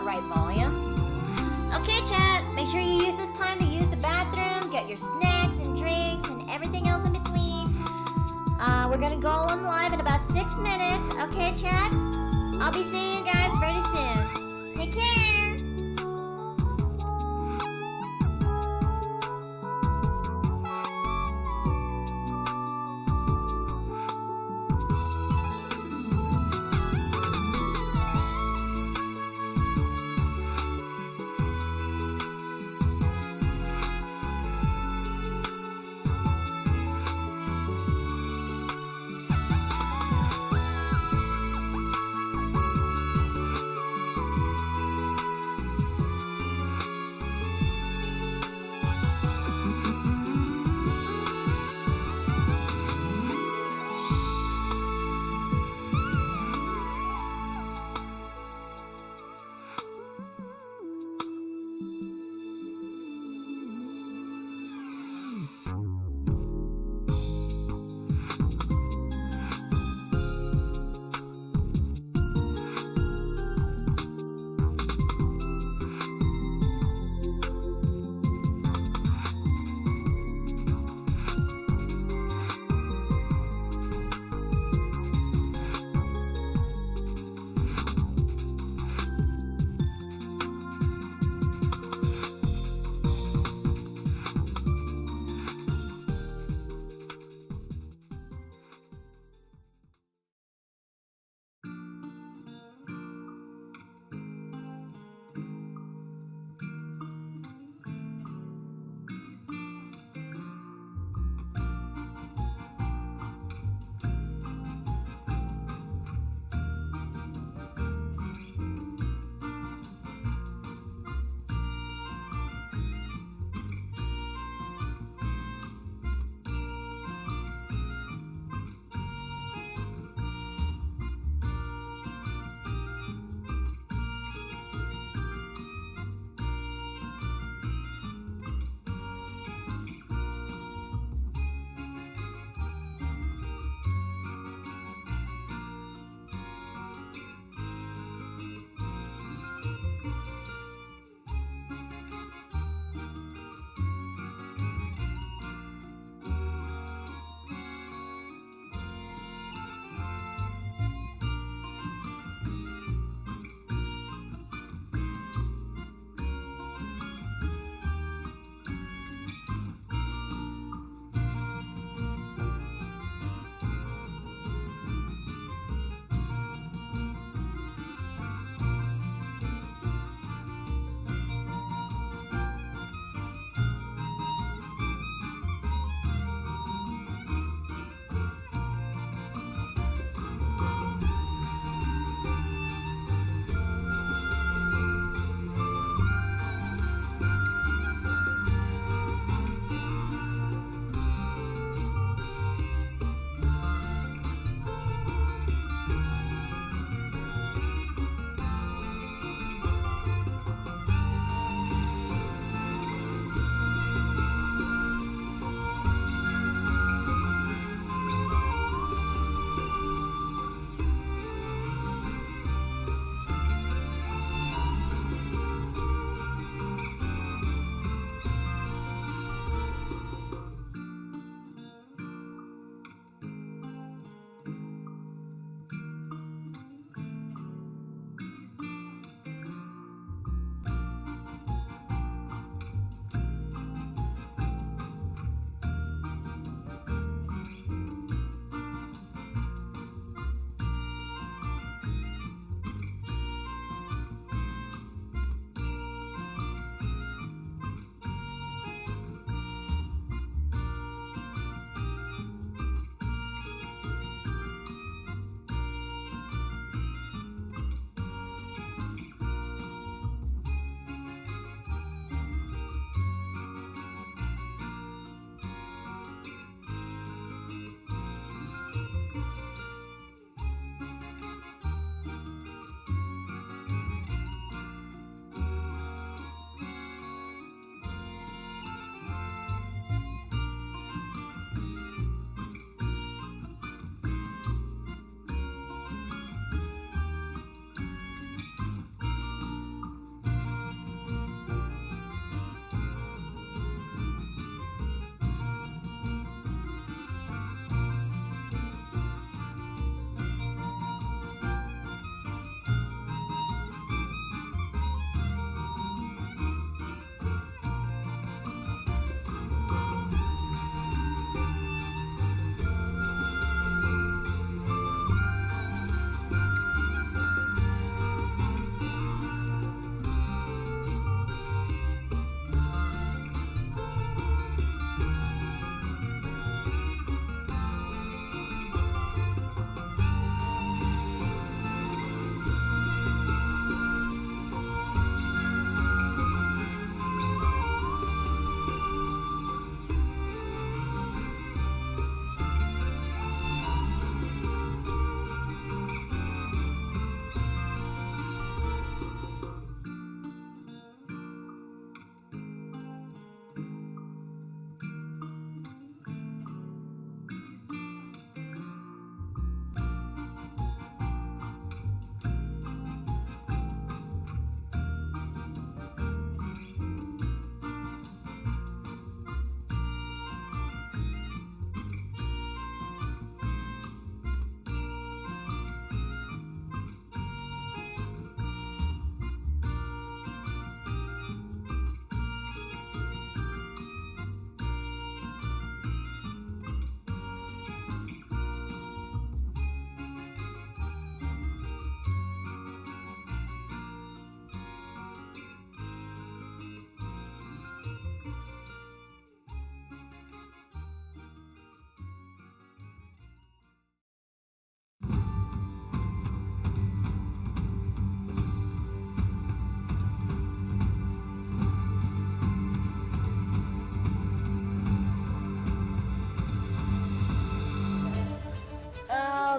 right volume. Okay, chat, make sure you use this time to use the bathroom, get your snacks and drinks and everything else in between. We're gonna go on live in about 6 minutes. Okay, chat? I'll be seeing you guys very soon. Take care!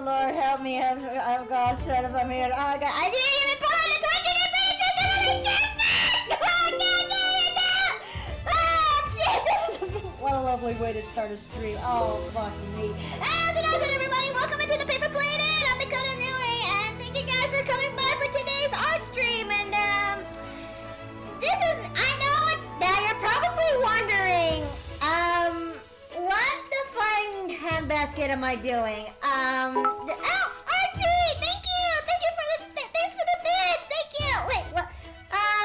Lord, help me. Oh, God, son of a mirror. Oh, God. I didn't even put on the Twitch and everything system on this shit. Oh, God, oh, shit. What a lovely way to start a stream. Oh, fuck me. How's it, everybody? Welcome into the Paper Plate In. I'm Dakota Nui, and thank you guys for coming by for today's art stream. And, this is, I know, now you're probably wondering, what the flying handbasket am I doing? Oh, Artsy, thank you for the, thanks for the bits, thank you. Wait, what?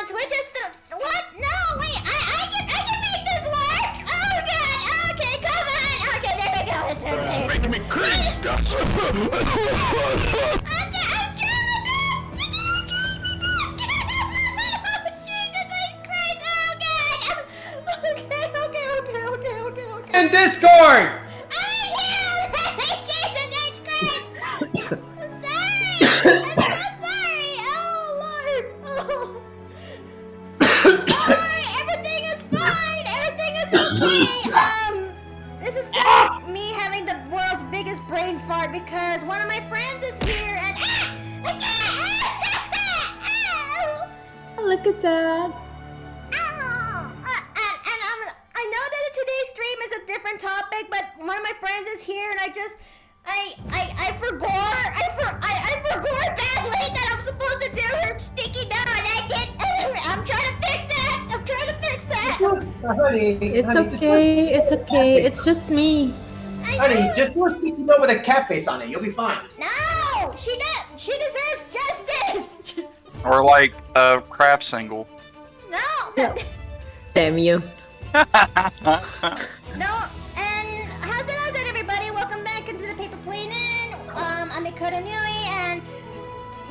Twitch is what? No, wait, I can make this work. Oh God, okay, come on. Okay, there we go. It's okay. It's making me cringe. I'm trying my best. Okay. In Discord! Jesus H. Christ! I'm sorry! I'm so sorry! Oh, Lord! Oh. Sorry, everything is fine! Everything is okay! This is just me having the world's biggest brain fart because one of my friends is here and Look at that. I know that today's stream is a different topic, but one of my friends is here, and I forgot badly that I'm supposed to do her sticky note, and I did. I'm trying to fix that. Honey, It's okay. It's just me. Honey, just do a sticky note with a cat face on it. You'll be fine. No, she deserves justice. Or like a crap single. No. Damn you. No, and how's it, everybody? Welcome back into the Paper Plane In. I'm Dakota Nui, and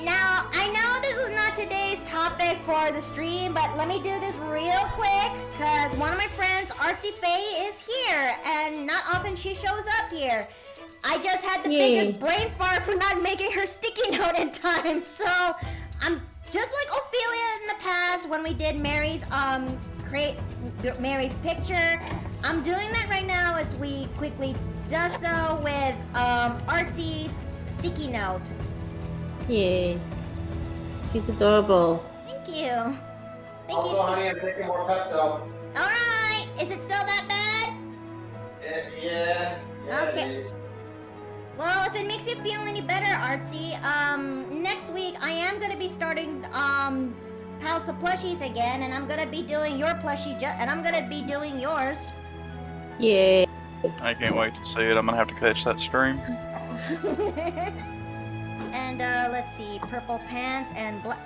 now I know this is not today's topic for the stream, but let me do this real quick, because one of my friends, Artsy Fey, is here, and not often she shows up here. I just had the biggest brain fart for not making her sticky note in time, so I'm just like Ophelia in the past when we did Mary's, create Mary's picture. I'm doing that right now as we quickly does so with Artsy's sticky note. Yay. She's adorable. Thank you. Also, honey, I'm taking more Pepto. Alright, is it still that bad? Yeah, Okay. it is. Well, if it makes you feel any better, Artsy, next week I am gonna be starting House the Plushies again, and I'm gonna be doing your plushie, and I'm gonna be doing yours. Yay. I can't wait to see it. I'm gonna have to catch that stream. And let's see, purple pants and black.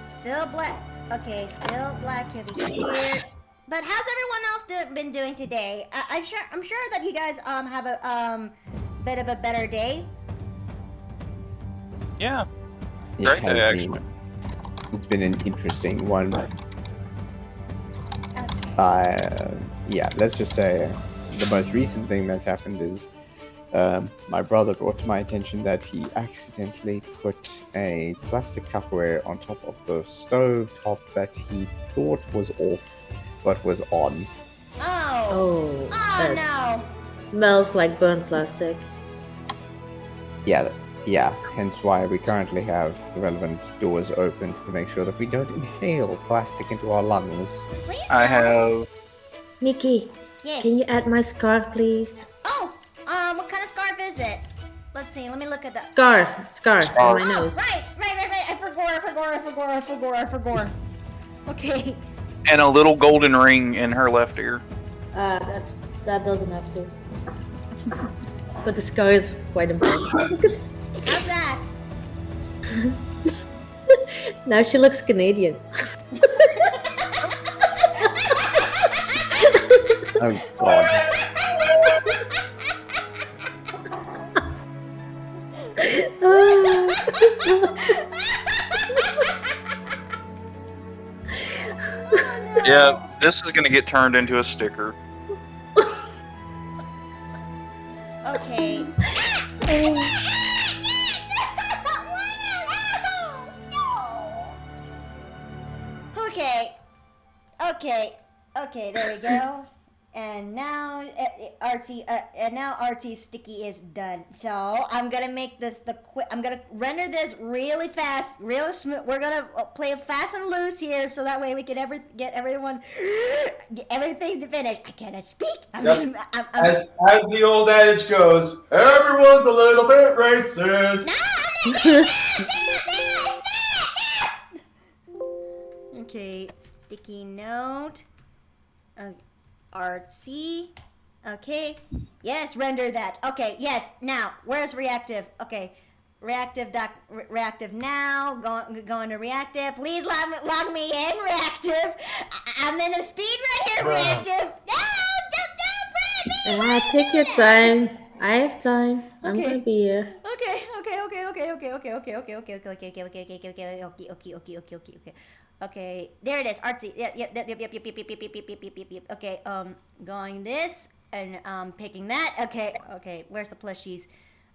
Still black. Okay, still black over here. But how's everyone else been doing today? I'm sure that you guys have a bit of a better day. Yeah. It Great has day, actually. It's been an interesting one. Okay. Yeah, let's just say the most recent thing that's happened is my brother brought to my attention that he accidentally put a plastic Tupperware on top of the stove top that he thought was off, but was on. Oh That no. smells like burnt plastic. Yeah, hence why we currently have the relevant doors open to make sure that we don't inhale plastic into our lungs. Please I don't. have. Mickey, Yes. can you add my scarf, please? Oh, what kind of scarf is it? Let's see. Let me look at that. Scar on my nose. Right. I forgot. Okay. And a little golden ring in her left ear. That doesn't have to. But the scar is quite important. How's that? Now she looks Canadian. Oh god. Yeah, this is gonna get turned into a sticker. Okay. Okay, there we go. And now Artsy Sticky is done. So I'm gonna make this I'm gonna render this really fast, really smooth. We're gonna play fast and loose here, so that way we can get everything to finish. I cannot speak. Yep. As the old adage goes, everyone's a little bit racist. Okay, sticky note. Artsy. Okay. Yes, render that. Okay, yes. Now, where's reactive? Okay. Reactive now. Going to reactive. Please log me in, reactive. I'm in the speed right here, reactive. No, don't Take your time. I have time. I'm Okay. gonna be here. Okay. Okay, there it is. Artsy. Yep. Okay, going this and picking that. Okay. Where's the plushies?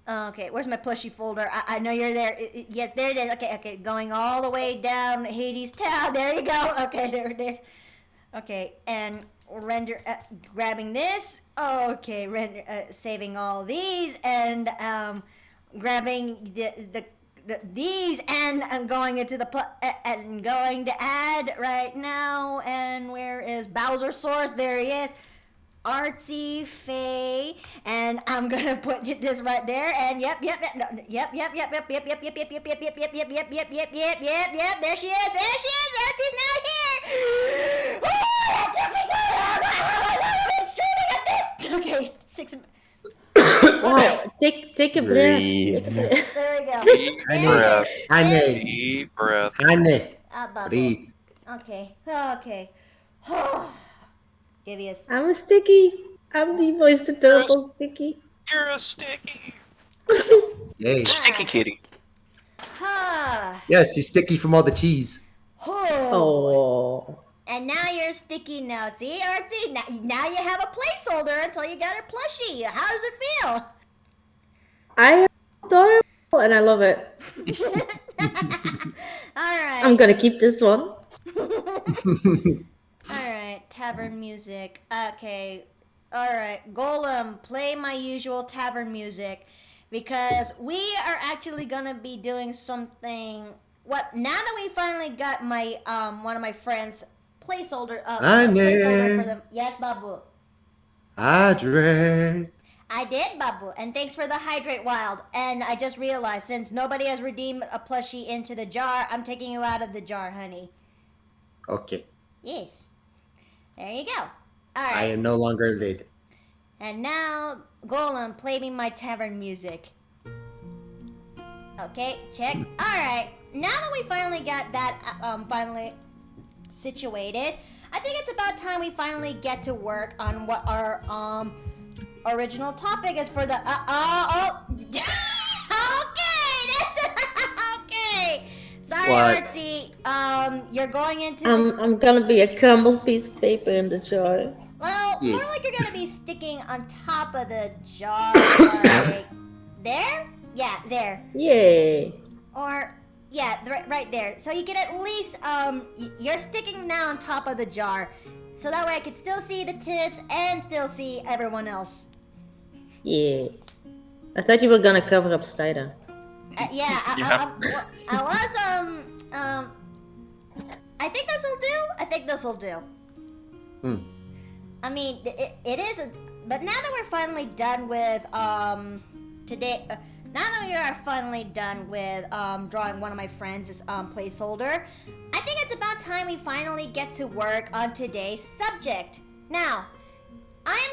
Okay, where's my plushie folder? I know you're there. Yes, there it is. Okay. Going all the way down Hades Town. There you go. Okay, there. Okay, and render. Grabbing this. Okay, render. Saving all these and grabbing these and I'm going into the and going to add right now. And where is Bowser Source? There he is. Artsy Fey, and I'm gonna put this right there. And yep. There she is. Artsy's now here. That took me so long. Okay, 6. Wow. Take a breath. Breathe. There we go. Deep breath. Honey, Deep breath. honey, Bubble. breathe. Okay. Give you a. I'm a sticky. I'm the most adorable sticky. You're a sticky. Yay. Sticky kitty. Yes, she's sticky from all the cheese. Oh. And now you're sticky now. See, Artsy? Now you have a placeholder until you get a plushie. How does it feel? I am adorable and I love it. Alright. I'm gonna keep this one. Alright, tavern music. Okay. Alright, Golem, play my usual tavern music. Because we are actually gonna be doing something. Now that we finally got my one of my friends placeholder placeholder for them. Yes, Babu. Hydrate. I did, Babu, and thanks for the hydrate wild. And I just realized since nobody has redeemed a plushie into the jar, I'm taking you out of the jar, honey. Okay. Yes. There you go. All I right. am no longer lid. And now, Golem, play me my tavern music. Okay, check. All right. Now that we finally got that finally situated, I think it's about time we finally get to work on what our original topic is for the okay, that's okay. Sorry, What? Artsy. You're going into I'm gonna be a crumbled piece of paper in the jar. more Yes. like you're gonna be sticking on top of the jar, like there. Yeah, there. Yay. Or yeah, right there. So you can at least you're sticking now on top of the jar, so that way I can still see the tips and still see everyone else. Yeah. I thought you were gonna cover up Steiner. Yeah, Yeah. I was I think this'll do. I mean, it is, but now that we're finally done with today. Now that we are finally done with drawing one of my friends' placeholder, I think it's about time we finally get to work on today's subject. Now, I'm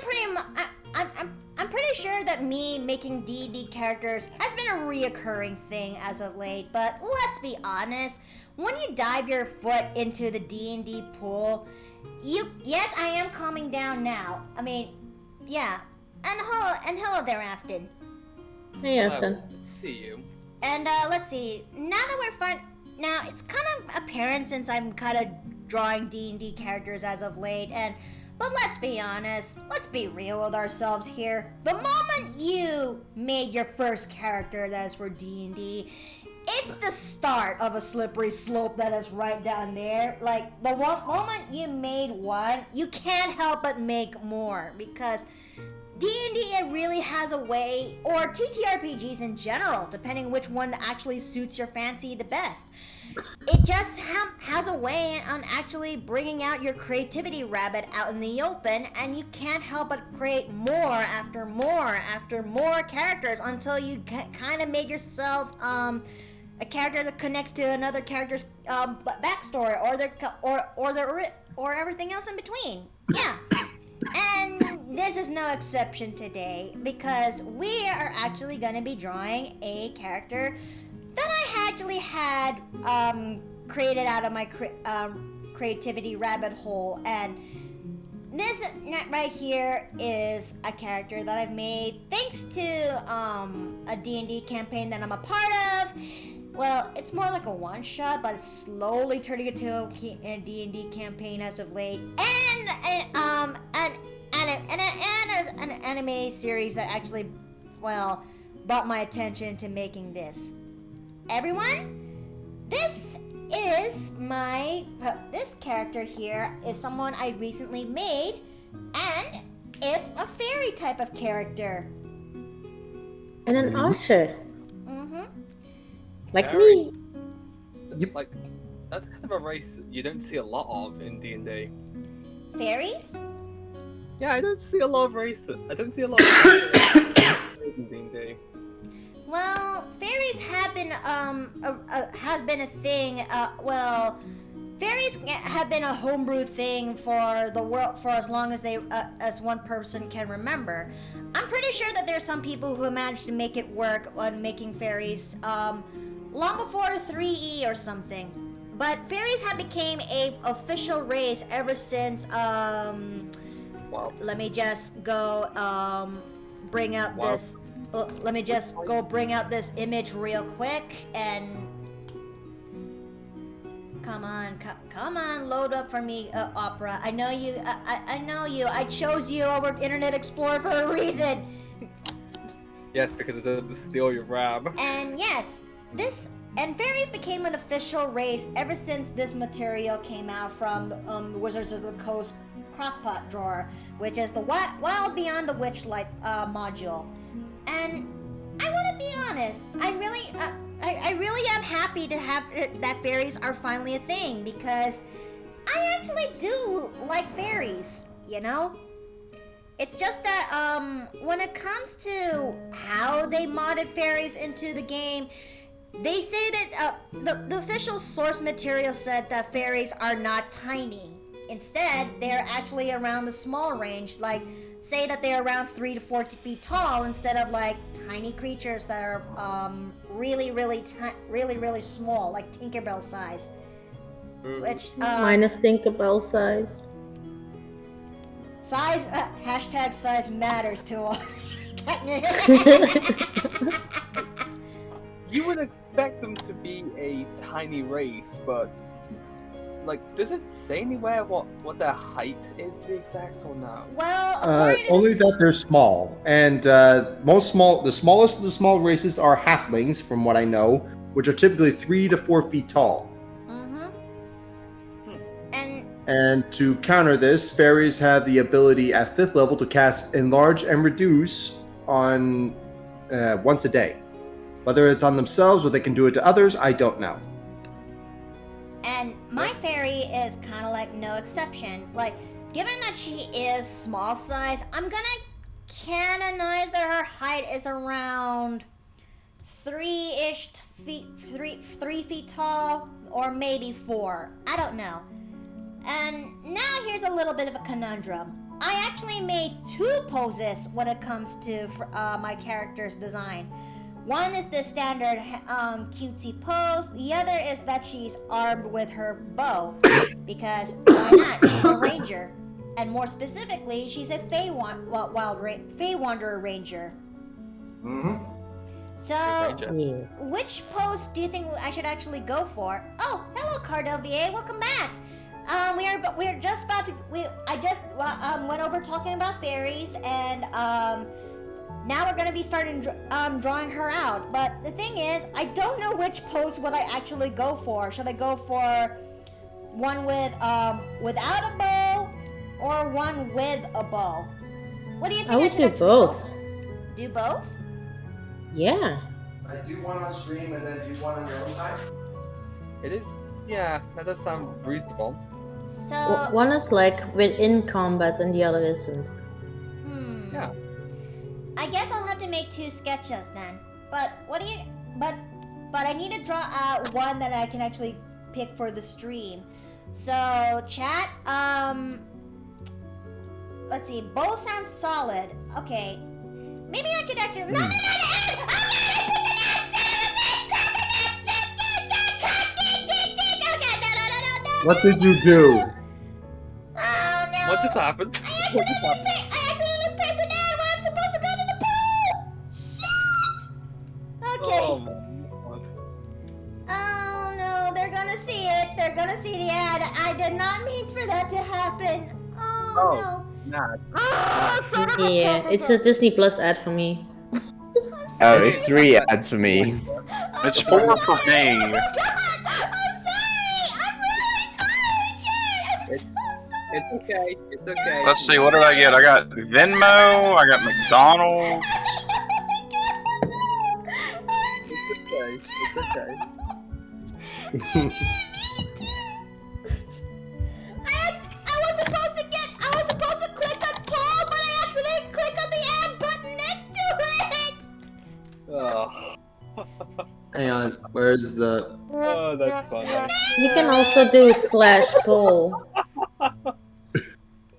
pretty sure that me making D&D characters has been a reoccurring thing as of late, but let's be honest, when you dive your foot into the D&D pool, yes, I am calming down now. I mean, yeah, and hello there, Afton. Hey, Afton. See you. And let's see. Now that we're fine, now it's kind of apparent since I'm kind of drawing D&D characters as of late. But let's be honest. Let's be real with ourselves here. The moment you made your first character that's for D&D, it's the start of a slippery slope that is right down there. Like, the one moment you made one, you can't help but make more, because D&D really has a way, or TTRPGs in general, depending which one actually suits your fancy the best. It just has a way on actually bringing out your creativity rabbit out in the open, and you can't help but create more after more after more characters until you kind of made yourself a character that connects to another character's backstory or everything else in between. Yeah. And this is no exception today, because we are actually going to be drawing a character that I actually had created out of my creativity rabbit hole. And this right here is a character that I've made thanks to a D&D campaign that I'm a part of. Well, it's more like a one-shot, but it's slowly turning into a D&D campaign as of late, and an anime series that actually, well, brought my attention to making this. Everyone, this character here is someone I recently made, and it's a fairy type of character. And an archer. Mm-hmm. Like Fairy. me. Like, that's kind of a race you don't see a lot of in D&D. Fairies? Yeah, I don't see a lot of races. I don't see a lot of races in D&D. Well, fairies have been a thing. Fairies have been a homebrew thing for the world for as long as as one person can remember. I'm pretty sure that there's some people who managed to make it work on making fairies long before 3E or something. But fairies have become a official race ever since Wow. let me just go bring out Wow. this. Let me just go bring out this image real quick and come on, load up for me, Opera. I know you. I know you. I chose you over Internet Explorer for a reason. Yes, because it's to steal your RAM. And yes, fairies became an official race ever since this material came out from Wizards of the Coast Crockpot drawer, which is the Wild Beyond the Witchlight module. And I want to be honest, I really am happy to have that fairies are finally a thing, because I actually do like fairies, you know? It's just that when it comes to how they modded fairies into the game, they say that the official source material said that fairies are not tiny. Instead, they're actually around the small range, like say that they're around 3 to 40 feet tall instead of like tiny creatures that are really small, like Tinkerbell size. Which Minus Tinkerbell size. size hashtag size matters to all. You would expect them to be a tiny race, but like, does it say anywhere what their height is to be exact, or no? Well, according to Only this- that they're small, and the smallest of the small races are halflings, from what I know, which are typically 3 to 4 feet tall. And to counter this, fairies have the ability at 5th level to cast Enlarge and Reduce on once a day. Whether it's on themselves or they can do it to others, I don't know. And my fairy is kind of like no exception. Like, given that she is small size, I'm gonna canonize that her height is around 3 feet tall, or maybe 4. I don't know. And now here's a little bit of a conundrum. I actually made 2 poses when it comes to my character's design. One is the standard cutesy pose. The other is that she's armed with her bow, because why not? She's a ranger, and more specifically, she's a Fey Wanderer Ranger. Mm-hmm. So, Yeah. which pose do you think I should actually go for? Oh, hello, Cardell VA. Welcome back. We're just about to. I just went over talking about fairies, and now we're gonna be starting drawing her out. But the thing is, I don't know which pose would I actually go for. Should I go for one with without a bow or one with a bow? What do you think? I would should do actually both. go for? Do both? Yeah. I do one on stream and then do one on your own time. It is. Yeah, that does sound reasonable. So One is like within combat and the other isn't. Yeah. I guess I'll have to make 2 sketches then. But what do you? But I need to draw out one that I can actually pick for the stream. So chat. Let's see. Bow sounds solid. Okay. Maybe I could actually. No! What did you do? Oh no! What just happened? I What just happened? accidentally pressed an ad when I'm supposed to go to the pool! Shit! Okay. Oh my god. Oh no, they're gonna see it. They're gonna see the ad. I did not mean for that to happen. Oh, Oh. no. Nah. Oh, son of a Yeah, it's a Disney Plus ad for me. Oh, it's 3 ads for me. It's 4 for me. Oh my god! I'm sorry! I'm really sorry, Chad! I'm so sorry! It's okay. It's okay. Let's see, what did I get? I got Venmo, I got McDonald's. It's okay. I was supposed to click on Paul, but I accidentally clicked on the ad button next to it! Oh. Hang on, where's the... Oh, that's funny. You can also do /poll.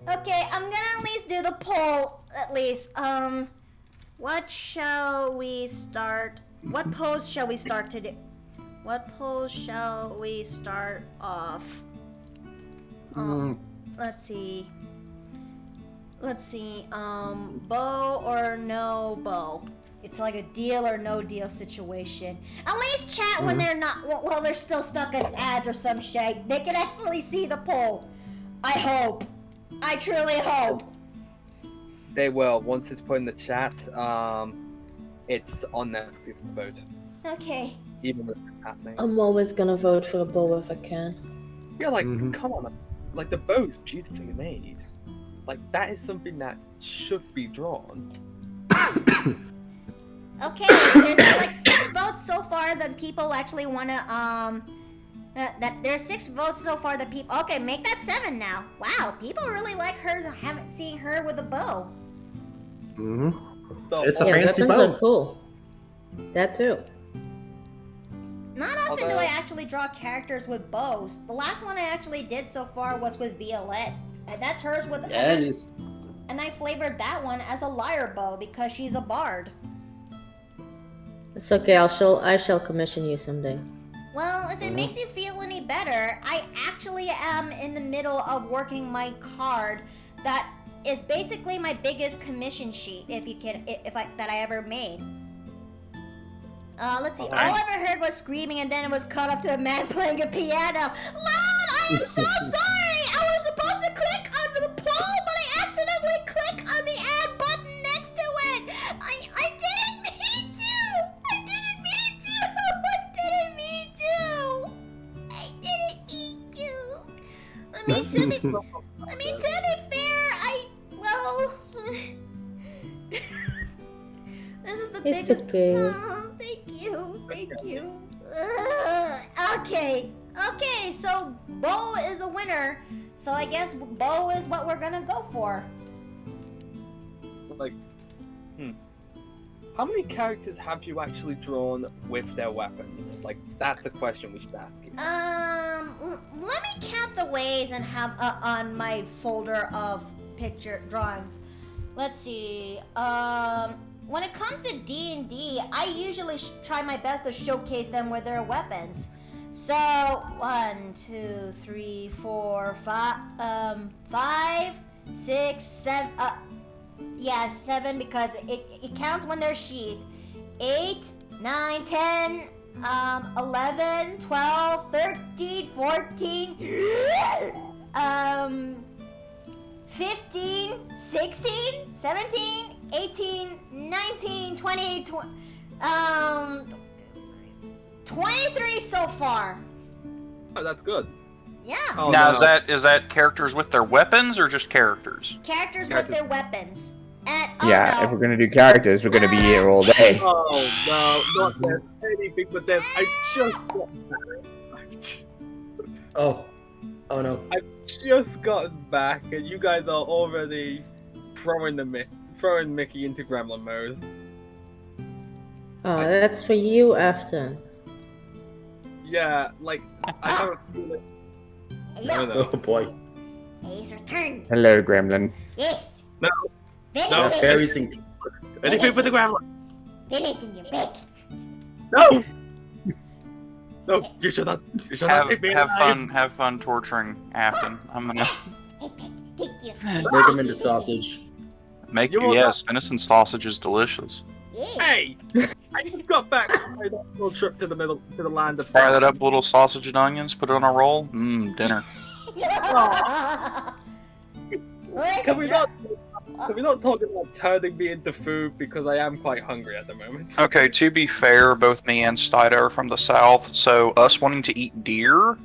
Okay, I'm gonna at least do the poll, at least. What shall we start? What pose shall we start today? What pose shall we start off? Let's see. Bow or no bow? It's like a deal or no deal situation. At least chat when they're not, well, they're still stuck in ads or some shit. They can actually see the poll. I hope. I truly hope. They will. Once it's put in the chat, it's on there for people to vote. Okay. Even if it's happening. I'm always gonna vote for a bow if I can. Yeah, like, come on. Like, the bow's beautifully made. Like, that is something that should be drawn. Okay, there's like 6 votes so far that people actually wanna, that there's 6 votes so far that people, okay, make that 7 now. Wow, people really like her, haven't seen her with a bow. So, It's a Yeah, fancy weapons bow. are cool. That too. Not often do Although- I actually draw characters with bows. The last one I actually did so far was with Violette. And that's hers with Yeah, it is. and I flavored that one as a lyre bow because she's a bard. It's okay. I shall commission you someday. Well, if it makes you feel any better, I actually am in the middle of working my card that is basically my biggest commission sheet that I ever made. Let's see. All I ever heard was screaming, and then it was cut up to a man playing a piano. Lol, I'm so sorry. I was supposed to click on the poll, but I accidentally clicked on the ad button next to it. I didn't mean to. I didn't mean to. I mean, to be fair, this is the It's biggest. okay. Oh, thank you. Okay, so Bo is a winner. So I guess Bo is what we're gonna go for. like, how many characters have you actually drawn with their weapons? Like, that's a question we should ask you. Let me count the ways and have on my folder of picture drawings. Let's see. When it comes to D&D, I usually try my best to showcase them with their weapons. So 1, 2, 3, 4, 5, 5, 6, 7. Yeah, 7 because it counts when they're sheathed. 8, 9, 10, 11, 12, 13, 14, 15, 16, 17, 18, 19, 20, 23 so far. Oh, that's good. Yeah. Oh, Now, no. is that characters with their weapons or just characters? Characters with their weapons. And, Yeah, no. if we're gonna do characters, we're gonna be here all day. Oh no, not this. Anything but this. I just got back. Oh no. I've just gotten back, and you guys are already throwing Mickey into gremlin mode. Oh, that's for you, Afton. Yeah, like I have a feeling. Hello. No. Oh boy. It's returned. Hello, Gremlin. Yes. No. Venison. Fairies and Anything for the gremlin. Venison, you bitch. No. No, you should not. You should not take me alive. Have fun torturing Afton. I'm gonna Hey, thank you. make them into sausage. make You will yes, venison sausage is delicious. Yeah. Hey, I just got back from my little trip to the land of Fry that South. up, little sausage and onions, put it on a roll. Dinner. Can we not talk about turning me into food because I am quite hungry at the moment. Okay, to be fair, both me and Stida are from the south, so us wanting to eat deer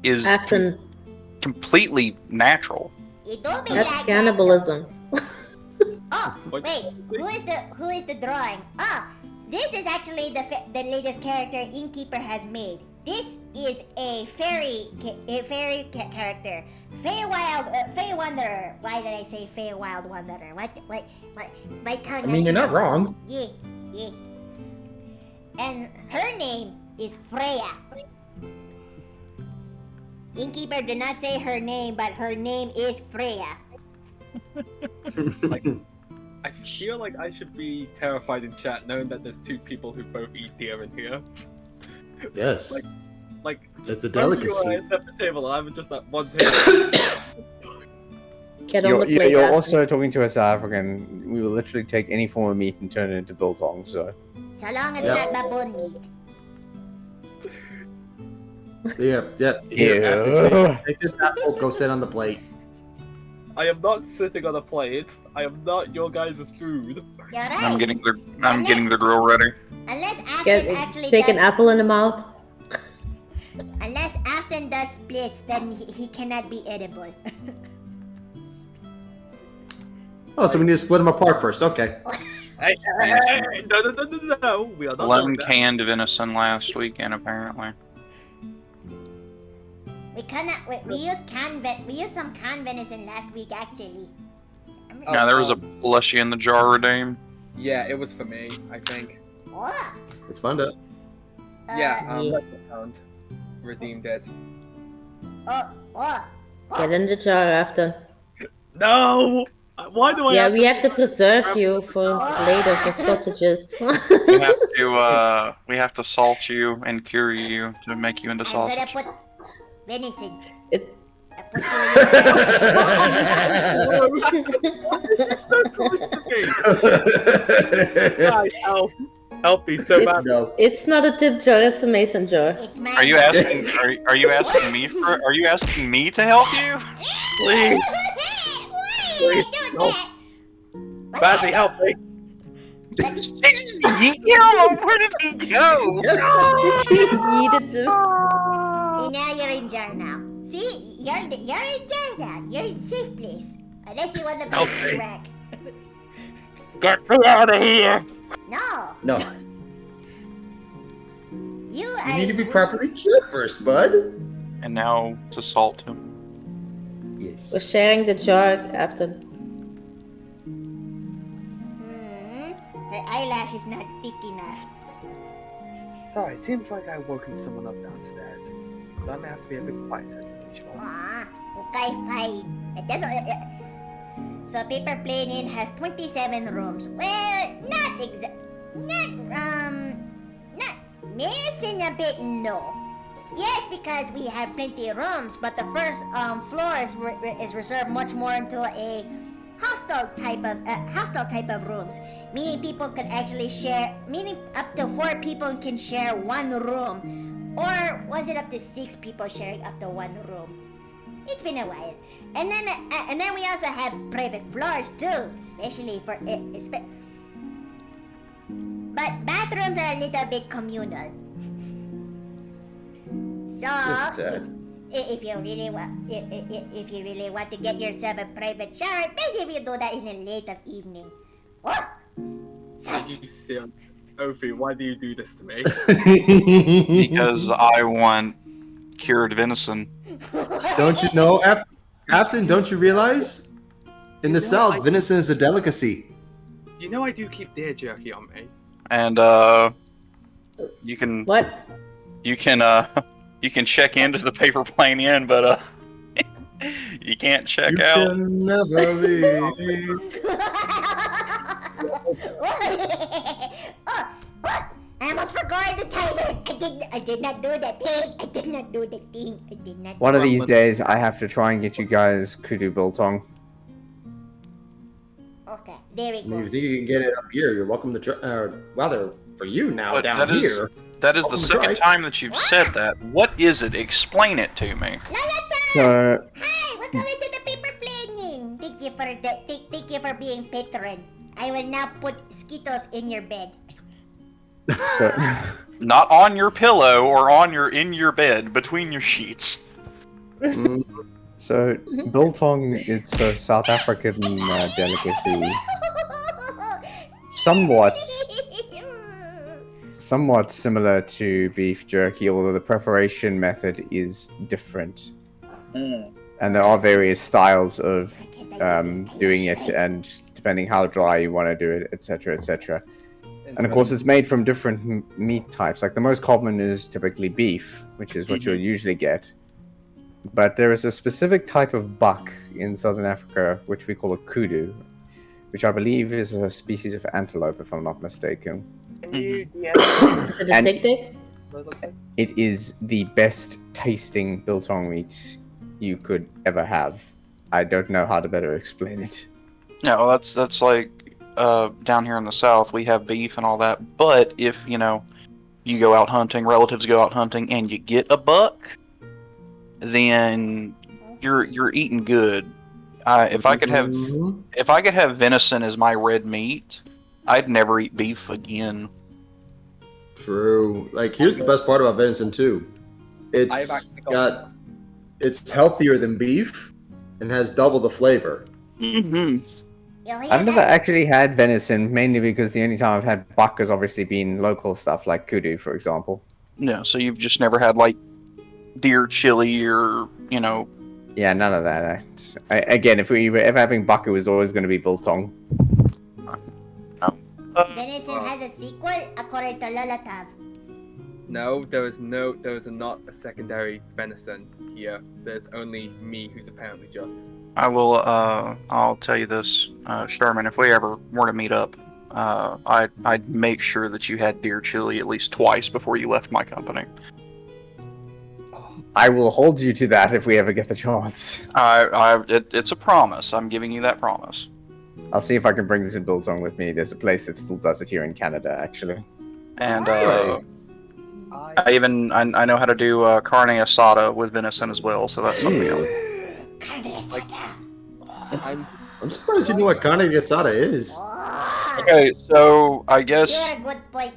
is Afton, completely natural. It don't be that's like cannibalism. That. Oh, What? wait. Who is the drawing? Oh, this is actually the latest character Innkeeper has made. This is a fairy character. Fey Wanderer. Why did I say Fey Wanderer? What? My tongue. I mean, you're not wrong. Yeah. And her name is Freya. Innkeeper did not say her name, but her name is Freya. Like, I feel like I should be terrified in chat knowing that there's two people who both eat deer in here. Yes. Like, It's a both of you delicacy. are at the table, and I'm just at one table. Get on the You're, plate, you're Afton. also talking to a South African. We will literally take any form of meat and turn it into biltong. So So long as Yep. it's not baboon meat. Yeah. Here, take this apple. Go sit on the plate. I am not sitting on a plate. I am not your guys' food. You're right. I'm getting the grill ready. Unless Afton Get, actually take does, an apple in the mouth. unless Afton does splits, then he cannot be edible. Oh, so we need to split them apart first. Okay. Hey, no. We are not 11 doing that. canned venison last weekend, apparently. We cannot. We used some canned venison last week actually. Oh, Now there was a plushie in the jar redeem. Yeah, it was for me, I think. Oh, It's fun to. Yeah, Yeah. that's the count. Redeemed it. oh. Get in the jar, Afton. No! Why do I Yeah, have we have to preserve you for later for sausages. We have to salt you and cure you to make you into I'm gonna sausage. put venison. It- I put Guys, help me so bad. No. It's not a tip jar, it's a mason jar. it's my. Are you asking? Are you asking me for? Are you asking me to help you? Please. Please, no. Bazzy, help me. Where did he go? She yeeted them. Now you're in jar now. See, you're in jar now. You're in safe place. Unless you want to Help be me. wreck. Get me out of here. No, No. you You are. need to be properly cured first, bud. And now to salt him. We're Yes. sharing the jar, Afton. Her eyelash is not thick enough. Sorry, it seems like I've woken someone up downstairs. So I may have to be a bit quieter than usual. Okay, fine. So Paper Plane Inn has 27 rooms. Well, not missing a bit, no. Yes, because we have plenty of rooms, but the first floor is reserved much more into a hostel type of rooms. Meaning people can actually share. Meaning up to 4 people can share one room, or was it up to 6 people sharing up to one room? It's been a while. And then we also have private floors too, especially for but bathrooms are a little bit communal. So Just a tad. if you really want to get yourself a private shower, maybe you do that in the late of evening. Oh, Are you silly? Ophi, why do you do this to me? Because I want cured venison. Don't you know, Captain? Don't you realize? In the know, South, venison is a delicacy. You know I do keep deer jerky on me. And you can What? you can check into the paper plane inn, but you can't check You out. can never leave. Oh, I almost forgot the timer. I did not do the thing. I did not do the thing. I did not. One of these days, I have to try and get you guys kudu biltong. Okay, there we I mean, if you go. think you can get it up here, you're welcome to try. Rather, for you now But down that is- here. That is the Welcome to second try. time that you've said that. What is it? Explain it to me. So, Hi, welcome into the paper planning. Thank you for thank you for being patron. I will now put Skittles in your bed. so Not on your pillow or in your bed between your sheets. Mm, So, biltong, it's a South African delicacy, somewhat similar to beef jerky, although the preparation method is different. And there are various styles of doing it, and depending how dry you want to do it, etc., etc. And of course, it's made from different meat types. Like the most common is typically beef, which is what you'll usually get. But there is a specific type of buck in southern Africa, which we call a kudu, which I believe is a species of antelope, if I'm not mistaken. Can you DM Is it And- addictive? what was it? It is the best tasting biltong meat you could ever have. I don't know how to better explain it. Yeah, well, that's like down here in the South, we have beef and all that. But if you go out hunting, relatives go out hunting, and you get a buck, then you're eating good. If I could have venison as my red meat, I'd never eat beef again. True. Like, here's the best part about venison too. I've It's actually got- it's healthier than beef and has double the flavor. I've never actually had venison, mainly because the only time I've had buck has obviously been local stuff like kudu, for example. No, so you've just never had like deer chili or Yeah, none of that. Again, if we were ever having buck, it was always going to be biltong. Venison has a sequel according to Lolotov. No, there is not a secondary venison here. There's only me, who's apparently just. I will. I'll tell you this, Sherman. If we ever were to meet up, I'd make sure that you had deer chili at least twice before you left my company. I will hold you to that if we ever get the chance. It's a promise. I'm giving you that promise. I'll see if I can bring this in biltong with me. There's a place that still does it here in Canada, actually. And Really? I know how to do carne asada with venison as well. So that's something else. Carne asada. I'm surprised you know what carne asada is. Oh, Okay, so I guess. you're a good point.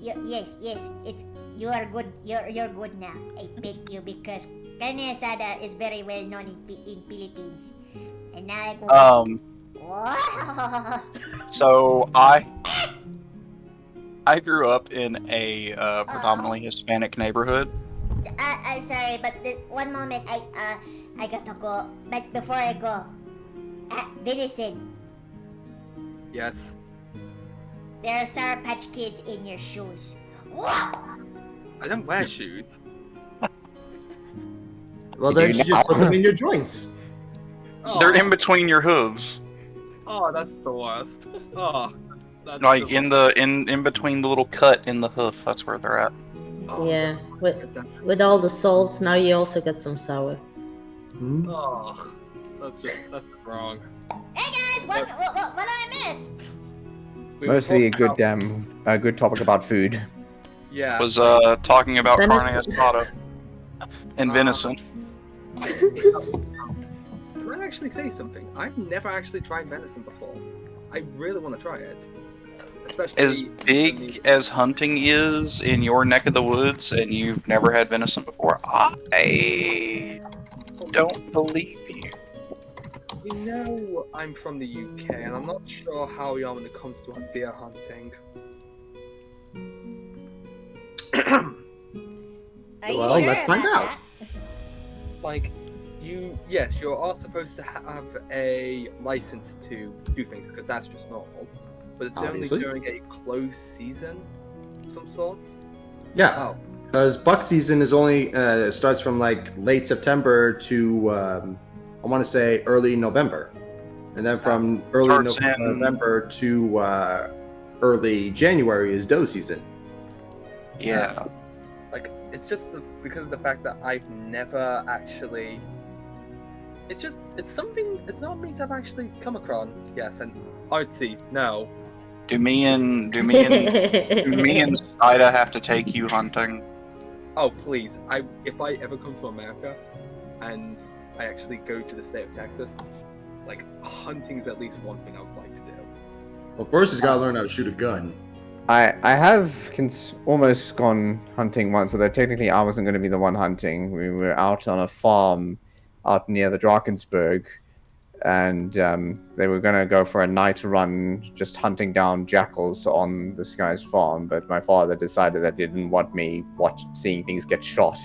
Yes, it's you are good. You're good now. I pick you because carne asada is very well known in Philippines. And now I go. Wow. So I grew up in a predominantly Hispanic neighborhood. I'm sorry, but one moment I gotta go. But before I go, venison. Yes. There are Sour Patch Kids in your shoes. I don't wear shoes. Well, You then do you now. just put them in your joints. Oh, They're in between your hooves, Oh, that's the worst. Oh, that's like the in the in between the little cut in the hoof. That's where they're at. Oh, Yeah, with that's- with all the salt, now you also get some sour. Hmm? Oh, that's wrong. Hey guys, what did I miss? We were Mostly a talking good about- a good topic about food. Yeah. Was talking about carne Venison. asada and venison. Can I actually say something? I've never actually tried venison before. I really want to try it. Especially As big as hunting is in your neck of the woods, and you've never had venison before, I don't believe you. You know, I'm from the UK, and I'm not sure how we are when it comes to deer hunting. Are you Well, sure let's find about out. that? Like, yes, you are supposed to have a license to do things because that's just normal. But it's Obviously. only during a closed season of some sort. Yeah, Oh, because buck season is only starts from like late September to I want to say early November, and then from early Starts in- November to early January is doe season. Yeah. like it's just because of the fact that I've never actually. It's something. It's not me to have actually come across. Yes, and artsy. No. Do me and Ida have to take you hunting? Oh please! If I ever come to America, and I actually go to the state of Texas, like hunting is at least one thing I would like to do. Well, first he's got to learn how to shoot a gun. I have almost gone hunting once, although technically I wasn't going to be the one hunting. We were out on a farm out near the Drakensberg, and they were going to go for a night run just hunting down jackals on this guy's farm, but my father decided that he didn't want me seeing things get shot.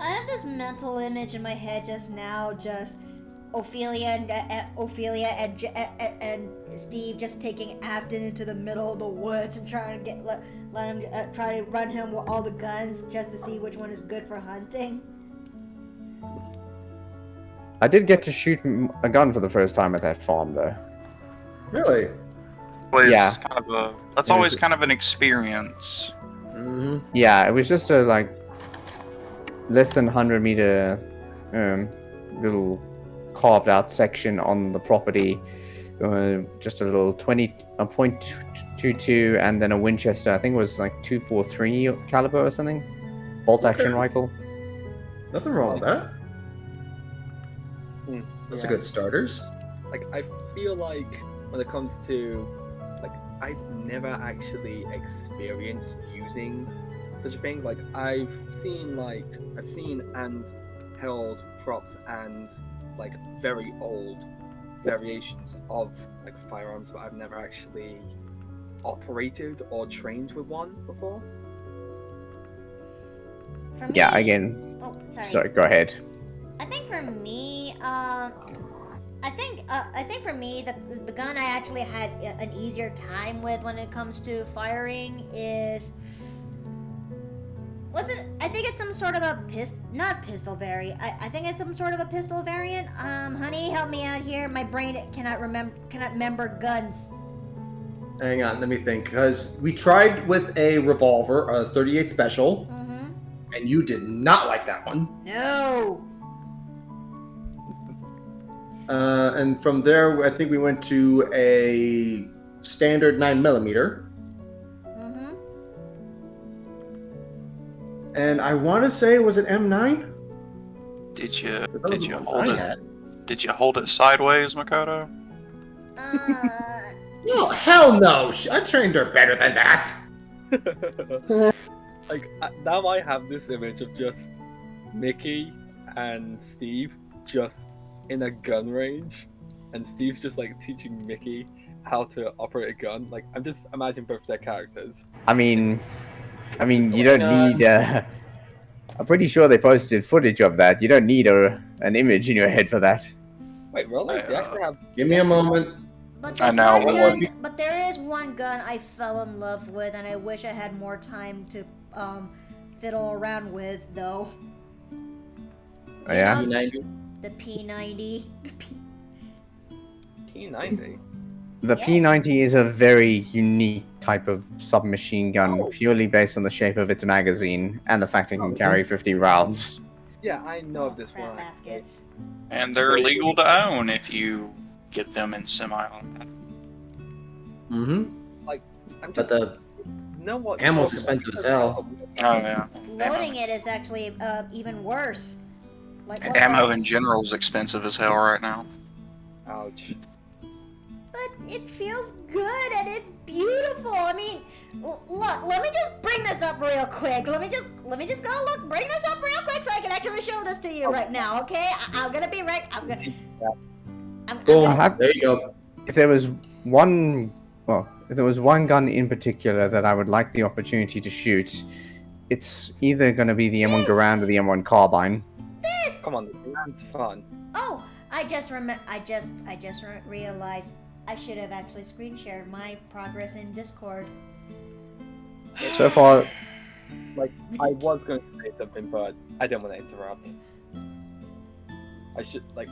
I have this mental image in my head just now, just Ophelia and Steve just taking Afton into the middle of the woods and trying to let him try to run him with all the guns just to see which one is good for hunting. I did get to shoot a gun for the first time at that farm, though. Really? Well, Yeah. it's kind of that's Yeah, always it's- kind of an experience. Mm-hmm. Yeah, it was just a less than 100-meter little carved out section on the property. Just a little .22 and then a Winchester. I think it was like 243 caliber or something. Bolt action Okay. rifle. Nothing wrong with that. That's a Yeah. good starters. Like I feel like when it comes to like I've never actually experienced using such a thing. Like I've seen and held props and like very old variations of like firearms, but I've never actually operated or trained with one before. For me, Yeah, again. Oh, sorry. Sorry, go ahead. I think for me, I think for me, the gun I actually had an easier time with when it comes to firing is. I think it's some sort of a not pistol variant. I think it's some sort of a pistol variant. Honey, help me out here. My brain cannot remember guns. Hang on, let me think. Because we tried with a revolver, a 38 special, Mm-hmm. and you did not like that one. No. And from there, I think we went to a standard 9mm. Mm-hmm. And I want to say it was an M9. Did you That was did the you one hold I it? had. Did you hold it sideways, Makoto? No, hell no. I trained her better than that. Like now I have this image of just Mickey and Steve just in a gun range, and Steve's just like teaching Mickey how to operate a gun. Like I'm just imagining both their characters. I mean, you don't need. I'm pretty sure they posted footage of that. You don't need an image in your head for that. Wait, really? They actually have. Give me a moment. But I there's know, one one- gun, but there is one gun I fell in love with, and I wish I had more time to fiddle around with, though. Oh, yeah? P90. The P90. P90. The Yes. P90 is a very unique type of submachine gun, purely based on the shape of its magazine and the fact it can carry 50 rounds. Yeah, I know of this Crap one. baskets. And they're legal to own if you get them in semi-automatic. Mm-hmm. I'm But just. the know what? ammo's expensive as hell. Oh yeah. Loading it is actually even worse. Like And what ammo kind? in general is expensive as hell right now. Ouch. But it feels good and it's beautiful. I mean, look. Let me just bring this up real quick. Let me just go look. Bring this up real quick so I can actually show this to you right now. Okay? I'm gonna be right. I'm gonna. Boom. I have- There you go. If there was one gun in particular that I would like the opportunity to shoot, it's either going to be the M1 Garand or the M1 Carbine. Come on, that's fun. Oh, I just realized I should have actually screen shared my progress in Discord. So far, Like, I was going to say something, but I didn't want to interrupt. I should, like,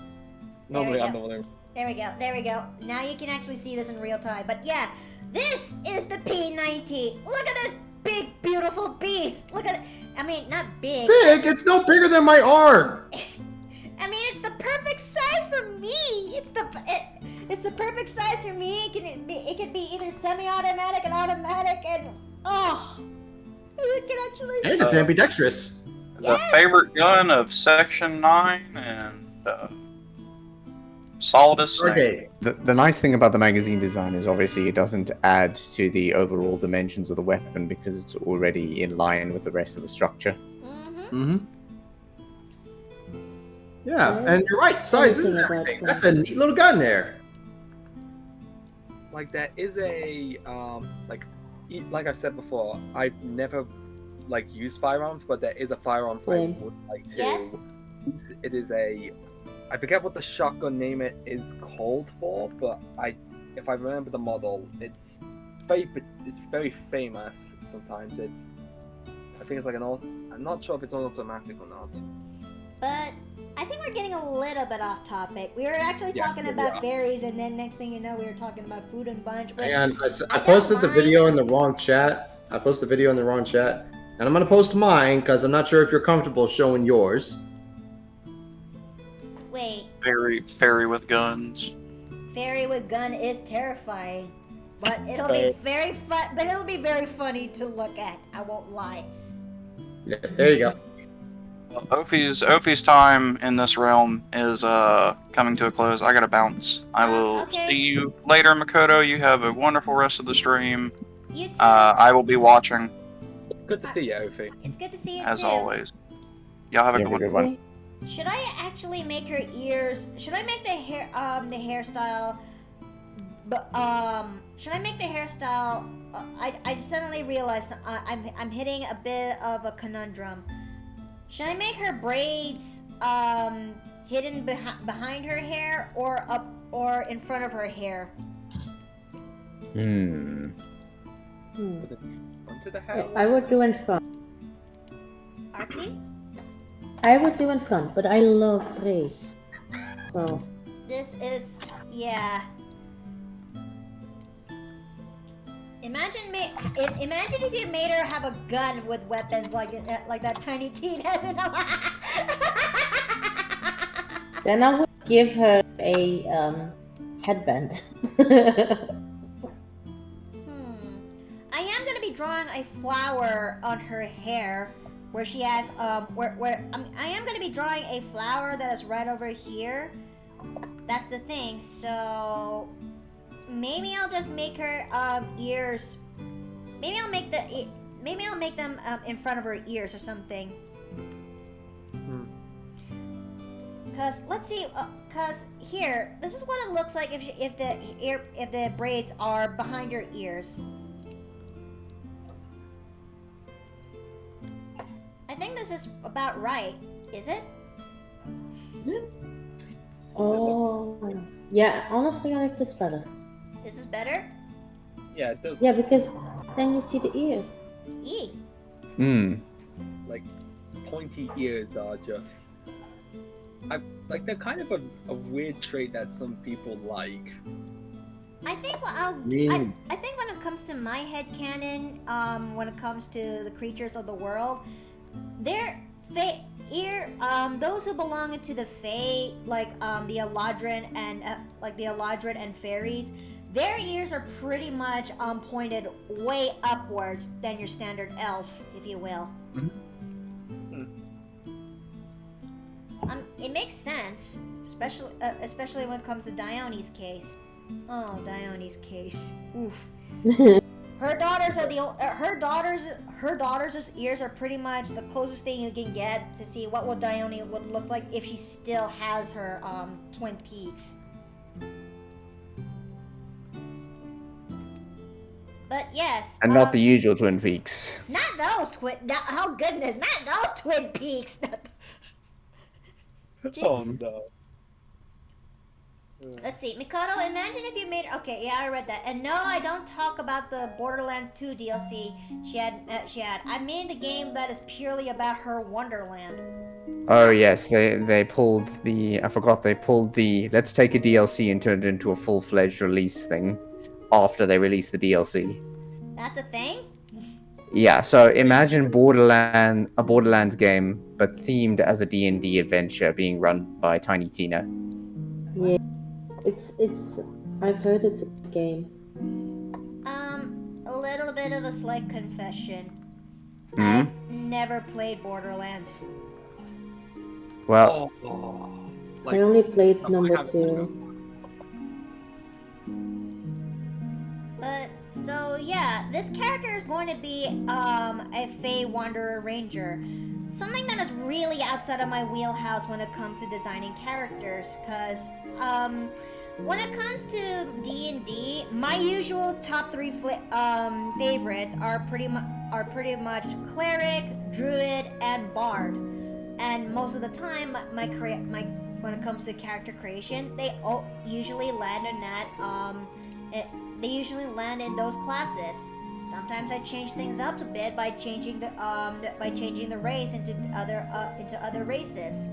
normally I'm the one who... There we go. Now you can actually see this in real time. But yeah, this is the P90. Look at this big, beautiful beast. Look at it. I mean, not big. Big? It's no bigger than my arm. I mean, it's the perfect size for me. It's the perfect size for me. It can be either semi-automatic and automatic, and it can actually. And it's ambidextrous. The favorite gun of Section 9 and Solidus Snake. Okay. the nice thing about the magazine design is obviously it doesn't add to the overall dimensions of the weapon because it's already in line with the rest of the structure. Mm-hmm. Yeah, and you're right. Size isn't everything. That's a neat little gun there. Like, there is a, like I said before, I've never, like, used firearms, but there is a firearms I Same. would like to Yes. use. It is a, I forget what the shotgun name it is called for, but if I remember the model, it's very famous. Sometimes I think it's like I'm not sure if it's automatic or not. But I think we're getting a little bit off topic. We were actually talking about fairies, and then next thing you know, we were talking about food and bunch. Which And I don't posted the mind. video in the wrong chat. And I'm going to post mine because I'm not sure if you're comfortable showing yours. Wait, Fairy with guns. fairy with gun is terrifying, but it'll be very fun. But it'll be very funny to look at. I won't lie. Yeah, there you go. Well, Ophi's time in this realm is coming to a close. I gotta bounce. I will Okay. see you later, Makoto. You have a wonderful rest of the stream. You too. I will be watching Good to see you, Ophi. It's good to see you as too. always. Y'all have a You good have a one. good one. Should I actually make her ears? Should I make the hairstyle? But should I make the hairstyle? I suddenly realized I'm hitting a bit of a conundrum. Should I make her braids hidden behind her hair, or up or in front of her hair? Onto the house. I would do in front. Artsy? I would do in front, but I love braids. So This is Imagine if you made her have a gun with weapons like that tiny teen has in her. then I would give her a headband. I am gonna be drawing a flower on her hair, where she has I am gonna be drawing a flower that is right over here. That's the thing. So maybe I'll just make her ears. Maybe I'll make them in front of her ears or something. Cause let's see. Cause here, this is what it looks like if the braids are behind your ears. I think this is about right. Is it? Oh, yeah. Honestly, I like this better. This is better. Yeah, it does. Yeah, because then you see the ears. Yee. Like, pointy ears are just. They're kind of a weird trait that some people like. I think I think when it comes to my headcanon, when it comes to the creatures of the world, those who belong to the Fey, like the Eladrin and fairies, their ears are pretty much pointed way upwards than your standard elf, if you will. Borderlands, especially when it comes to Dione's case. Oh, Dione's case. Oof. Her daughters are her daughters' ears are pretty much the closest thing you can get to see what Dione would look like if she still has her Twin Peaks. But yes. And not the usual Twin Peaks. Not those oh goodness, not those Twin Peaks. Oh no. Let's see, Mikado, imagine if you made... Okay, yeah, I read that. And no, I don't talk about the Borderlands 2 DLC she had. I made the game that is purely about her Wonderland. Oh yes, they pulled the... I forgot they pulled the... Let's take a DLC and turn it into a full-fledged release thing after they released the DLC. That's a thing? Yeah, so imagine a Borderlands game, but themed as a D&D adventure being run by Tiny Tina. Yeah, it's. I've heard it's a good game. A little bit of a slight confession. Hmm? I've never played Borderlands. Well, I only played I number have- 2. But, so yeah, this character is going to be, a Fey Wanderer Ranger. Something that is really outside of my wheelhouse when it comes to designing characters, because, when it comes to D&D, my usual top 3 favorites are pretty much Cleric, Druid, and Bard. And most of the time, when it comes to character creation, they usually land in that, they usually land in those classes. Sometimes I change things up a bit by changing the race into other races.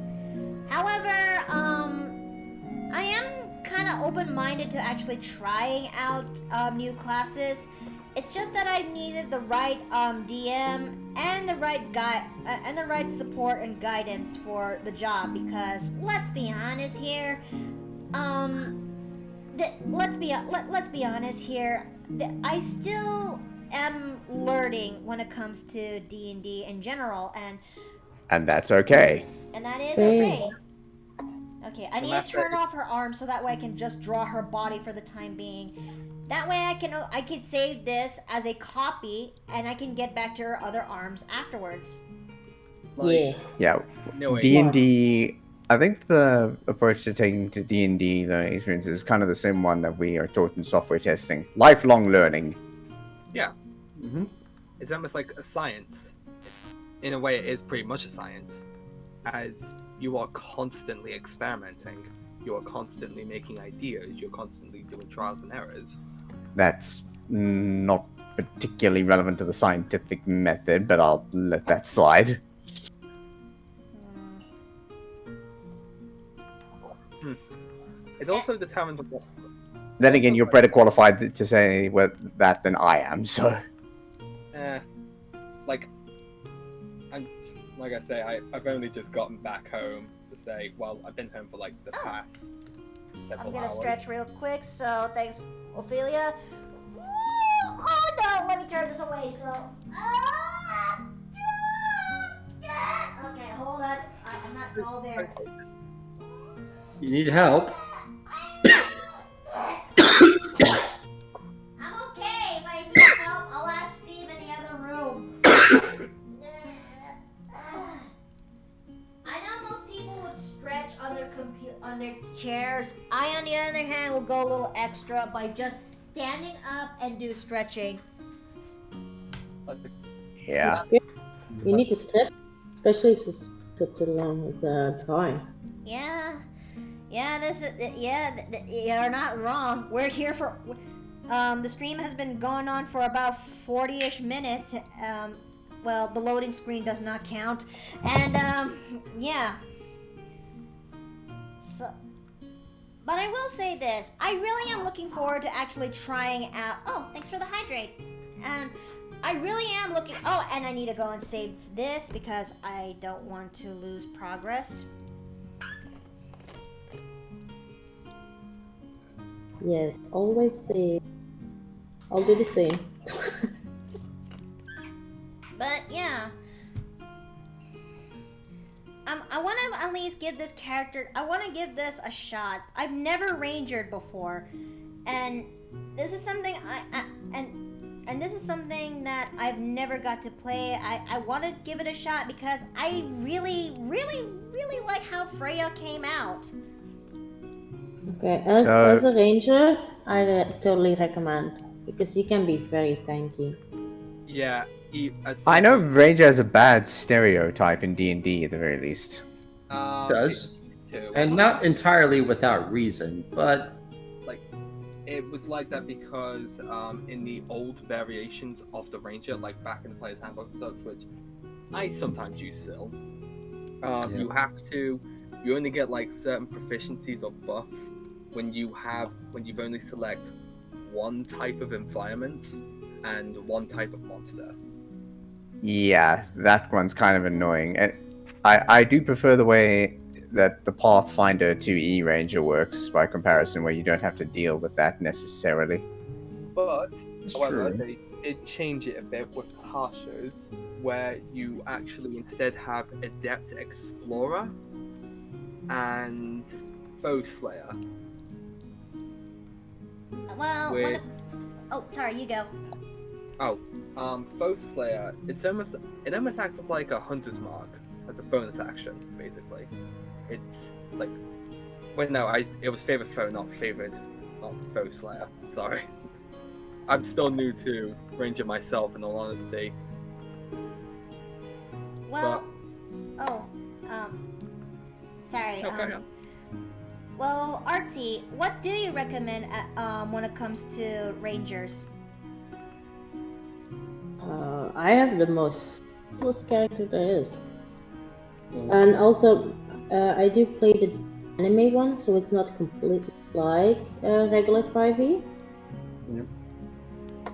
However, I am kind of open-minded to actually trying out new classes. It's just that I needed the right DM and the right support and guidance for the job, because let's be honest here, I still am learning when it comes to D&D in general, and that's okay. and that is Same. okay. Okay, I need to turn off her arm so that way I can just draw her body for the time being. That way I can save this as a copy, and I can get back to her other arms afterwards. Yeah. Yeah, No way. D&D... I think the approach to taking to D&D, the experience, is kind of the same one that we are taught in software testing. Lifelong learning. Yeah. Mm-hmm. It's almost like a science. In a way, it is pretty much a science, as you are constantly experimenting, you are constantly making ideas, you're constantly doing trials and errors. That's not particularly relevant to the scientific method, but I'll let that slide. It also determines what. Then again, you're better qualified to say that than I am, so... Like I say, I've only just gotten back home to say, well, I've been home for like the past several I'm gonna hours. stretch real quick, so thanks, Ophelia. Oh no, let me turn this away, so... Okay, hold on. I'm not all there. You need help. I'm okay. If I need help, I'll ask Steve in the other room. I know most people would stretch on their chairs. I, on the other hand, will go a little extra by just standing up and do stretching. Yeah. You need to stretch, especially if it's stripped along with the time. Yeah, you're not wrong. We're here for, the stream has been going on for about 40-ish minutes. Well, the loading screen does not count. And, yeah. So, but I will say this. I really am looking forward to actually trying out, oh, thanks for the hydrate. And I really am looking, oh, and I need to go and save this because I don't want to lose progress. Yes, always say. I'll do the same. But yeah, I'm I want to at least give this character. I want to give this a shot. I've never rangered before, and this is something and this is something that I've never got to play. I want to give it a shot because I really, really, really like how Freya came out. Okay, as a ranger, I totally recommend because you can be very tanky. Yeah, I know Ranger has a bad stereotype in D&D at the very least. Does. Too. And not entirely without reason, but Like, it was like that because in the old variations of the ranger, like back in the player's handbook and such, which I sometimes use still, you only get like certain proficiencies or buffs when you've only select one type of environment and one type of monster. Yeah, that one's kind of annoying. And I do prefer the way that the Pathfinder 2E Ranger works by comparison, where you don't have to deal with that necessarily. But, however, true. they did change it a bit with Tarshos, where you actually instead have Adept Explorer and Foe Slayer. Well, With- oh, sorry, you go. Foe Slayer, it almost acts like a hunter's mark as a bonus action, basically. It's like, it was favored foe, not Foe Slayer. Sorry, I'm still new to Ranger myself, in all honesty. Well, sorry. Okay. Well, Artsy, what do you recommend when it comes to Rangers? I have the most simplest character there is. And also, I do play the anime one, so it's not completely like regular 5e.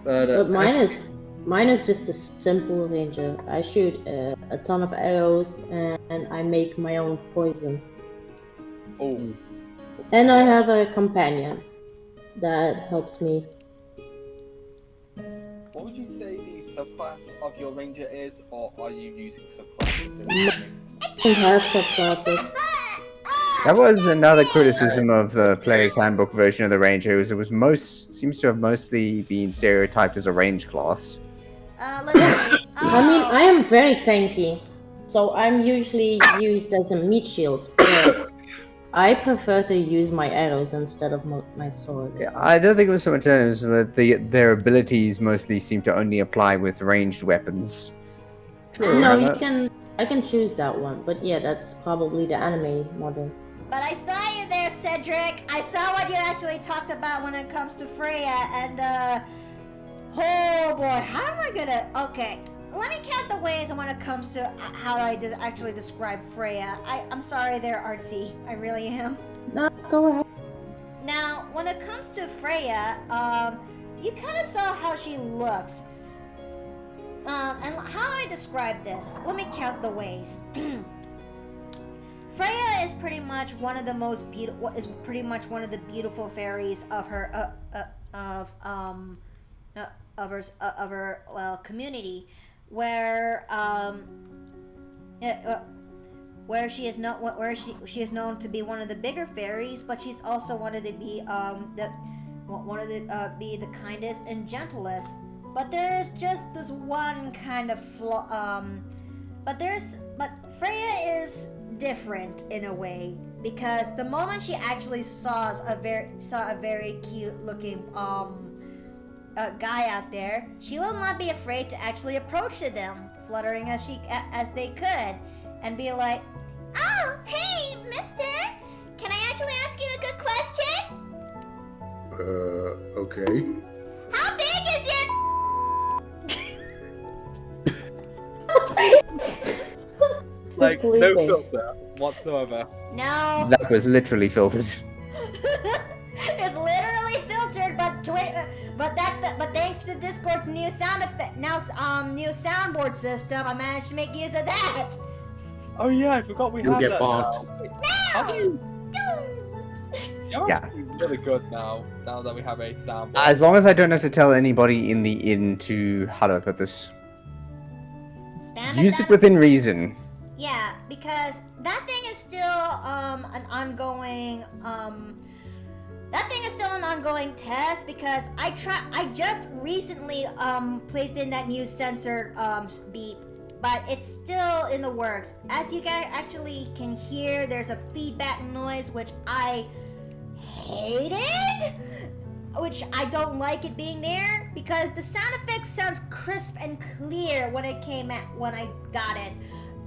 But mine is just a simple ranger. I shoot a ton of arrows and I make my own poison. Oh, And I have a companion that helps me. what would you say the subclass of your ranger is, or are you using subclasses in the game? I have subclasses. That was another criticism of the player's handbook version of the Ranger, is it seems to have mostly been stereotyped as a range class. Let's see. I mean, I am very tanky, so I'm usually used as a meat shield. But I prefer to use my arrows instead of my sword. Yeah, I don't think it was so much as that their abilities mostly seem to only apply with ranged weapons. No, I can choose that one, but yeah, that's probably the anime model. But I saw you there, Cedric. I saw what you actually talked about when it comes to Freya, and oh boy, how am I gonna? Okay, let me count the ways when it comes to how I actually describe Freya. I'm sorry there, Artsy. I really am. No, go ahead. Now, when it comes to Freya, you kind of saw how she looks. And how do I describe this? Let me count the ways. Freya is pretty much one of the most beautiful. Is pretty much one of the beautiful fairies of her community, where she is not she is known to be one of the bigger fairies, but she's also wanted to be be the kindest and gentlest. But there is just this one kind of flaw. But Freya is different in a way, because the moment she actually saw a very cute looking guy out there, she will not be afraid to actually approach to them, fluttering as they could, and be like, "Oh, hey, mister, can I actually ask you a good question?" Okay. How big is your Like, no Completely. filter whatsoever. No. That was literally filtered. It's literally filtered, but thanks to Discord's new new soundboard system, I managed to make use of that. Oh yeah, I forgot we You'll have get that bonked. now. How do you? You're Yeah. actually really good now that we have a soundboard. As long as I don't have to tell anybody in the inn to, how do I put this? Spam Use down- it within reason. Yeah, because that thing is still an ongoing test because I just recently placed in that new sensor beep, but it's still in the works. As you guys actually can hear, there's a feedback noise which I hated, which I don't like it being there because the sound effect sounds crisp and clear when I got it.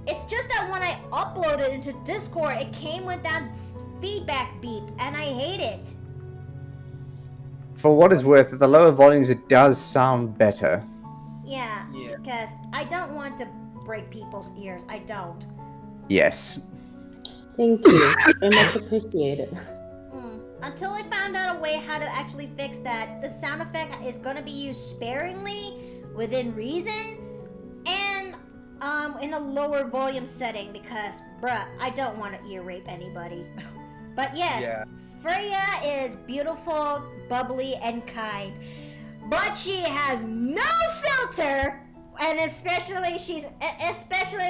It's just that when I uploaded into Discord, it came with that feedback beep, and I hate it. For what it's worth, at the lower volumes, it does sound better. Yeah, Yeah. because I don't want to break people's ears. I don't. Yes. Thank you. I much appreciate it. Until I found out a way how to actually fix that, the sound effect is going to be used sparingly, within reason, and in a lower volume setting because, bruh, I don't want to ear rape anybody. But yes, Yeah. Freya is beautiful, bubbly, and kind, but she has no filter, and especially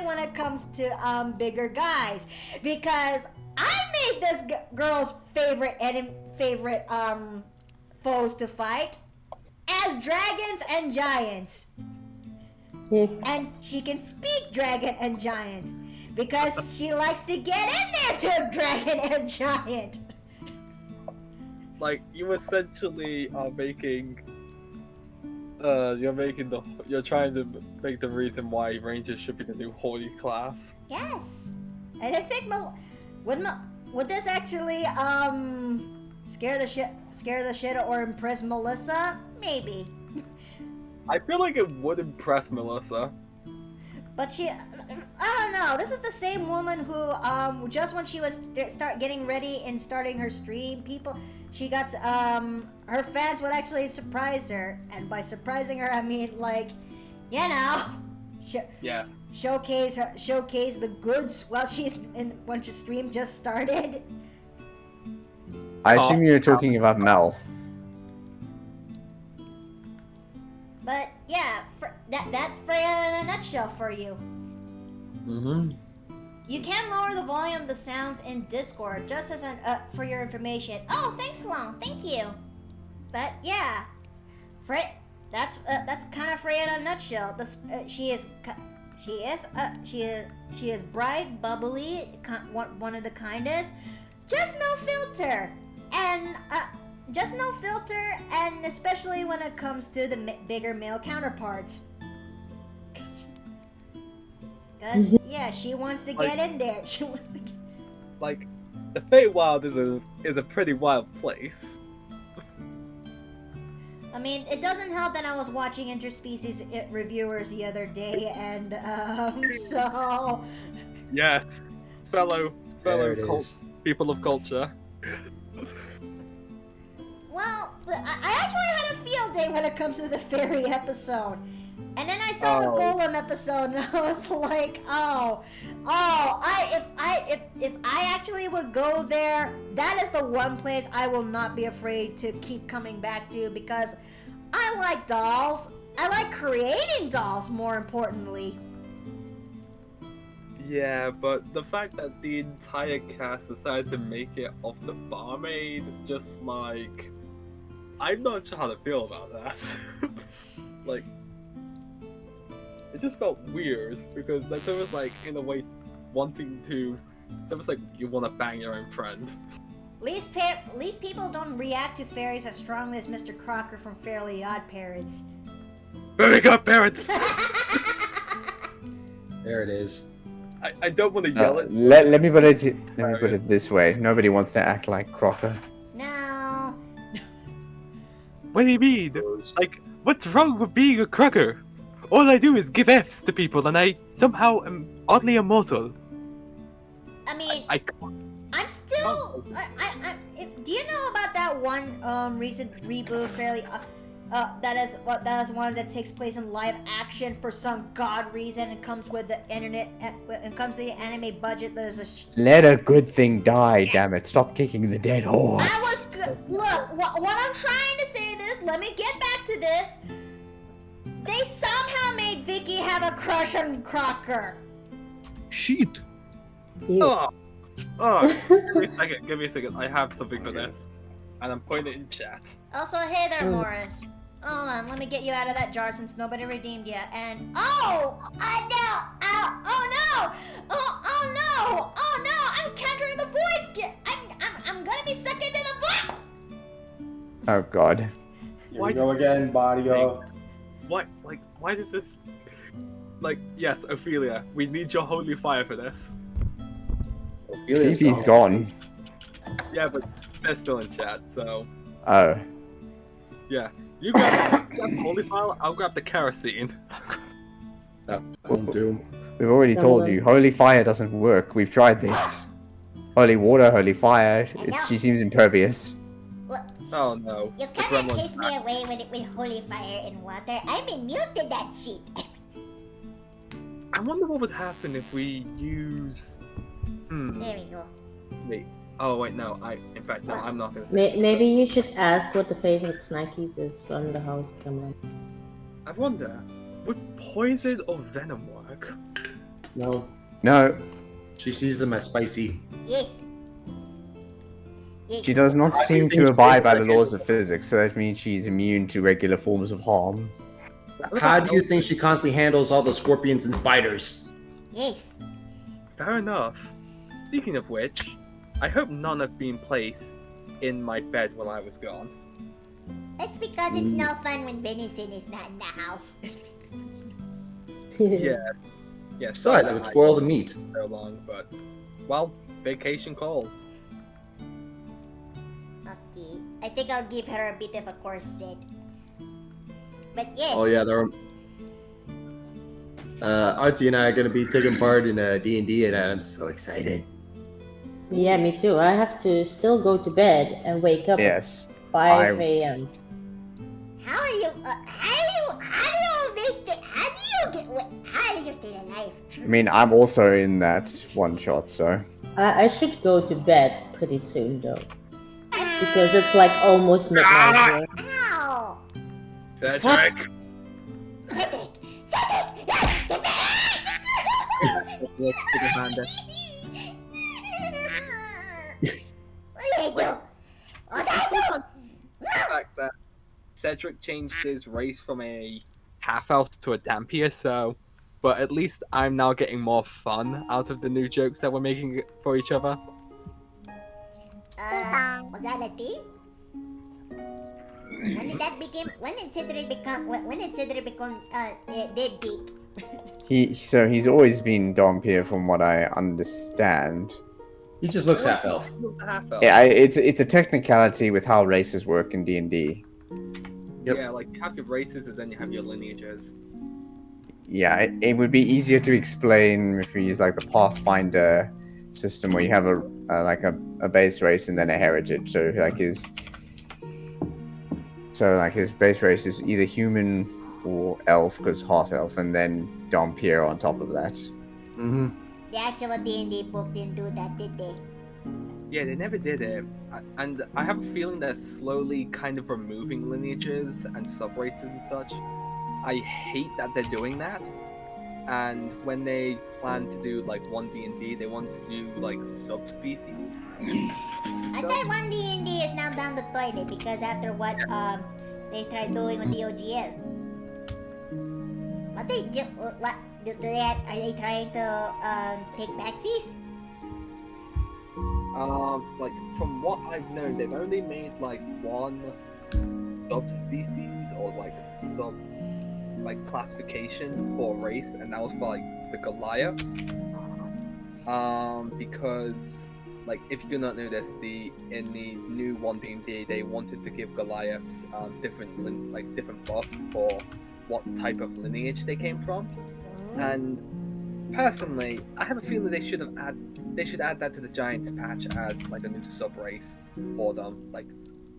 when it comes to bigger guys, because I made this girl's favorite foes to fight as dragons and giants. Yeah. And she can speak dragon and giant because she likes to get in there to dragon and giant. Like, you essentially are making you're trying to make the reason why rangers should be the new holy class. Yes, and I think would this actually scare the shit or impress Melissa? Maybe. I feel like it would impress Melissa. But I don't know. This is the same woman who, just when she was start getting ready and starting her stream, her fans would actually surprise her, and by surprising her, I mean like, you know, Yes. showcase the goods while when the stream just started. I assume you're talking about Mel. But yeah, that's Freya in a nutshell for you. Mm-hmm. You can lower the volume of the sounds in Discord, just as for your information. Oh, thanks, Long. Thank you. But yeah, that's kind of Freya in a nutshell. She is bright, bubbly, one of the kindest. Just no filter, and especially when it comes to the bigger male counterparts. Cause yeah, she wants to get in there. Like, the Feywild is a pretty wild place. I mean, it doesn't help that I was watching interspecies reviewers the other day, and so Yes, fellow people of culture. well, I actually had a field day when it comes to the fairy episode. And then I saw the golem episode, and I was like, if I actually would go there, that is the one place I will not be afraid to keep coming back to, because I like dolls. I like creating dolls, more importantly. Yeah, but the fact that the entire cast decided to make it off the barmaid, just like, I'm not sure how to feel about that. Like, it just felt weird, because that's almost like, in a way, it's almost like you want to bang your own friend. At least people don't react to fairies as strongly as Mr. Crocker from Fairly Odd Parents. Very good, parents! There it is. I don't want to yell at Let me put it this way. Nobody wants to act like Crocker. No. What do you mean? Like, what's wrong with being a Crocker? All I do is give F's to people, and I somehow am oddly immortal. I mean, I can't. I'm still. Do you know about that one recent reboot, Fairly? That is one that takes place in live action for some god reason. It comes with the internet. It comes to the anime budget. There's a. Let a good thing die, damn it! Stop kicking the dead horse. I was good. Look, what I'm trying to say is, let me get back to this. They somehow made Vicky have a crush on Crocker. shit. Ew. Give me a second. I have something for this. And I'm putting it in chat. Also, hey there, Mm. Morris. Hold on, let me get you out of that jar since nobody redeemed you. And oh no! Oh no! Oh no! Oh no! I'm countering the void. I'm gonna be sucked into the void. Oh god. Here we go again, Bardio. Why does this... Like, yes, Ophelia, we need your holy fire for this. Phoebe's gone. Yeah, but they're still in chat, so... Oh. Yeah. You grab the holy fire, I'll grab the kerosene. That won't do. We've already told you, holy fire doesn't work. We've tried this. Holy water, holy fire. She seems impervious. Oh no. You The cannot gremlins chase me away with holy fire and water. I'm immune to that shit. I wonder what would happen if we use... There we go. Wait. Oh wait, no. In fact, no. I'm not gonna say. Maybe you should ask what the favorite snackies is from the house Gremlin. I wonder, would poison or venom work? No. No, She sees them as spicy. Yes. Yes. she does not I seem think to abide by the she's- laws of physics, so that means she's immune to regular forms of harm. How do you think she constantly handles all the scorpions and spiders? Yes. Fair enough. Speaking of which, I hope none have been placed in my bed while I was gone. That's because it's no fun when Benison is not in the house. Yes. Yes. Besides, it would spoil the meat. So long, but well, vacation calls. Okay. I think I'll give her a bit of a corset. But yes. Oh yeah, there are. Artsy and I are going to be taking part in D&D, and I'm so excited. Yeah, me too. I have to still go to bed and wake up Yes. at 5 a.m. How are you? How do you make the? How do you stay alive? I mean, I'm also in that one shot, so. I should go to bed pretty soon though. Because it's like almost midnight here. Ow! Cedric! Cedric! Cedric! Get back! Let's take a hand there. What did I do? Oh, The fact that Cedric changed his race from a half-elf to a Dampier, so... But at least I'm now getting more fun out of the new jokes that we're making for each other. was that a thing? When did that begin? When did Cedric become deadbeat? He's always been Dompier from what I understand. He just looks half elf. Half-elf. Yeah, it's a technicality with how races work in D&D. Yep. Yeah, like you have your races and then you have your lineages. Yeah, it would be easier to explain if we use like the Pathfinder system where you have a base race and then a heritage. So his base race is either human or elf, because half elf, and then Dompier on top of that. Mm-hmm. The actual D&D book didn't do that, did they? Yeah, they never did it. And I have a feeling they're slowly kind of removing lineages and sub-races and such. I hate that they're doing that. And when they plan to do like one D&D, they want to do like subspecies. I thought one D&D is now down the toilet because after what they tried doing with the OGL. What they do? What do they? Are they trying to take backsies? Like from what I've known, they've only made like one subspecies or like classification for race, and that was for like the Goliaths. Because like if you do not know this, in the new 1D&D they wanted to give Goliaths different buffs for what type of lineage they came from. And personally, I have a feeling they should add that to the Giants patch as like a new sub race for them,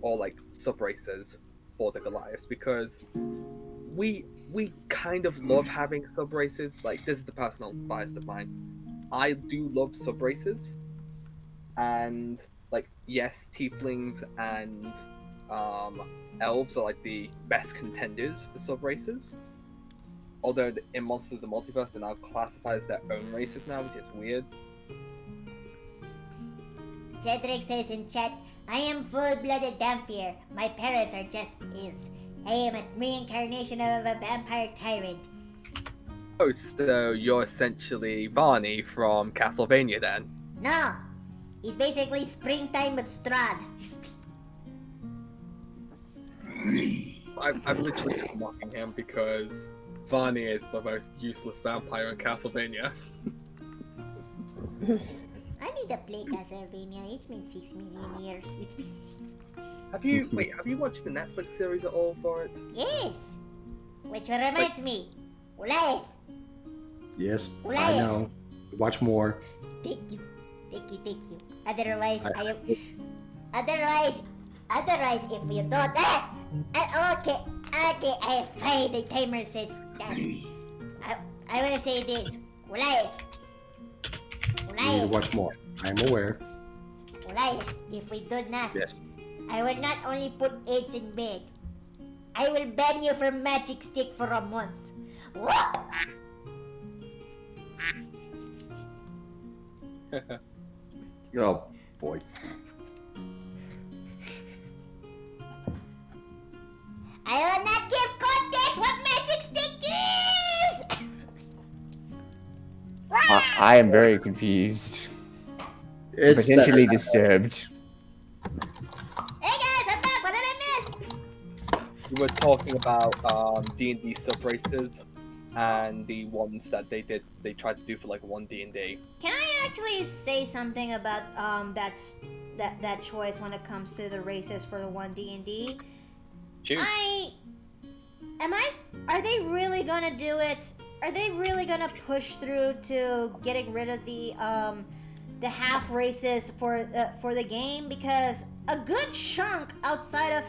or sub races for the Goliaths, because we kind of love having sub races. Like, this is the personal bias of mine. I do love sub races, and like yes, tieflings and elves are like the best contenders for sub races. although in Monsters of the Multiverse they're now classified as their own races now, which is weird. Cedric says in chat, I am full-blooded vampire. My parents are just elves. I am a reincarnation of a vampire tyrant. Oh, so you're essentially Barney from Castlevania then? No, he's basically springtime with Strahd. I'm literally just mocking him because Barney is the most useless vampire in Castlevania. I need to play Castlevania. It's been 6 million years. It's been... Have you watched the Netflix series at all for it? Yes! Which reminds me, Ulay! Yes, I Ulay! know. Watch more. Thank you. Otherwise, Otherwise, if you don't... okay, fine, the timer says that. I want to say this. Ulay! You need to watch more. I am aware. Ulay, if we do not... Yes. I will not only put AIDS in bed, I will ban you from Magic Stick for a month. Oh, boy. I will not give context what Magic Stick is! I am very confused. It's Potentially better. disturbed. Hey guys, I'm back. What did I miss? We were talking about D&D sub-races and the ones that they tried to do for like one D&D. Can I actually say something about that choice when it comes to the races for the one D&D? Shoot. Are they really gonna do it? Are they really gonna push through to getting rid of the half races for the game? Because a good chunk outside of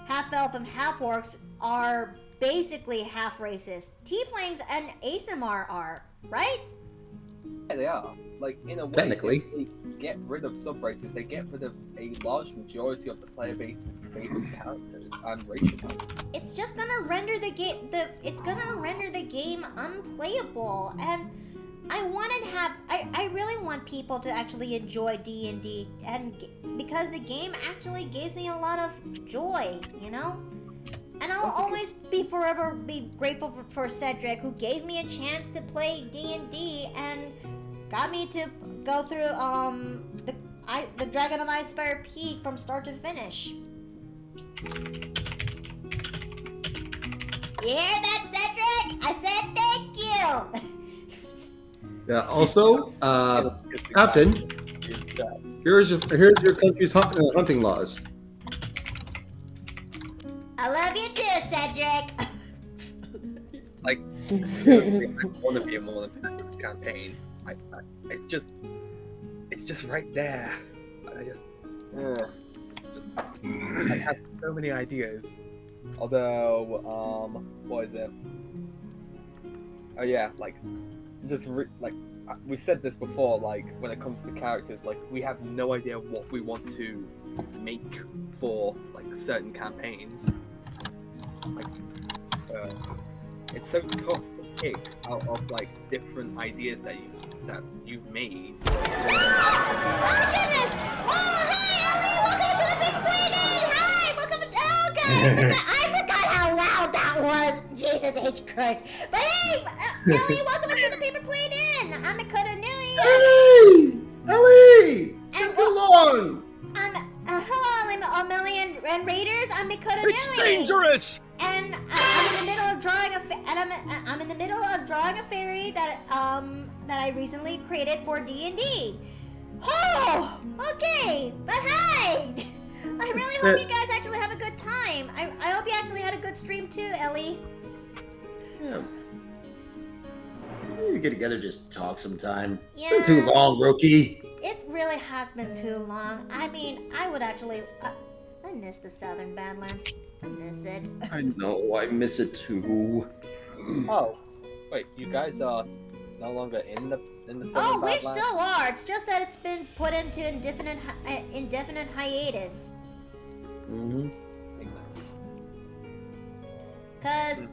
half elf and half orcs are basically half races. Tieflings and ASMR are, right? Yeah, they are. Like, in a way, Technically. if they get rid of sub-races, they get rid of a large majority of the player base's favorite characters and racial types. It's just gonna render the game unplayable, and I really want people to actually enjoy D&D, because the game actually gives me a lot of joy, you know? And I'll always forever be grateful for Cedric, who gave me a chance to play D&D and got me to go through the Dragon of Icespire Peak from start to finish. You hear that, Cedric? I said thank you! Yeah, also, Captain, here's your country's hunting laws. I love you too, Cedric! Like, seriously, I want to be in one of Cedric's campaign. It's just right there. I have so many ideas. Although, what is it? Oh yeah, like, we said this before. Like, when it comes to characters, like, we have no idea what we want to make for like certain campaigns. Like, it's so tough to pick out of like different ideas that you've made. Oh goodness! Oh hi, Ellie! Welcome to the Big Planet! Hi! Welcome to... Oh god! I forgot how loud that was! Jesus H. Christ. But hey! Ellie, welcome to the Paper Plane Inn! I'm Makoto Nui! Ellie! It's been too long! Hello, Million and Raiders. I'm Makoto Nui! It's dangerous! And I'm in the middle of drawing a fairy that I recently created for D&D. Oh, okay. But hi. I really hope you guys actually have a good time. I hope you actually had a good stream too, Ellie. Yeah. We get together, just talk sometime. Yeah. It's been too long, rookie. It really has been too long. I mean, I would actually... I miss the Southern Badlands. I miss it. I know, I miss it too. Oh, wait, you guys are no longer in the Southern Oh, we Badlands? still are. It's just that it's been put into indefinite hiatus. Mm-hmm. Makes sense. Cause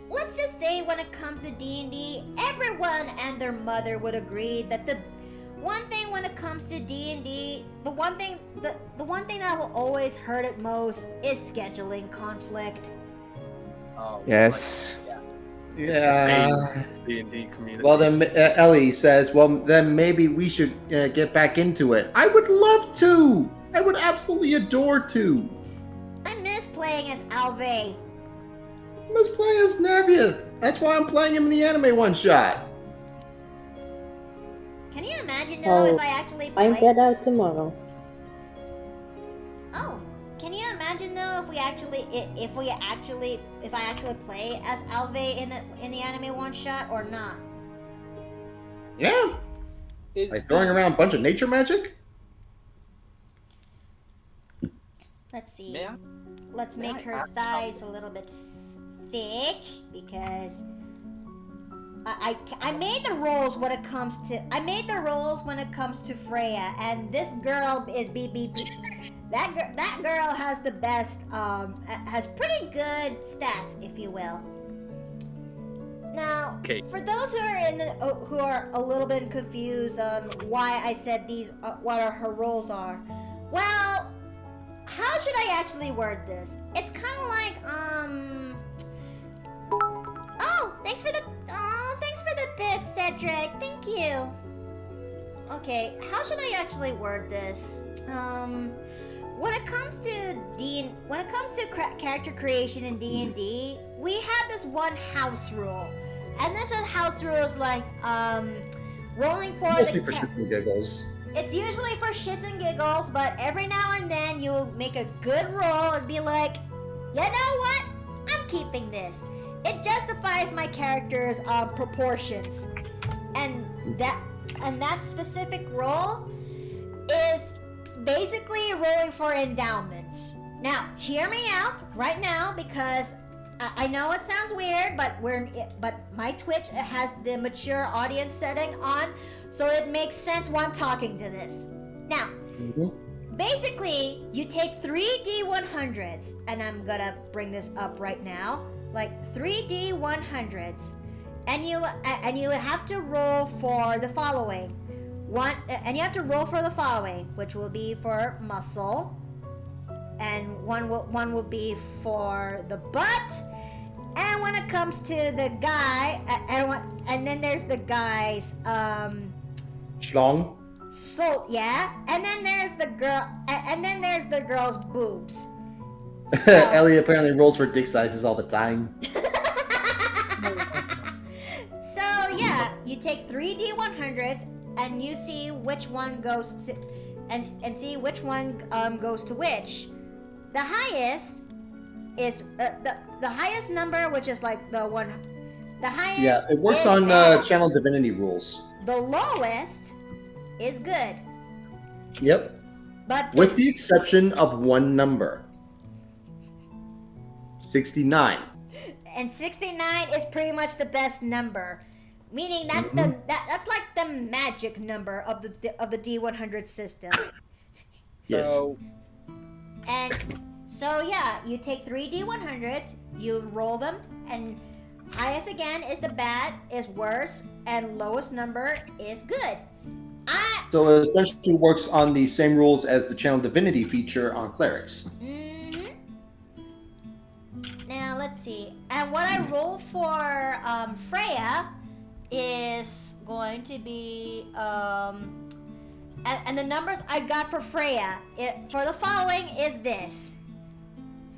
let's let's just say when it comes to D&D, everyone and their mother would agree that the one thing when it comes to D&D, the one thing that will always hurt it most is scheduling conflict. Oh, Yes. Yeah. D&D community. Well, then Ellie says, well, then maybe we should get back into it. I would love to. I would absolutely adore to. I miss playing as Alve. I must play as Naviath. That's why I'm playing him in the anime one-shot. Can you imagine though Oh, if I actually I'm play? get out tomorrow. Oh, can you imagine though if I actually play as Alve in the anime one shot or not? Yeah. Like throwing around a bunch of nature magic? Let's see. May I- Let's may make I her ask- thighs a little bit thick because I made the rules when it comes to Freya, and this girl is BBB. That girl has the best has pretty good stats, if you will. Now, Okay. for those who are a little bit confused on why I said these, what her roles are, well, how should I actually word this? It's kind of like Oh, thanks for the bit, Cedric. Thank you. Okay, how should I actually word this? When it comes to character creation in D&D, we have this one house rule, and this house rule is like rolling for Mostly the for shits and giggles. It's usually for shits and giggles, but every now and then you'll make a good roll and be like, you know what? I'm keeping this. It justifies my character's proportions, and that specific roll is basically rolling for endowments. Now, hear me out right now because I know it sounds weird, but my Twitch has the mature audience setting on, so it makes sense why I'm talking to this. Now, basically, you take 3D100s, and I'm gonna bring this up right now, like 3D100s, and you have to roll for the following. Which will be for muscle, and one will be for the butt, and when it comes to the guy, and then there's the guy's Schlong. so yeah, and then there's the girl's boobs. Ellie apparently rolls for dick sizes all the time. So yeah, you take 3D100s and you see which one goes to, and see which one goes to which. The highest is the highest number, which is like the one. The highest. Yeah, it works is on bad. channel divinity rules. The lowest is good, Yep. but With the exception of one number. 69. and 69 is pretty much the best number, meaning that's that's like the magic number of the D100 system. Yes. So, And so yeah, you take 3D100s, you roll them, and highest again is the bad, is worse, and lowest number is good. So it essentially works on the same rules as the channel divinity feature on clerics. Now let's see. And what I roll for Freya is going to be and the numbers I got for Freya for the following is this.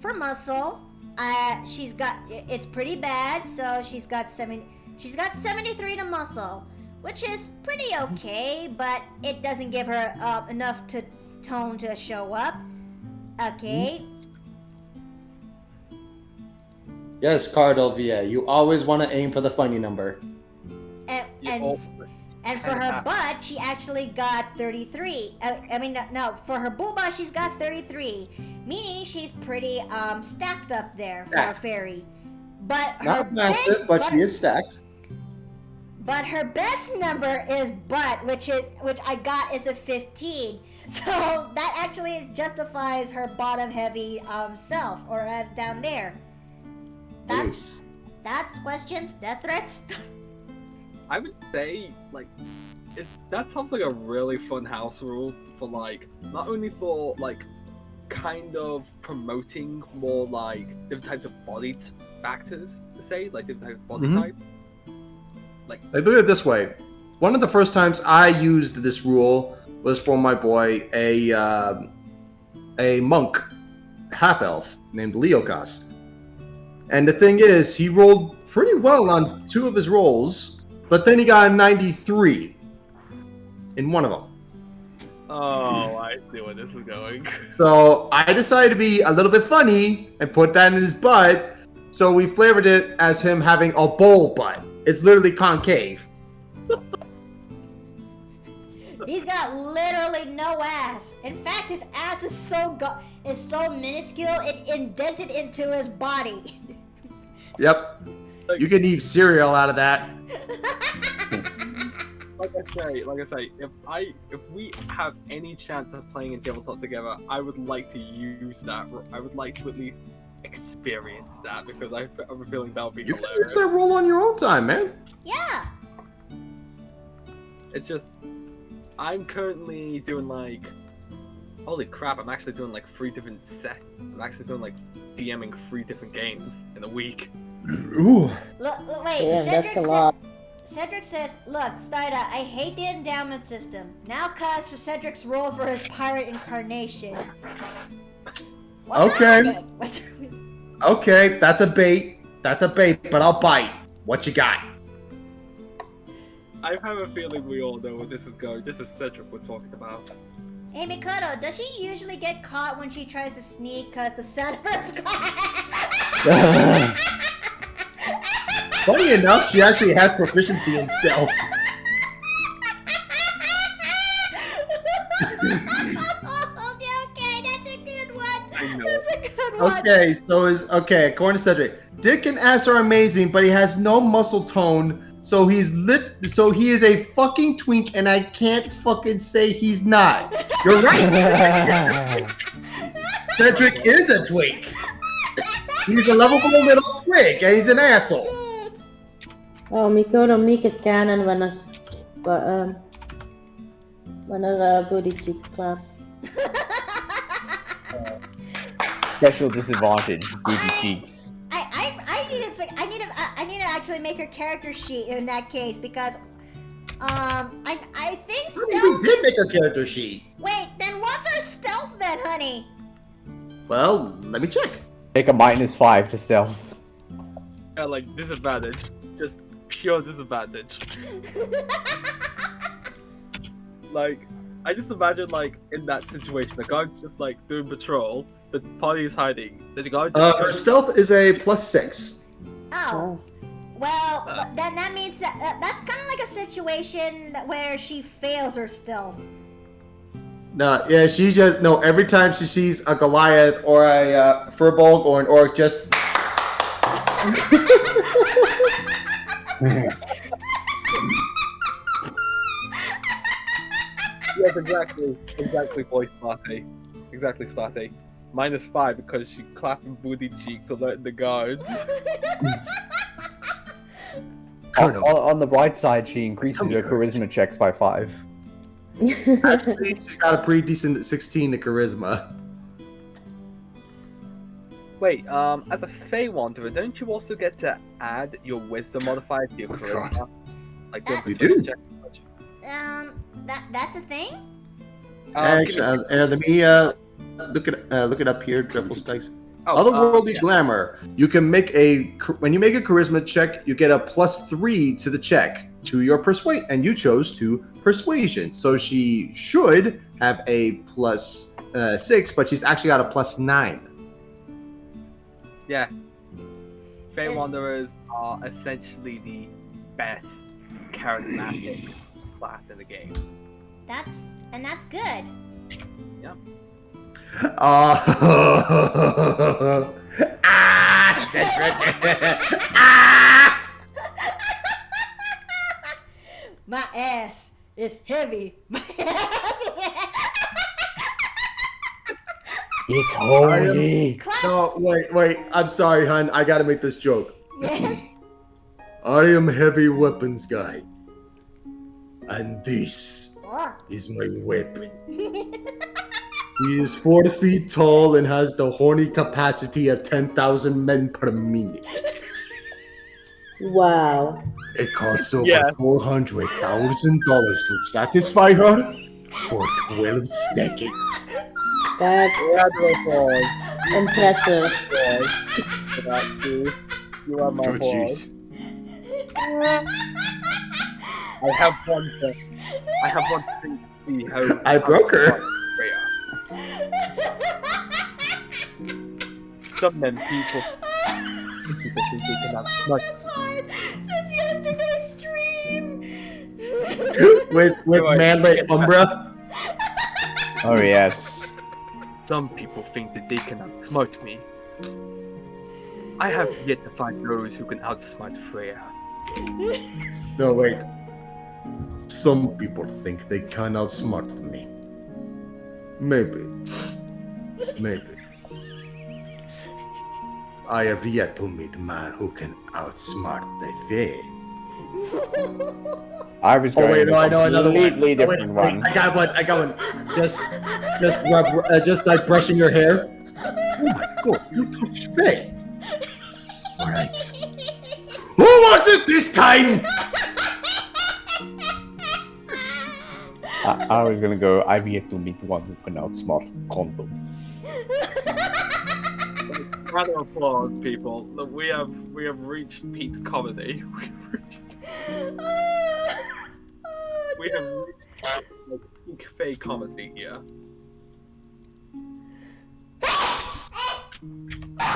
For muscle, it's pretty bad, so she's got 73 to muscle, which is pretty okay, but it doesn't give her enough to tone to show up. Okay. Yes, Cardovia, you always want to aim for the funny number. And for her butt, she actually got 33. For her booba, she's got 33, meaning she's pretty stacked up there for a fairy. But Not massive, but she is stacked. But her best number is butt, which I got is a 15. So that actually justifies her bottom heavy self, or down there. Nice. Thoughts, questions, death threats? I would say, like, that sounds like a really fun house rule for, like, not only for, like, kind of promoting more, like, different types of body factors, to say, like, different types of body types. Like, look at it this way. One of the first times I used this rule was for my boy, a monk, half-elf, named Leokas. And the thing is, he rolled pretty well on 2 of his rolls, but then he got a 93 in one of them. Oh, I see where this is going. So I decided to be a little bit funny and put that in his butt. So we flavored it as him having a bowl butt. It's literally concave. He's got literally no ass. In fact, his ass is so minuscule it indented into his body. Yep. You can eat cereal out of that. Like I say, if we have any chance of playing in tabletop together, I would like to use that. I would like to at least experience that because I have a feeling that would be You can hilarious. use that roll on your own time, man. Yeah. It's just, I'm currently doing like, holy crap! I'm actually doing like 3 different sets. I'm actually doing like DMing 3 different games in a week. Ooh. Look, wait. Yeah, that's a lot. Cedric says, look, Stida, I hate the endowment system. Now cause for Cedric's role for his pirate incarnation. What's Okay. wrong with it? Okay, that's a bait. That's a bait, but I'll bite. What you got? I have a feeling we all know where this is going. This is Cedric we're talking about. Hey, Mikoto, does she usually get caught when she tries to sneak cause the center Funny enough, she actually has proficiency in stealth. Okay, that's a good one. I know. That's a good one. Okay, according to Cedric, dick and ass are amazing, but he has no muscle tone, so he is a fucking twink, and I can't fucking say he's not. You're right. Cedric is a twink. He's a lovable little twig, and he's an asshole. Oh, Mikoto, make it canon when her booty cheeks clap. Special disadvantage, booty cheeks. I need to actually make her character sheet in that case because I think I think stealth we did is... make a character sheet. Wait, then what's her stealth then, honey? Well, let me check. Take a -5 to stealth. Yeah, like disadvantage, just pure disadvantage. Like, I just imagine like in that situation, the guard's just like doing patrol, the party is hiding, the guard just Her stealth is a +6. Oh. Well, then that means that's kind of like a situation where she fails her stealth. No, yeah, she just every time she sees a Goliath or a Furbolg or an orc, just Yes, exactly, boy, Sparty. Exactly, Sparty. -5 because she clapping booty cheeks alerting the guards. On the bright side, she increases her charisma checks by 5. actually she's got a pretty decent 16 to charisma. Wait, as a Fey Wanderer, don't you also get to add your wisdom modifier to your charisma? Like your You persuasion do. check? That's a thing? Actually, let me look it up here. Triple stakes. Oh, Otherworldly yeah. glamour. You can make when you make a charisma check, you get a +3 to the check to your persuade, and you chose to persuasion. So she should have a +6, but she's actually got a +9. Yeah. Fey Is- Wanderers are essentially the best charismatic class in the game. That's good. Cedric. Ah! My ass is heavy. My ass is heavy. It's holy. Clap. No, wait. I'm sorry, hun. I gotta make this joke. Yes. I am heavy weapons guy. And this Oh. is my weapon. He is 4 feet tall and has the horny capacity of 10,000 men per minute. Wow. It costs over Yeah. $400,000 to satisfy her for 12 seconds. That's Round of applause. impressive. For that, too. You are my Oh, applause. jeez. I have one thing. I have one thing to see how I broke her. Freya. Some men people think they cannot smart. It's hard since yesterday's stream. with Right. manlet umbra. Oh yes. Some people think that they can outsmart me. I have yet to find those who can outsmart Freya. No, wait. Some people think they can outsmart me. Maybe. I have yet to meet a man who can outsmart the Fey. I was Oh going wait, no, I know another one. completely Oh, wait, different wait, one. I got one. Just like brushing your hair. Oh my god, you touched Fey. Alright. Who was it this time? I was gonna go. I've yet to meet one who can outsmart condom. Round of applause, people. Look, we have reached peak comedy. We have reached like, peak Fey comedy here.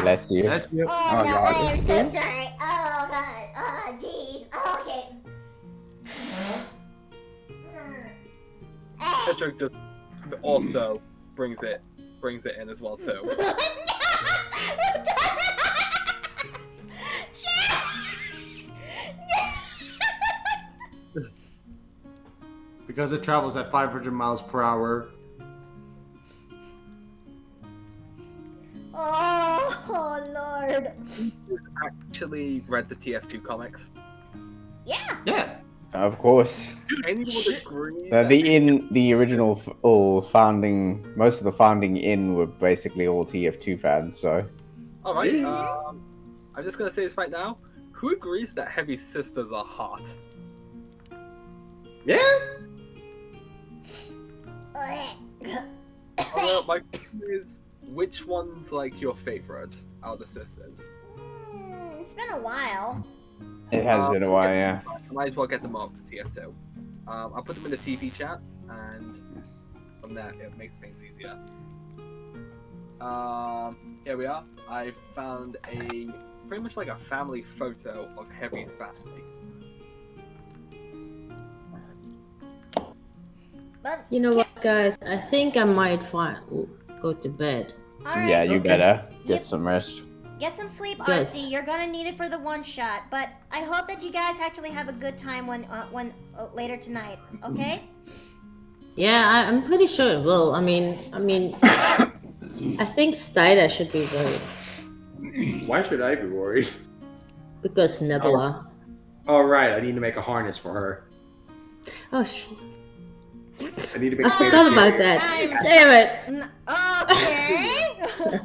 Bless you. That's you. Oh, Oh, no, God. I am so sorry. Oh, God. Oh, jeez. Oh, okay. Patrick just also brings it in as well too. Because it travels at 500 miles per hour. Oh, Lord. Who's actually read the TF2 comics? Yeah. Yeah. Of course. Anyone agree? The original founding, most of the founding in were basically all TF2 fans. So Alright, I'm just gonna say this right now. Who agrees that Heavy sisters are hot? Yeah. Although my question is, which one's like your favorite out of the sisters? It's been a while. it has been a while. Yeah. I might as well get them up for TF2. I'll put them in the TV chat, and from there it makes things easier. Here we are. I found a pretty much like a family photo of Heavy's family. But You know what, guys? I think I might go to bed. all right, Yeah, you okay. better Yep. get some rest. Get some sleep, Yes. Artsy. You're gonna need it for the one shot. But I hope that you guys actually have a good time when later tonight. Okay? Yeah, I'm pretty sure it will. I mean, I think Stida should be worried Why should I be worried? because Nebula. All right, I need to make a harness for her. Oh shit! I need to make. I forgot about that. Damn it! Okay.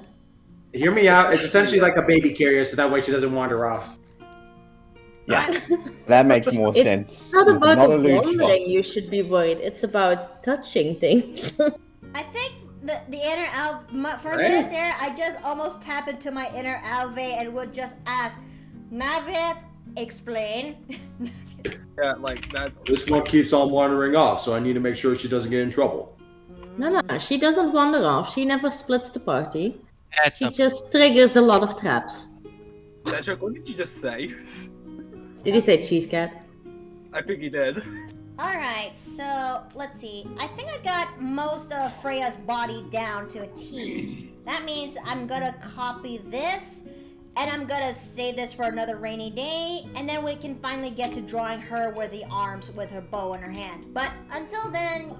Hear me out. It's essentially like a baby carrier, so that way she doesn't wander off. Yeah, that makes more It's sense. It's not It's about not the a loot wandering shot. you should be worried. It's about touching things. I think the inner Alve, for a Right? minute there, I just almost tapped into my inner Alve and would just ask, Navith, explain. Yeah, like that. This one keeps on wandering off, so I need to make sure she doesn't get in trouble. No, she doesn't wander off. She never splits the party. That's She just triggers a lot of traps. Patrick, what did you just say? Did he say cheese cat? I think he did. Alright, so let's see. I think I got most of Freya's body down to a T. That means I'm gonna copy this, and I'm gonna save this for another rainy day, and then we can finally get to drawing her with the arms with her bow in her hand. But until then,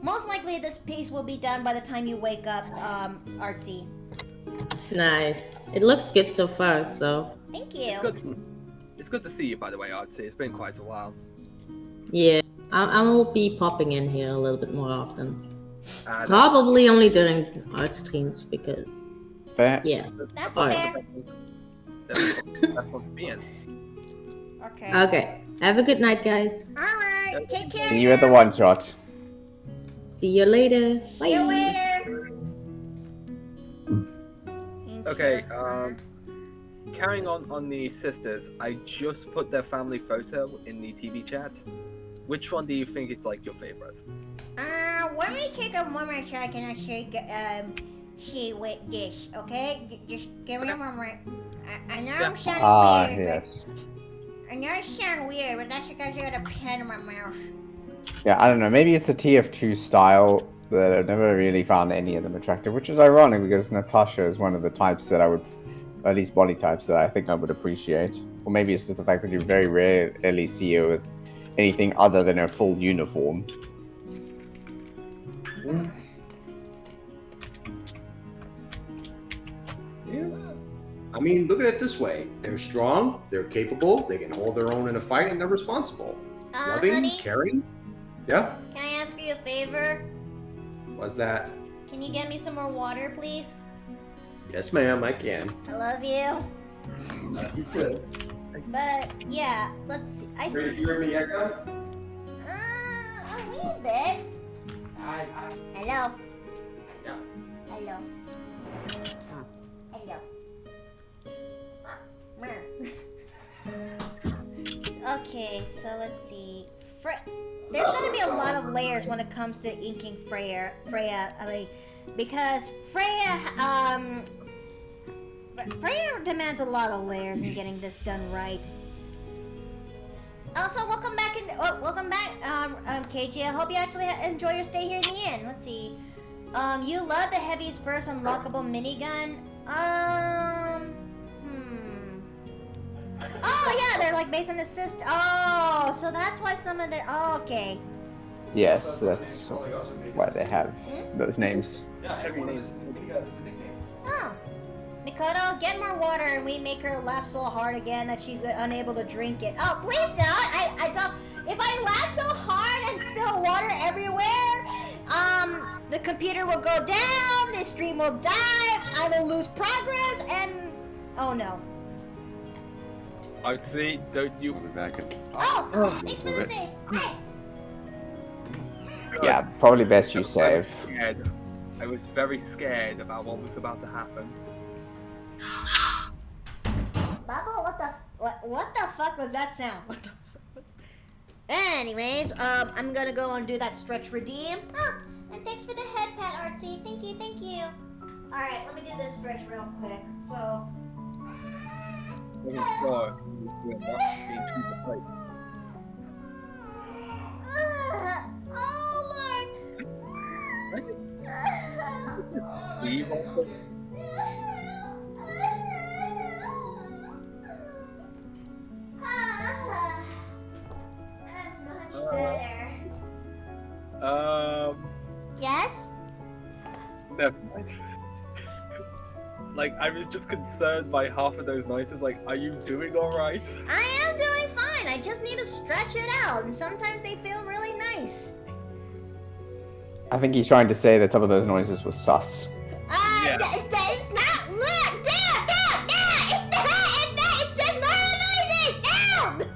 most likely this piece will be done by the time you wake up, Artsy. Nice. It looks good so far, so. Thank you. It's good to see you, by the way, Artsy. It's been quite a while. Yeah, I will be popping in here a little bit more often. And, Probably only during art streams because, Fair. yeah. That's Alright. fair. That's what me in. Okay. Okay. Have a good night, guys. Alright, take care. See you at the now. one shot. See you later. Bye. See you later. Okay, carrying on the sisters, I just put their family photo in the TV chat. Which one do you think is like your favorite? Let me take a moment so I can actually see with this, okay? Just give me a moment. I know I'm sounding Ah, weird, yes. but I know I sound weird, but that's because I got a pen in my mouth. Yeah, I don't know. Maybe it's a TF2 style that I've never really found any of them attractive, which is ironic because Natasha is one of the types that I would, or at least body types that I think I would appreciate. Or maybe it's just the fact that you very rarely see her with anything other than her full uniform. Yeah. I mean, look at it this way. They're strong, they're capable, they can hold their own in a fight, and they're responsible. Loving, Honey, caring. Yeah? can I ask you a favor? What's that? Can you get me some more water, please? Yes, ma'am, I can. I love you. You too. But, yeah, let's see. Ready to hear me echo? A wee bit. Hi. Hello. Yeah. Hello. Hello. Okay, so let's see. There's gonna be a lot of layers when it comes to inking Freya. I mean, because Freya demands a lot of layers in getting this done right. Also, welcome back, KG. I hope you actually enjoy your stay here in the inn. Let's see. You love the heaviest first unlockable minigun. Oh yeah, they're like based on the system. Oh, so that's why some of the. Oh, okay. Yes, that's why they have those names. Yeah, everyone is miniguns is a nickname. Oh. Mikoto, get more water and we make her laugh so hard again that she's unable to drink it. Oh, please don't! I don't. If I laugh so hard and spill water everywhere, the computer will go down, the stream will die, I will lose progress, and oh no. Artsy, don't you? We'll be back in. Oh, thanks for the save. Hi. Yeah, probably best you I was very save. scared. I was very scared about what was about to happen. Bubble, what the fuck was that sound? What the fuck? Anyways, I'm gonna go and do that stretch redeem. Oh, and thanks for the head pat, Artsy. Thank you, thank you. Alright, let me do this stretch real quick. So oh Lord. That's much better. Yes? Never mind. Like, I was just concerned by half of those noises. Like, are you doing alright? I am doing fine. I just need to stretch it out, and sometimes they feel really nice. I think he's trying to say that some of those noises were sus. Yeah. It's not. Look, down. It's just normal noises. Down.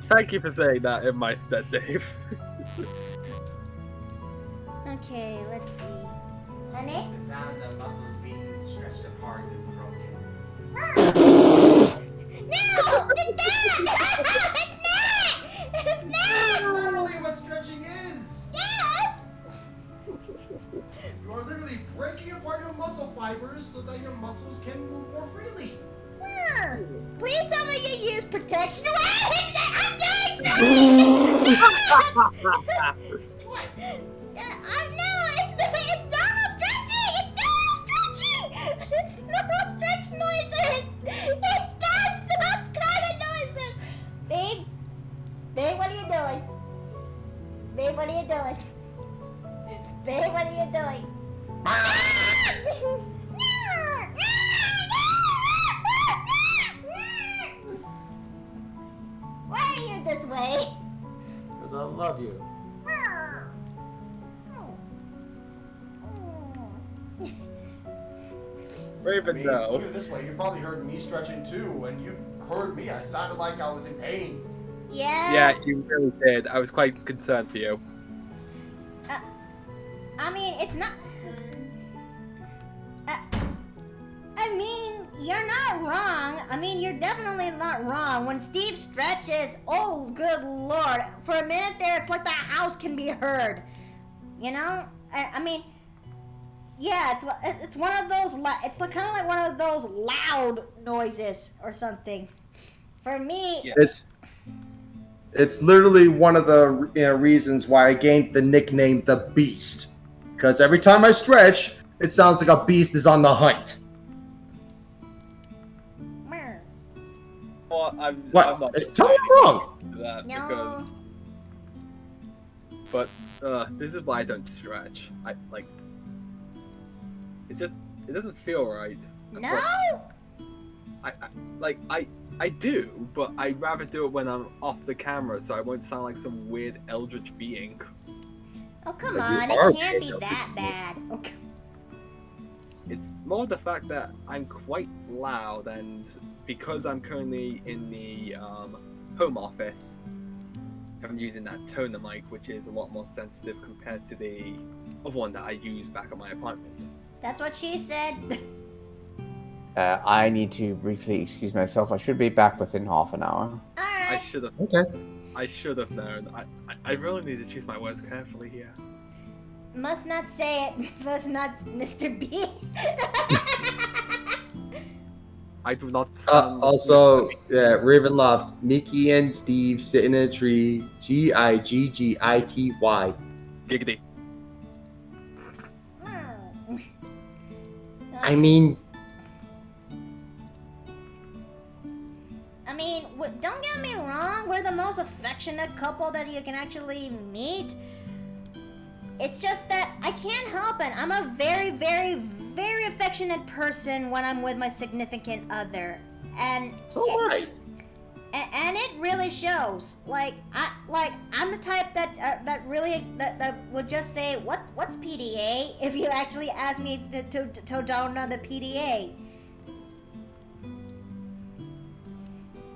Thank you for saying that in my stead, Dave. Okay, let's see. Honey? The sound of muscles being stretched apart and broken. No! It's not! It's not! That's literally what stretching is! Yes! You are literally breaking apart your muscle fibers so that your muscles can move more freely. Please tell me you use protection. I'm doing What? it's normal stretching! It's normal stretch noises! It's not those kind of noises! Babe, what are you doing? Babe, what are you doing? Babe, what are you doing? this way. Because I love you. Raven, no. You're this way. You probably heard me stretching too. When you heard me, I sounded like I was in pain. Yeah. Yeah, you really did. I was quite concerned for you. I mean, it's not. I mean, you're not wrong. I mean, you're definitely not wrong. When Steve stretches, oh, good lord. For a minute there, it's like the house can be heard. You know? I mean, yeah, it's one of those, it's kind of like one of those loud noises or something. For me, Yeah. It's literally one of the reasons why I gained the nickname the Beast. Because every time I stretch, it sounds like a beast is on the hunt. Well, I'm What? not Tell me I'm wrong. for that No. but this is why I don't stretch. It doesn't feel right. no? I do, but I'd rather do it when I'm off the camera so I won't sound like some weird eldritch being. Oh, come But you on. are It can't be being that bad. Okay. It's more the fact that I'm quite loud, and because I'm currently in the home office, I'm using that toner mic, which is a lot more sensitive compared to the other one that I use back at my apartment. That's what she said. I need to briefly excuse myself. I should be back within half an hour. I Alright. should have. Okay. I should have known. I really need to choose my words carefully here. Must not say it. Must not, Mr. B. I do not. Sound Also, yeah, Ravenloft, Mickey and Steve sitting in a tree. Giggity. Giggity. I mean, Don't get me wrong. We're the most affectionate couple that you can actually meet. It's just that I can't help it. I'm a very, very, very affectionate person when I'm with my significant other, and it's alright. and it really shows. I'm the type that would just say what's PDA if you actually ask me to don't know the PDA.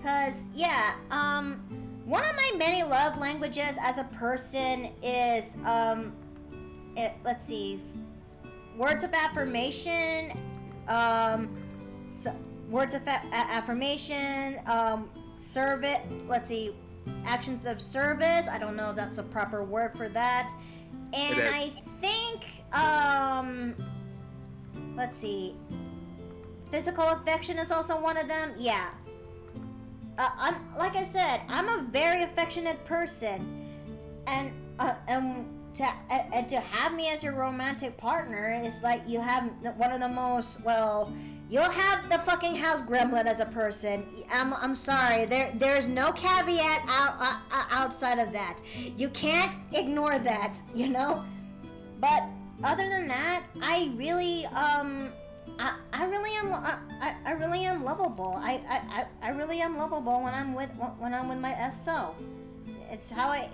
Cause yeah, one of my many love languages as a person is let's see, words of affirmation, words of affirmation, service. Let's see, actions of service. I don't know if that's a proper word for that. And It is. I think let's see, physical affection is also one of them. Yeah. Like I said, I'm a very affectionate person, and to have me as your romantic partner is like you have one of the most, well, you'll have the fucking house gremlin as a person. I'm sorry, there's no caveat outside of that. You can't ignore that, you know. But other than that, I really I really am lovable. I really am lovable when I'm with my SO. It's how I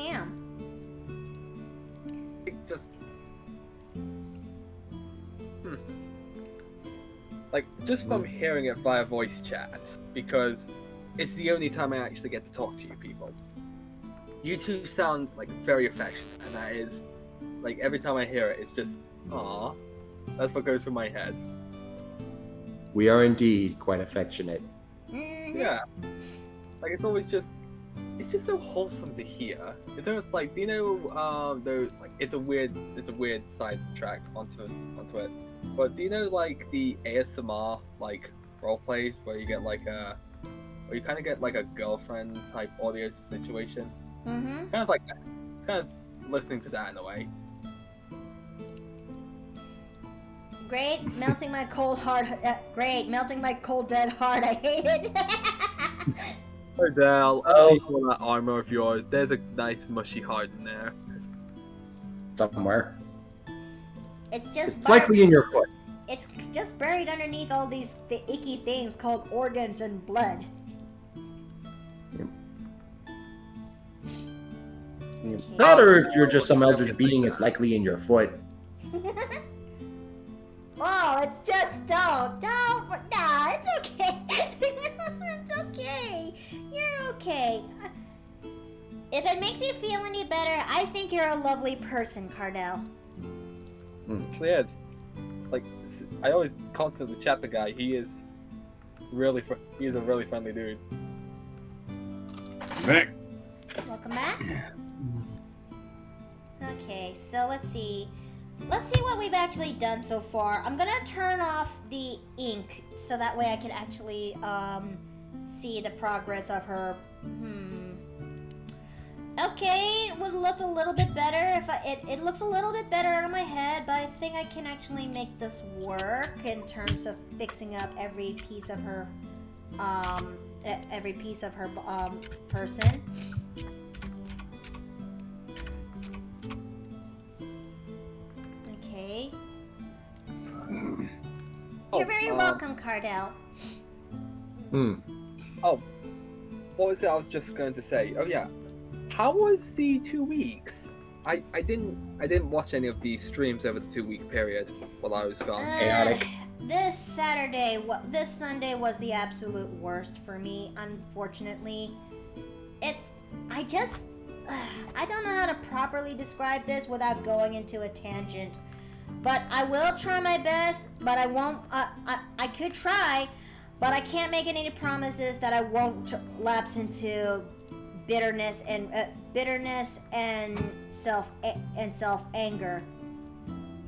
am. Just from hearing it via voice chat, because it's the only time I actually get to talk to you people. You two sound like very affectionate, and that is like every time I hear it, it's just aww. That's what goes through my head. We are indeed quite affectionate. Mhm. Yeah. Like it's just so wholesome to hear. It's almost like, do you know those, like, it's a weird side track onto it. But do you know like the ASMR like role plays where you get like where you kinda get like a girlfriend type audio situation? Mhm. Kind of like that. It's kind of listening to that in a way. Great, melting my cold heart. Great, melting my cold dead heart. I hate it. Oh, Dale, underneath all that armor of yours, there's a nice mushy heart in there. Somewhere. It's Likely in your foot. It's just buried underneath all the icky things called organs and blood. That or if you're just some eldritch being, it's likely in your foot. Oh, it's just stone. No, nah, it's okay. It's okay. You're okay. If it makes you feel any better, I think you're a lovely person, Cardell. Actually is. Like, I always constantly chat the guy. He is really he is a really friendly dude. Welcome back. Okay, so let's see. Let's see what we've actually done so far. I'm gonna turn off the ink so that way I can actually see the progress of her. Okay, it would look a little bit better if it looks a little bit better out of my head, but I think I can actually make this work in terms of fixing up every piece of her person. Okay. You're very welcome, Cardell. Oh, what was it I was just going to say? Oh yeah, how was the 2 weeks? I didn't watch any of the streams over the 2 week period while I was gone. Chaotic. This Sunday was the absolute worst for me, unfortunately. I don't know how to properly describe this without going into a tangent. But I will try my best, but I won't, I could try, but I can't make any promises that I won't lapse into bitterness and self anger.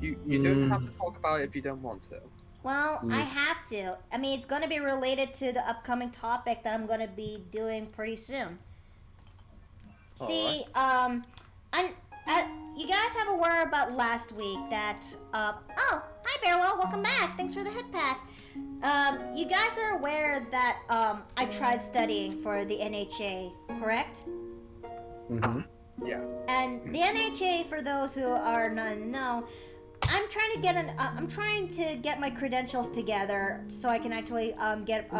You don't have to talk about it if you don't want to. Well, I have to. I mean, it's going to be related to the upcoming topic that I'm going to be doing pretty soon. See, you guys have a word about last week that, oh, hi Bearwell, welcome back. Thanks for the head pat. You guys are aware that, I tried studying for the NHA, correct? Mm-hmm. Yeah. And the NHA, for those who are not in the know, I'm trying to get my credentials together so I can actually get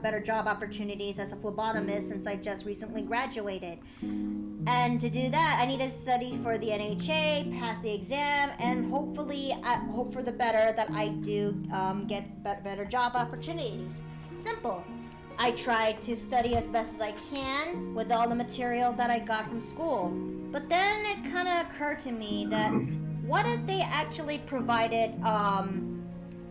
better job opportunities as a phlebotomist since I just recently graduated. And to do that, I need to study for the NHA, pass the exam, and hopefully, hope for the better that I do get better job opportunities. Simple. I tried to study as best as I can with all the material that I got from school. But then it kind of occurred to me that what if they actually provided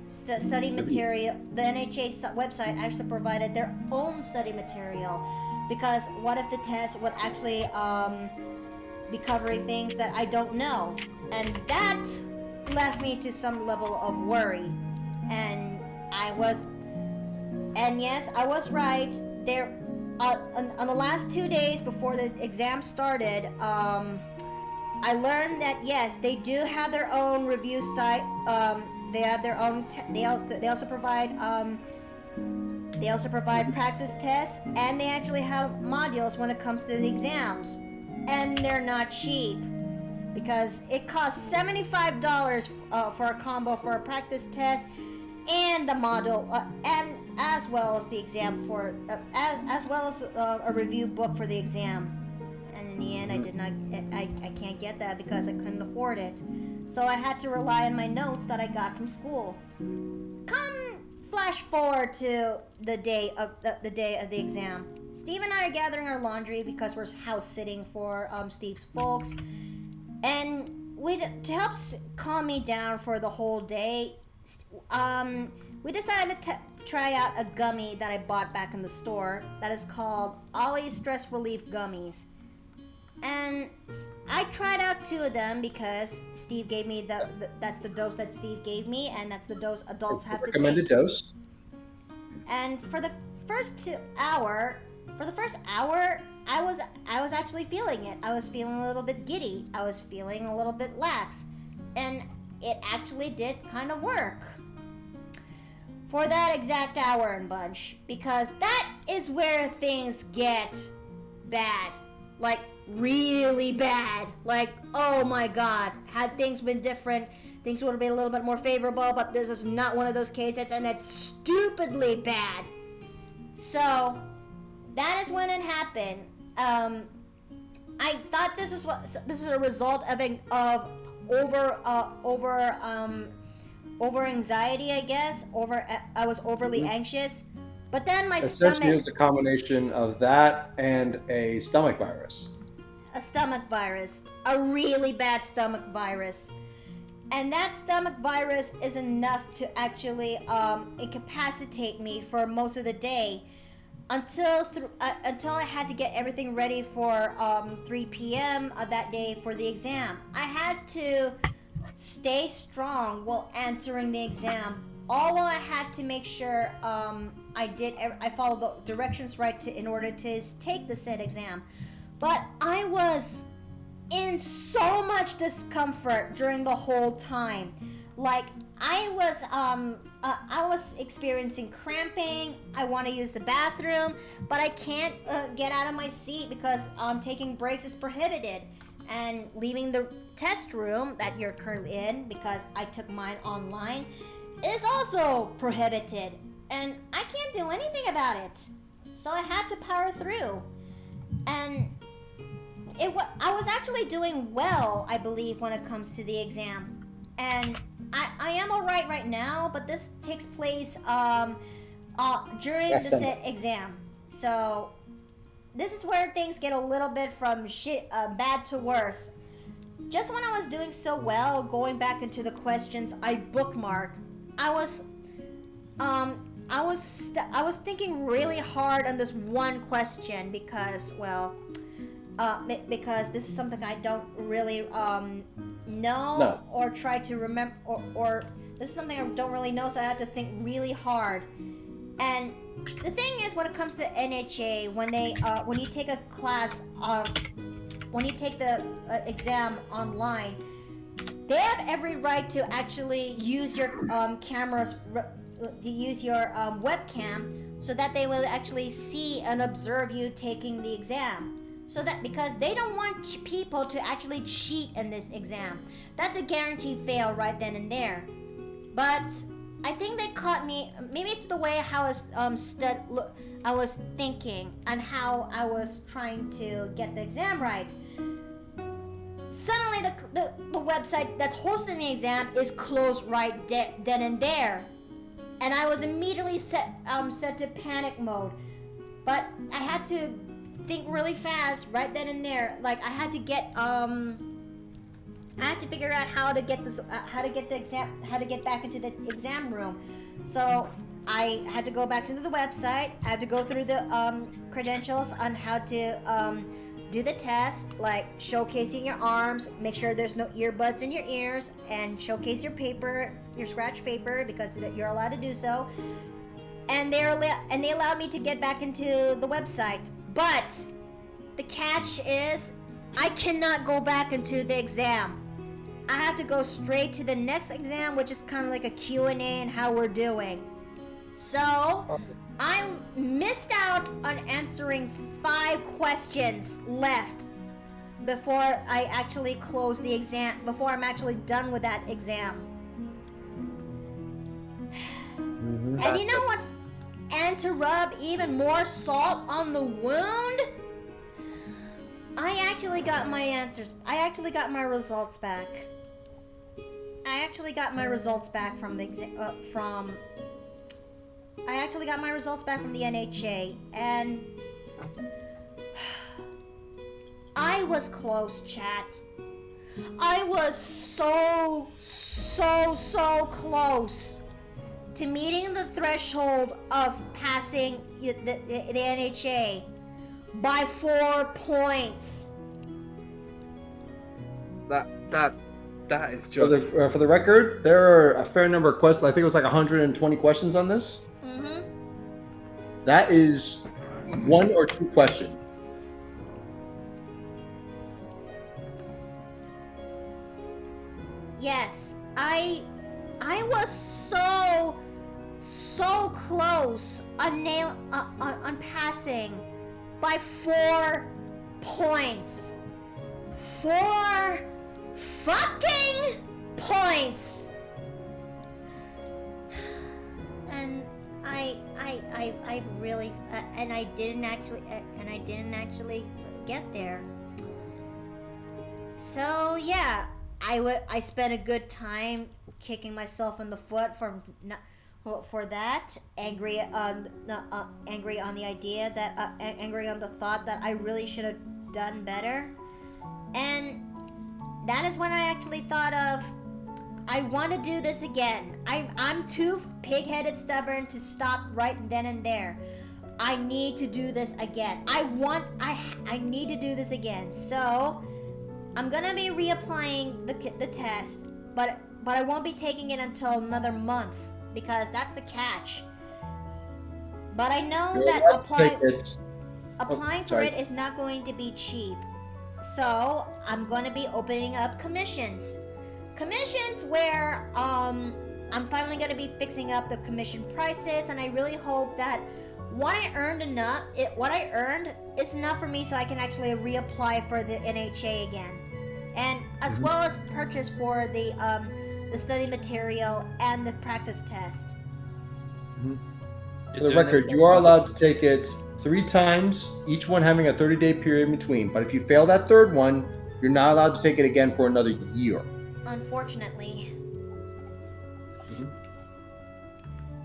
study material? The NHA website actually provided their own study material, because what if the test would actually be covering things that I don't know? And that left me to some level of worry. And yes, I was right. There, on the last 2 days before the exam started, I learned that yes, they do have their own review site. They have their own. They also provide practice tests, and they actually have modules when it comes to the exams, and they're not cheap because it costs $75 for a combo for a practice test and the module, and as well as the exam for as well as a review book for the exam. And in the end, I did not. I can't get that because I couldn't afford it. So I had to rely on my notes that I got from school. Flash forward to the day of the exam. Steve and I are gathering our laundry because we're house sitting for Steve's folks, and to help calm me down for the whole day, we decided to try out a gummy that I bought back in the store that is called Ollie Stress Relief Gummies. And I tried out 2 of them because Steve gave me that's the dose that Steve gave me, and that's the dose adults have to take. Recommended dose. And for the first hour, I was actually feeling it. I was feeling a little bit giddy. I was feeling a little bit lax, and it actually did kind of work for that exact hour and bunch, because that is where things get bad. Like, really bad. Like, oh my god, had things been different, things would have been a little bit more favorable, but this is not one of those cases, and it's stupidly bad. So, that is when it happened. I thought this is a result of over anxiety, I guess. I was overly anxious, but then my Essentially, stomach. it's a combination of that and a stomach virus. A stomach virus, a really bad stomach virus, and that stomach virus is enough to actually incapacitate me for most of the day until I had to get everything ready for 3 p.m. That day for the exam. I had to stay strong while answering the exam, all while I had to make sure I followed the directions right in order to take the said exam. But I was in so much discomfort during the whole time. Like I was experiencing cramping. I want to use the bathroom, but I can't get out of my seat because taking breaks is prohibited. And leaving the test room that you're currently in, because I took mine online, is also prohibited. And I can't do anything about it. So I had to power through. And I was actually doing well, I believe, when it comes to the exam. And I am alright right now, but this takes place during the set exam. So this is where things get a little bit from bad to worse. Just when I was doing so well, going back into the questions I bookmarked, I was thinking really hard on this one question because, well, because this is something I don't really know or try to remember, or this is something I don't really know, so I had to think really hard. And the thing is, when it comes to NHA, when you take a class, when you take the exam online, they have every right to actually use your cameras, to use your webcam, so that they will actually see and observe you taking the exam. So that, because they don't want people to actually cheat in this exam. That's a guaranteed fail right then and there. But I think they caught me. Maybe it's the way how I was thinking and how I was trying to get the exam right. Suddenly, the website that's hosting the exam is closed right then and there, and I was immediately set to panic mode. But I had to think really fast right then and there. Like I had to figure out how to get back into the exam room. So I had to go back to the website. I had to go through the credentials on how to do the test, like showcasing your arms, make sure there's no earbuds in your ears, and showcase your paper, your scratch paper, because you're allowed to do so. And they allowed me to get back into the website. But the catch is, I cannot go back into the exam. I have to go straight to the next exam, which is kind of like a Q&A and how we're doing. So, I missed out on answering 5 questions left before I actually close the exam, before I'm actually done with that exam. And you know what's, and to rub even more salt on the wound, I actually got my answers. I actually got my results back. From the exam, I actually got my results back from the NHA, and I was close, chat. I was so close to meeting the threshold of passing the NHA by 4 points. That is just... For the record, there are a fair number of questions. I think it was like 120 questions on this. Mm-hmm. That is 1 or 2 questions. Yes, I was so close on passing by 4 points. 4 fucking points. And I really and I didn't actually get there. So yeah, I spent a good time kicking myself in the foot for that, angry on the idea that angry on the thought that I really should have done better, and that is when I actually thought of, I want to do this again. I'm too pig-headed stubborn to stop right then and there. I need to do this again. I need to do this again. So I'm gonna be reapplying the test, but I won't be taking it until another month because that's the catch. But I know You're that allowed to take it. applying for sorry. it is not going to be cheap. So I'm going to be opening up commissions where I'm finally going to be fixing up the commission prices, and I really hope that what I earned is enough for me so I can actually reapply for the NHA again, and as well as purchase for the study material and the practice test. For the record, you are allowed to take it 3 times, each one having a 30-day period in between. But if you fail that third one, you're not allowed to take it again for another year. Unfortunately.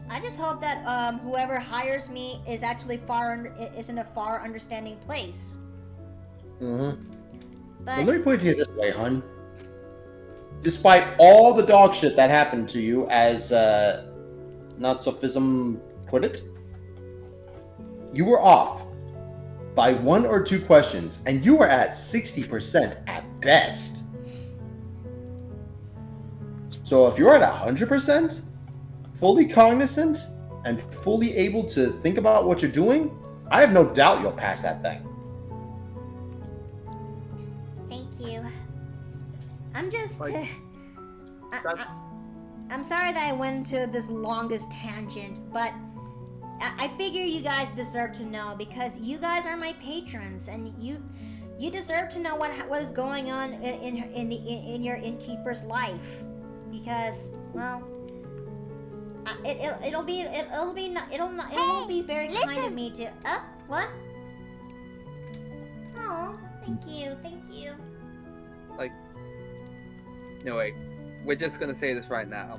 I just hope that whoever hires me is actually is in a far understanding place. But Well, let me put it to you this way, hun. Despite all the dog shit that happened to you, as Not-So-Fism put it, you were off by 1 or 2 questions, and you were at 60% at best. So if you're at 100%, fully cognizant, and fully able to think about what you're doing, I have no doubt you'll pass that thing. thank you. I'm just... That's I'm sorry that I went into this longest tangent, but I figure you guys deserve to know because you guys are my patrons, and you deserve to know what is going on in your innkeeper's life, because well, it'll be very kind of me to. What? Oh, thank you. like. No way. We're just gonna say this right now.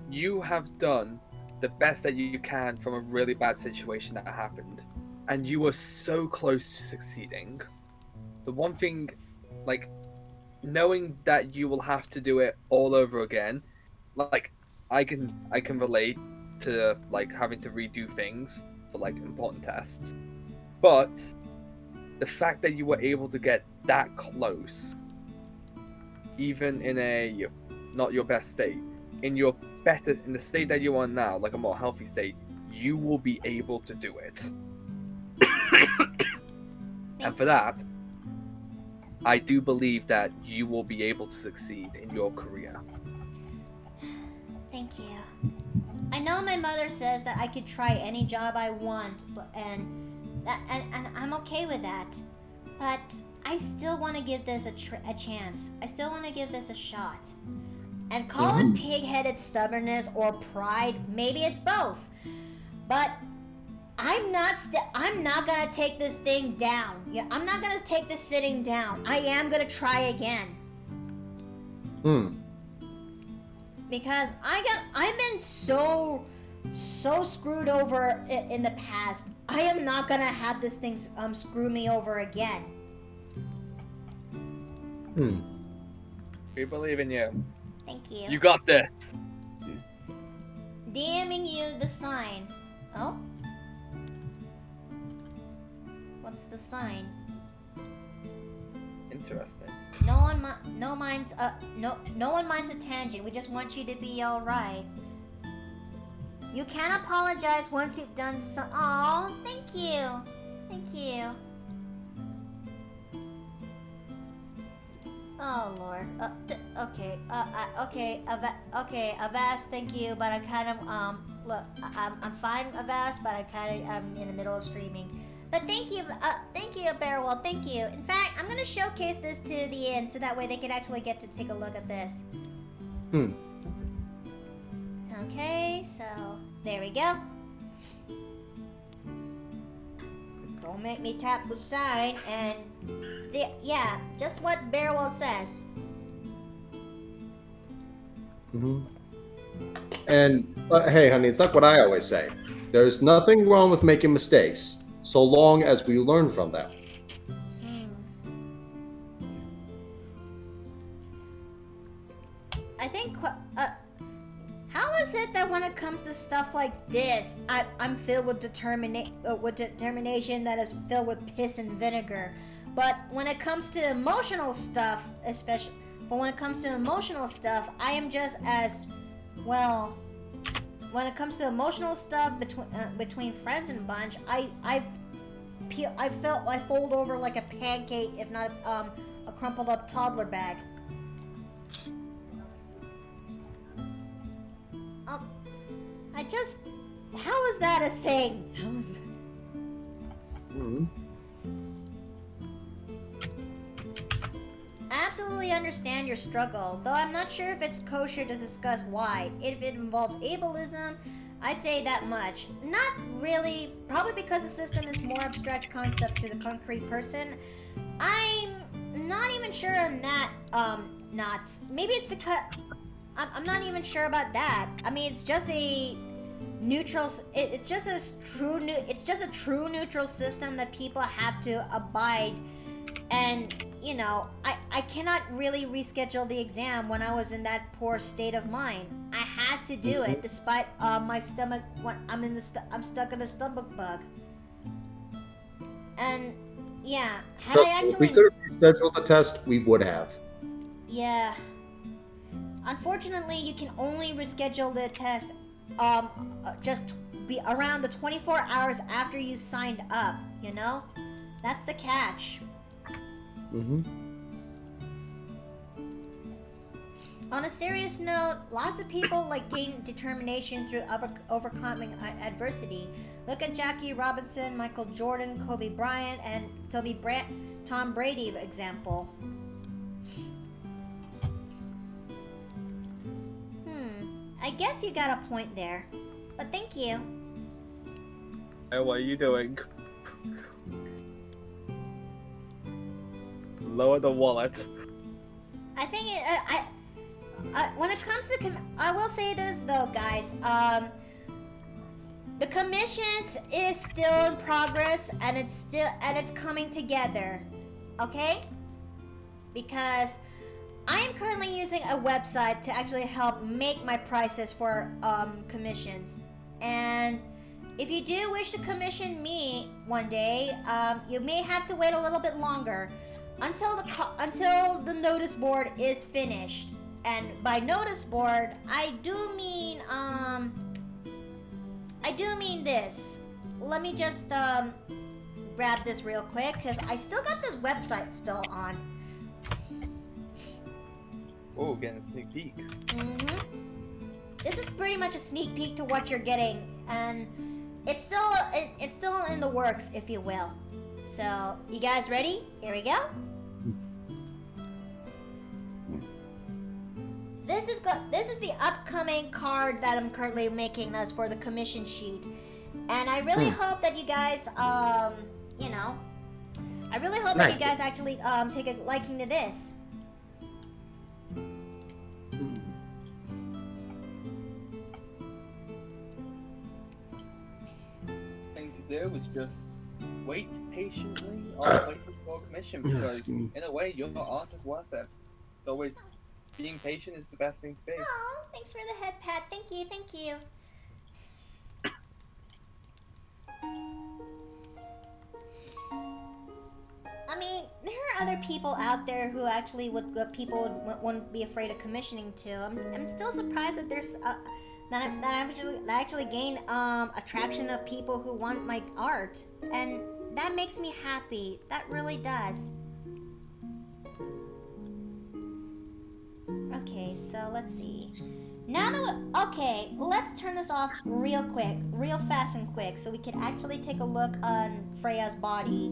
You have done the best that you can from a really bad situation that happened, and you were so close to succeeding. The one thing, like, knowing that you will have to do it all over again, like, I can relate to like having to redo things for like important tests, but the fact that you were able to get that close, even in a not your best state, in the state that you are now, like a more healthy state, you will be able to do it. And for that, I do believe that you will be able to succeed in your career. Thank you. I know my mother says that I could try any job I want, and I'm okay with that. But I still want to give this a chance. I still want to give this a shot. And call it pig-headed stubbornness or pride. Maybe it's both. But I'm not gonna take this thing down. Yeah, I'm not gonna take this sitting down. I am gonna try again. Because I've been so screwed over in the past. I am not gonna have this thing screw me over again. We believe in you. Thank you. You got this. DMing you the sign. Oh? What's the sign? Interesting. No one minds a tangent. We just want you to be all right. You can apologize once you've done so. Oh, thank you. Oh Lord. Okay, Avast, thank you, but I kind of look, I'm fine, Avast, but I kind of am in the middle of streaming. But thank you, Bearwell, thank you. In fact, I'm gonna showcase this to the end so that way they can actually get to take a look at this. Okay, so there we go. will make me tap the sign and... yeah, just what Bearwell says. Mm-hmm. And hey, honey, it's like what I always say. There's nothing wrong with making mistakes, so long as we learn from them. I think... how is it that when it comes to stuff like this, I'm filled with determination that is filled with piss and vinegar, but when it comes to emotional stuff, I am just as well. When it comes to emotional stuff between friends and bunch, I fold over like a pancake, if not a crumpled up toddler bag. How is that a thing? I absolutely understand your struggle, though I'm not sure if it's kosher to discuss why. If it involves ableism, I'd say that much. Not really, probably because the system is more abstract concept to the concrete person. I'm not even sure on that, Knots. Maybe it's because... I'm not even sure about that. I mean, it's just a neutral... It's just a true neutral system that people have to abide. And, you know, I cannot really reschedule the exam when I was in that poor state of mind. I had to do it, despite my stomach... I'm stuck in a stomach bug. And, yeah, had I actually... If we could have rescheduled the test, we would have. Yeah. Unfortunately, you can only reschedule the test just be around the 24 hours after you signed up, you know? That's the catch. On a serious note, lots of people gain determination through overcoming adversity. Look at Jackie Robinson, Michael Jordan, Kobe Bryant, and Tom Brady example. I guess you got a point there, but thank you. Hey, what are you doing? Lower the wallet. I think when it comes to I will say this though, guys. The commissions is still in progress, and it's coming together. Okay? Because I am currently using a website to actually help make my prices for commissions. And if you do wish to commission me one day, you may have to wait a little bit longer until the notice board is finished. And by notice board, I do mean this. Let me just grab this real quick, because I still got this website still on. Oh, getting a sneak peek. This is pretty much a sneak peek to what you're getting, and it's still in the works, if you will. So, you guys ready? Here we go. This is the upcoming card that I'm currently making as for the commission sheet, and I really hope that you guys, you know, I really hope that you guys actually take a liking to this. Do is just wait patiently on waiting for your commission, because in a way your art is worth it. Always being patient is the best thing to be. Oh, thanks for the head pat. Thank you, thank you. I mean, there are other people out there who actually wouldn't be afraid of commissioning to. I'm still surprised that there's that I actually gain attraction of people who want my art, and that makes me happy. That really does. Okay, so let's see. Now that okay, let's turn this off real quick, real fast and quick, so we can actually take a look on Freya's body.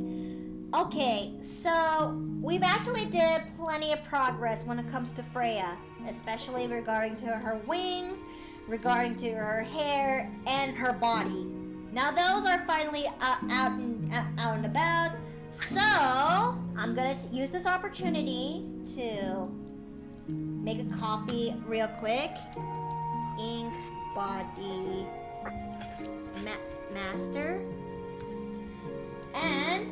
Okay, so we've actually did plenty of progress when it comes to Freya, especially regarding to her wings, regarding to her hair, and her body. Now those are finally out and about. So I'm gonna use this opportunity to make a copy real quick. Ink body master, and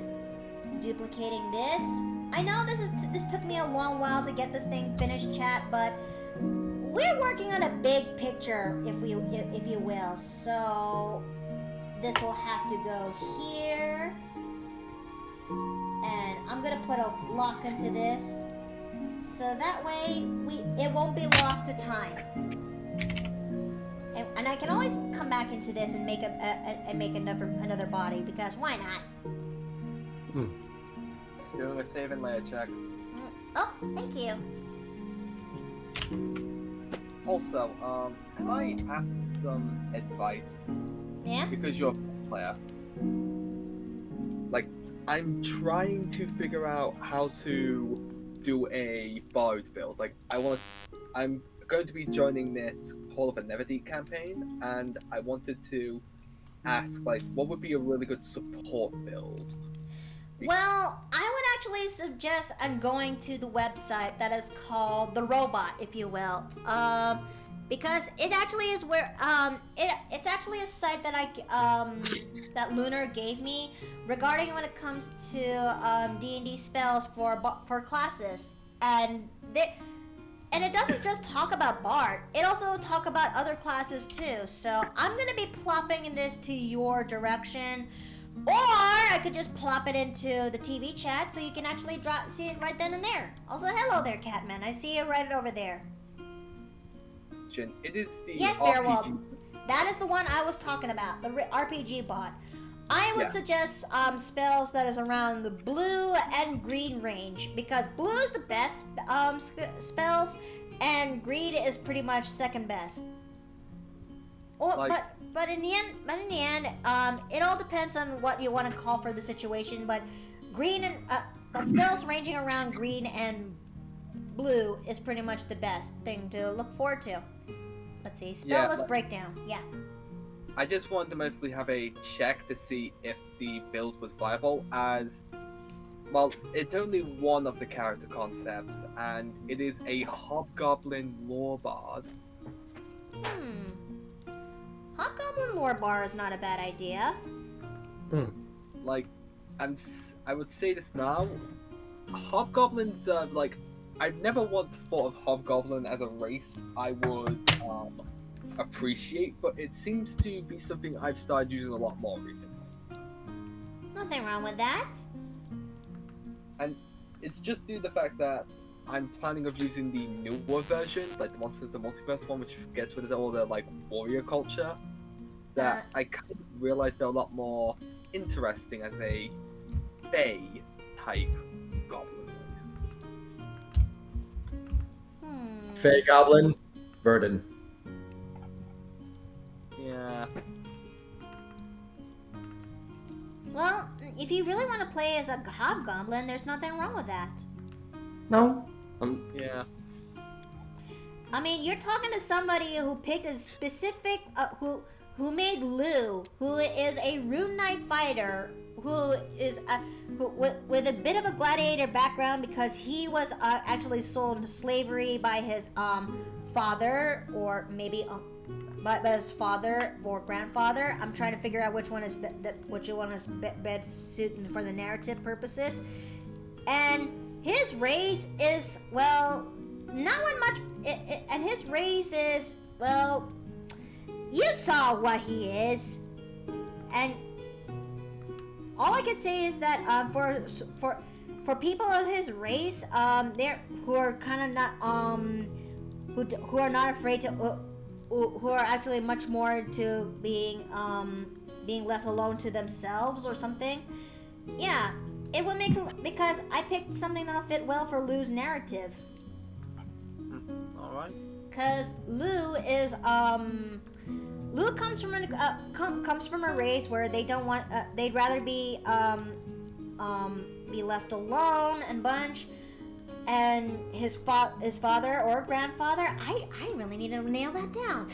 duplicating this. I know this took me a long while to get this thing finished, chat, but we're working on a big picture, if you will. So this will have to go here, and I'm gonna put a lock into this, so that way it won't be lost to time. And I can always come back into this and make another body, because why not? Doing a save and layer check. Oh, thank you. Also, can I ask some advice? Yeah? Because you're a player. Like, I'm trying to figure out how to do a bard build. Like, I'm going to be joining this Hall of a Neverdeep campaign, and I wanted to ask, like, what would be a really good support build? Well, I would actually suggest going to the website that is called The Robot, if you will. Because it actually is where it's actually a site that that Lunar gave me regarding when it comes to D&D spells for classes, and it doesn't just talk about Bard, it also talk about other classes too. So I'm gonna be plopping this to your direction, or I could just plop it into the TV chat so you can actually see it right then and there. Also, hello there, Catman. I see you right over there. It is the Yes, RPG. Bearwolf. That is the one I was talking about, the RPG bot. I would suggest spells that is around the blue and green range, because blue is the best spells, and green is pretty much second best. But in the end, it all depends on what you want to call for the situation. But green and spells ranging around green and blue is pretty much the best thing to look forward to. Let's see, spell breakdown. Yeah. I just wanted to mostly have a check to see if the build was viable, as well, it's only one of the character concepts, and it is a hobgoblin lore bard. Hobgoblin lore bar is not a bad idea. Like, I would say this now. Hobgoblins are like, I've never once thought of hobgoblin as a race I would appreciate, but it seems to be something I've started using a lot more recently. Nothing wrong with that. And it's just due to the fact that I'm planning of using the newer version, like the Monsters of the Multiverse one, which gets rid of all the like warrior culture, that I kind of realized they're a lot more interesting as a Fey type goblin. Fey Goblin, Verdun. Yeah. Well, if you really want to play as a hobgoblin, there's nothing wrong with that. No. Yeah. I mean, you're talking to somebody who picked a specific, who made Lou, who is a rune knight fighter, who is with a bit of a gladiator background, because he was actually sold into slavery by his father, or maybe by his father or grandfather. I'm trying to figure out which one is best suited for the narrative purposes. And his race is, well, not one much. And his race is, well, you saw what he is, and all I can say is that for people of his race, who are kind of not who are not afraid to who are actually much more to being left alone to themselves or something. Yeah, it would make, because I picked something that'll fit well for Lou's narrative. All right. Because Lou is Lou comes from a race where they don't want they'd rather be left alone and bunch. And his father or grandfather, I really need to nail that down.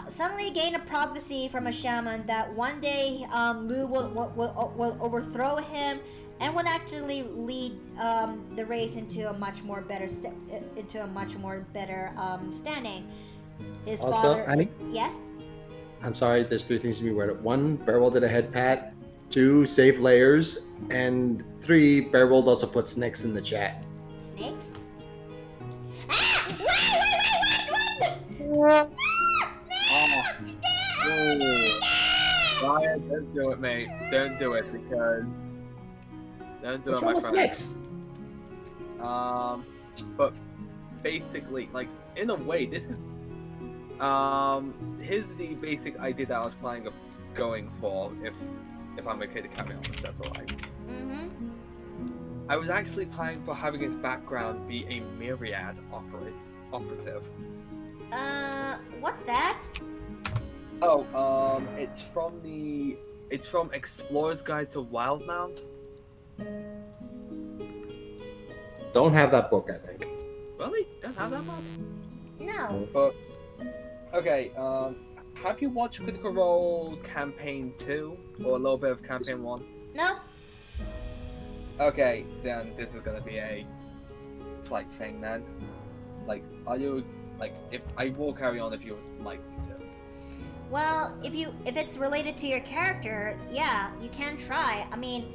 suddenly gain a prophecy from a shaman that one day Lu will overthrow him and would actually lead the race into a much more better standing. His Also, father, Annie? yes. I'm sorry, there's three things to be aware of. One, Bearwell did a head pat. Two, save layers. And three, Bearwell also put snakes in the chat. Snakes? Ah! Wait! Ryan, don't do it, mate. Don't do it because don't do What's it, wrong my with friend. snakes? But basically, like in a way, this is here's the basic idea that I was planning of going for. If I'm okay to carry on, if that's alright. Mm-hmm. I was actually planning for having his background be a myriad operative. What's that? Oh, it's from Explorer's Guide to Wildmount. Don't have that book, I think. Really? Don't have that one? No. But okay, have you watched Critical Role Campaign 2 or a little bit of Campaign 1? Nope. Okay, then this is gonna be a slight thing then. Like, are you like if I will carry on if you would like me to. Well, if it's related to your character, yeah, you can try. I mean,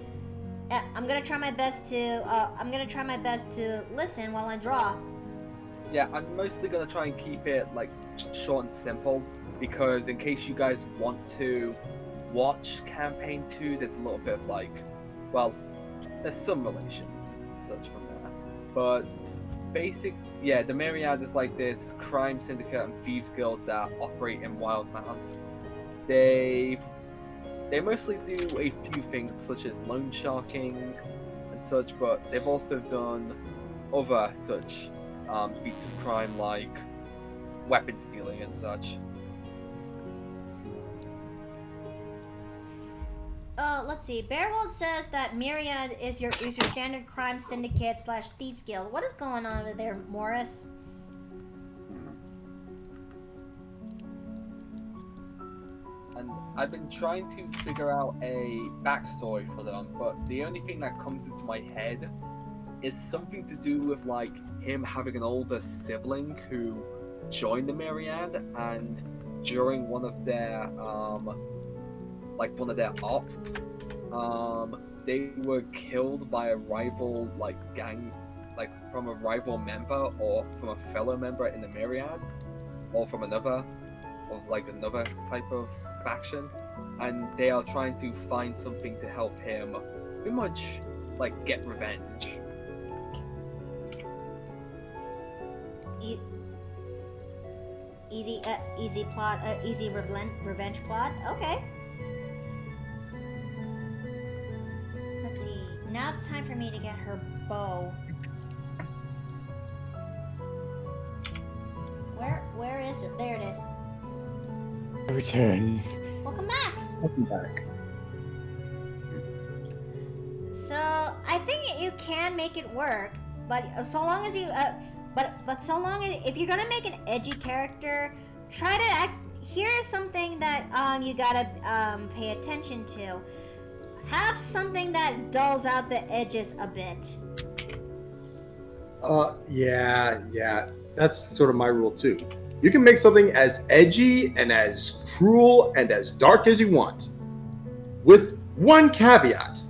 I'm gonna try my best to listen while I draw. Yeah, I'm mostly gonna try and keep it like short and simple because in case you guys want to watch Campaign 2, there's a little bit of like, well, there's some relations and such from there. But the Myriad is like this crime syndicate and thieves guild that operate in Wildmount. They mostly do a few things such as loan sharking and such, but they've also done other such feats of crime like weapon stealing and such. Let's see. Bearwald says that Myriad is your standard crime syndicate / thieves guild. What is going on over there, Morris? And I've been trying to figure out a backstory for them, but the only thing that comes into my head is something to do with like him having an older sibling who joined the Myriad, and during one of their ops, they were killed by a rival gang, like from a rival member or from a fellow member in the Myriad, or from another type of faction, and they are trying to find something to help him pretty much like get revenge. Easy plot, easy revenge plot. Okay. Let's see. Now it's time for me to get her bow. Where is it? There it is. Return. Welcome back. Welcome back. So I think you can make it work, but so long as you if you're gonna make an edgy character, try to act. Here's something that you gotta pay attention to. Have something that dulls out the edges a bit. Yeah. That's sort of my rule too. You can make something as edgy and as cruel and as dark as you want. With one caveat.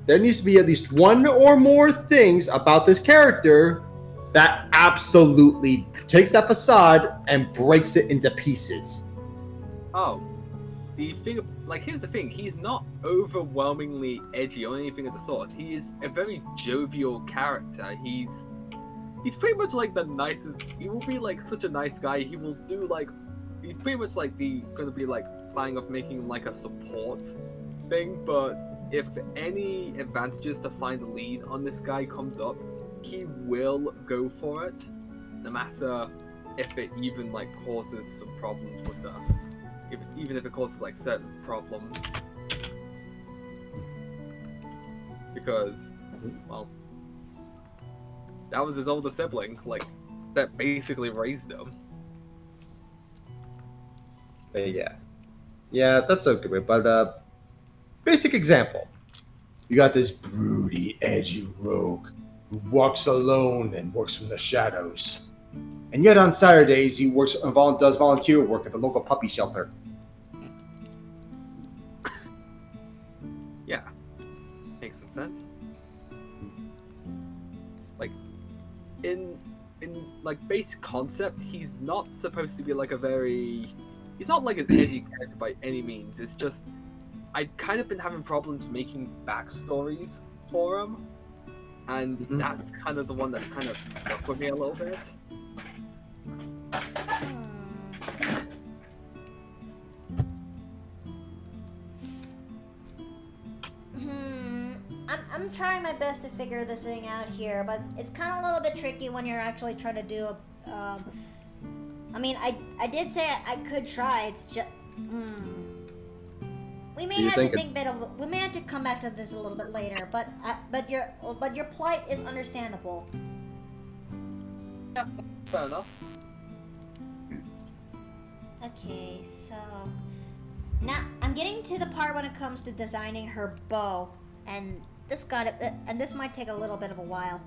There needs to be at least one or more things about this character that absolutely takes that facade and breaks it into pieces. Oh, the thing, here's the thing, he's not overwhelmingly edgy or anything of the sort. He is a very jovial character. He's pretty much like the nicest. He will be like such a nice guy. He will do he's pretty much like gonna be like planning of making like a support thing. But if any advantages to find a lead on this guy comes up, he will go for it, no matter if it even causes some problems with them. Even if it causes certain problems, because well, that was his older sibling, that basically raised him. But yeah, that's okay. But basic example: you got this broody, edgy rogue who walks alone and works from the shadows, and yet on Saturdays he does volunteer work at the local puppy shelter. Yeah, makes some sense. Like, in like basic concept, he's not supposed to be like he's not like an edgy character by any means. It's just I've kind of been having problems making backstories for him, and that's kind of the one that's kind of stuck with me a little bit. I'm trying my best to figure this thing out here, but it's kind of a little bit tricky when you're actually trying to do a. I mean, I did say I could try. It's just. We may have to we may have to come back to this a little bit later, but your plight is understandable. Yeah, fair enough. Okay, so now I'm getting to the part when it comes to designing her bow, and this might take a little bit of a while.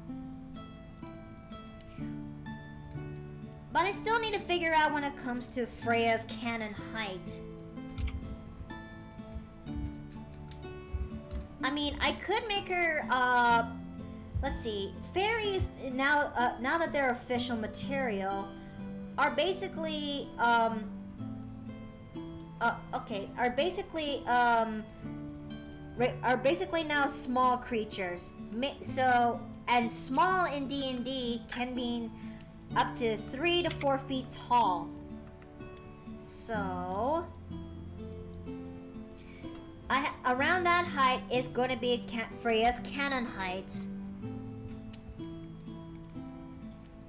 But I still need to figure out when it comes to Freya's cannon height. I mean, I could make her, let's see, fairies, now that they're official material, are basically, are basically now small creatures. So, and small in D&D can mean up to 3 to 4 feet tall. So, around that height is going to be Freya's cannon height.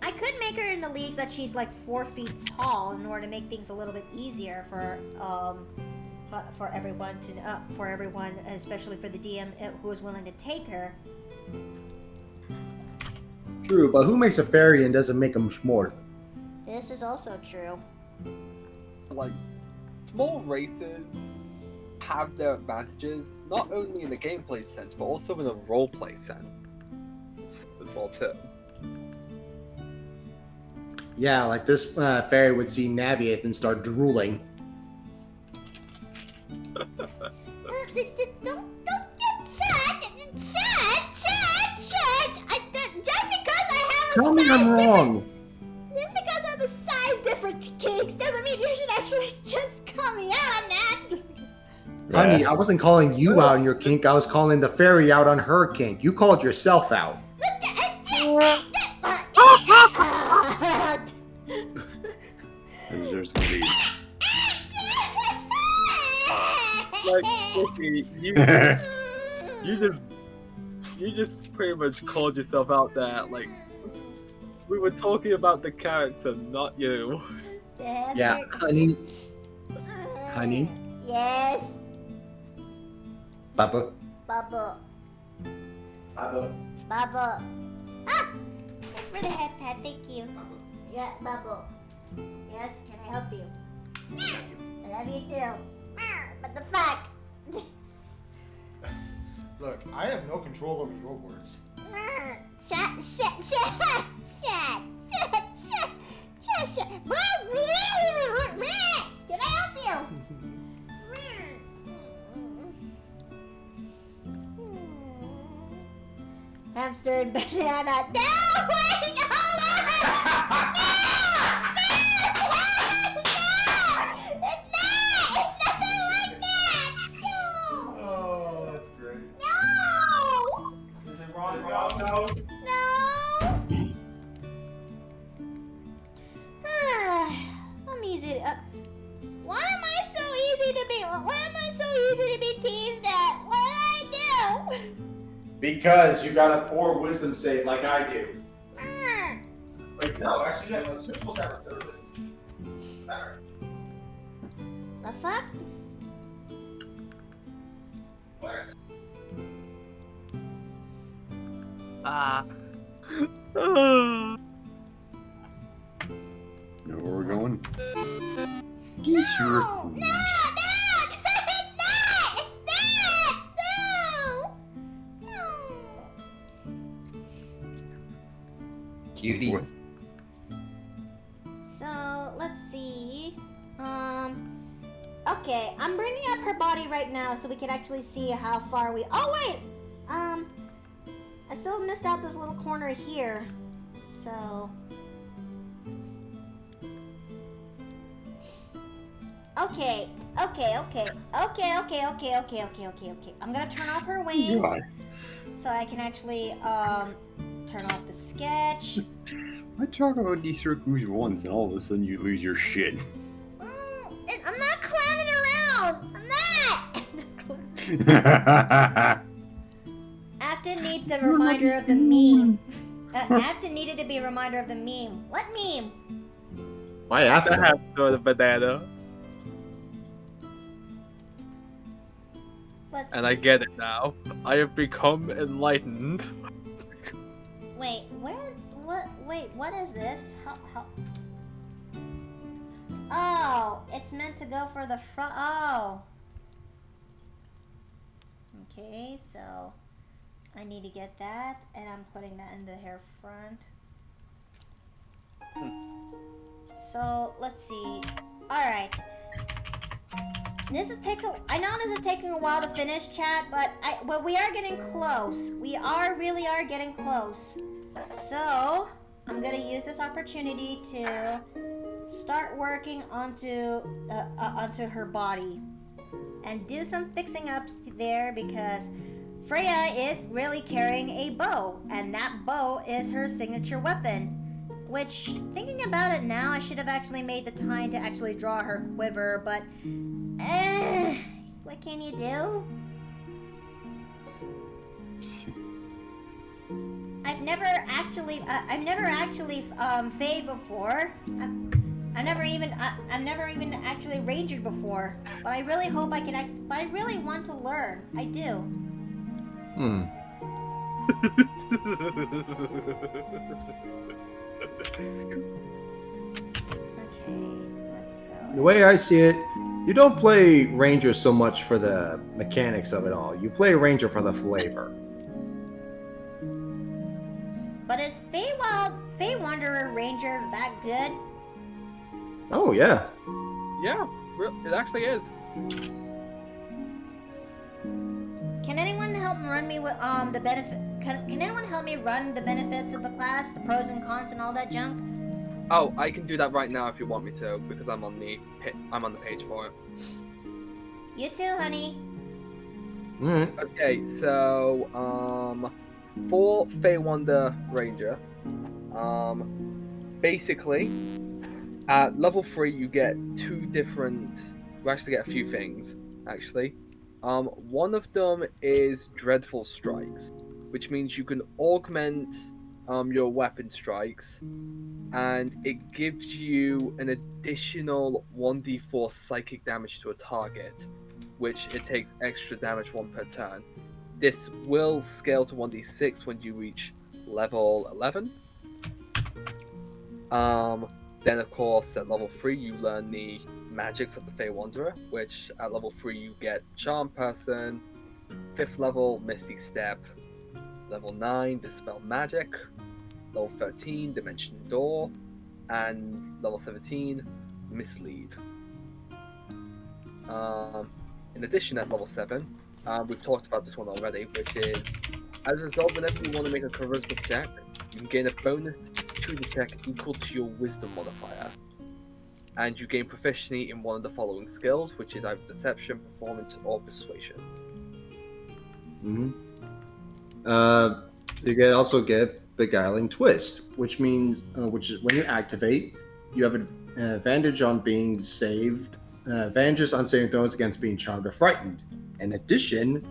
I could make her in the leagues that she's like 4 feet tall in order to make things a little bit easier for everyone, especially for the DM who is willing to take her. True, but who makes a fairy and doesn't make them small? This is also true. Like, small races have their advantages, not only in the gameplay sense, but also in the roleplay sense as well too. Yeah, like this fairy would see Naviath and start drooling. Don't shut! Just because I have Tell me I'm wrong. Just because I have a size different kinks doesn't mean you should actually just call me out on that. Honey, I wasn't calling you out on your kink. I was calling the fairy out on her kink. You called yourself out. There's gonna be. Like, okay, you just pretty much called yourself out there. Like, we were talking about the character, not you. Yeah, honey. Honey. Yes. Bubba. Bubba. Bubba. Bubba. Ah! Thanks for the head pad, thank you. Yeah, Bubba. Yes, can I help you? I love you too. But the fuck? Look, I have no control over your words. Shut. Can I help you? Hamster and banana. No! Wait! Hold on! No! It's nothing like that! No! Oh, that's great. No! Is it wrong? No. No! I'm easy. Why am I so easy to be? Why am I so easy to be teased at? What did I do? Because you got a poor wisdom save like I do. Wait, no, actually, yeah, no, it's supposed to have a third. Better. The fuck? Clarence. Know where we're going? No! No! No! It's not! No! Cutie. So, let's see. Okay, I'm bringing up her body right now so we can actually see how far we... Oh, wait! I still missed out this little corner here. So... Okay. I'm gonna turn off her wings so I can actually turn off the sketch. I talk about these circles once, and all of a sudden you lose your shit. I'm not clowning around. I'm not. Afton needs a reminder of the meme. Afton needed to be a reminder of the meme. What meme? Why after? I have to the banana. Let's And I get it now. I have become enlightened. Wait, what is this? Oh, it's meant to go for the front. Oh. Okay, so I need to get that, and I'm putting that in the hair front. So, let's see. Alright. I know this is taking a while to finish, chat, but we are getting close. We really are getting close. So, I'm gonna use this opportunity to start working onto her body and do some fixing ups there, because Freya is really carrying a bow, and that bow is her signature weapon. Which, thinking about it now, I should have actually made the time to actually draw her quiver, but what can you do? I've never actually Feyed before. I've never even actually rangered before. But I really hope I can. But I really want to learn. I do. Okay, let's go. The way I see it, you don't play Ranger so much for the mechanics of it all. You play Ranger for the flavor. But is Fey Wanderer Ranger that good? Oh yeah. Yeah, it actually is. Can anyone help run me with the benefit? Can anyone help me run the benefits of the class, the pros and cons, and all that junk? Oh, I can do that right now if you want me to, because I'm on the page for it. You too, honey. Alright. Okay, so for Fey Wanderer Ranger, basically at level 3 you get you actually get a few things actually. One of them is Dreadful Strikes, which means you can augment your weapon strikes, and it gives you an additional 1d4 psychic damage to a target, which it takes extra damage 1 per turn. This will scale to 1d6 when you reach level 11. Then of course at level 3 you learn the magics of the Fey Wanderer, which at level 3 you get Charm Person, 5th level Misty Step, level 9 Dispel Magic, level 13 Dimension Door, and level 17 Mislead. In addition at level 7, we've talked about this one already, which is as a result, whenever you want to make a charisma check, you can gain a bonus to the check equal to your wisdom modifier. And you gain proficiency in one of the following skills, which is either deception, performance, or persuasion. You can also get Beguiling Twist, which means, which is when you activate, you have an advantage on being saved, advantages on saving throws against being charmed or frightened. In addition,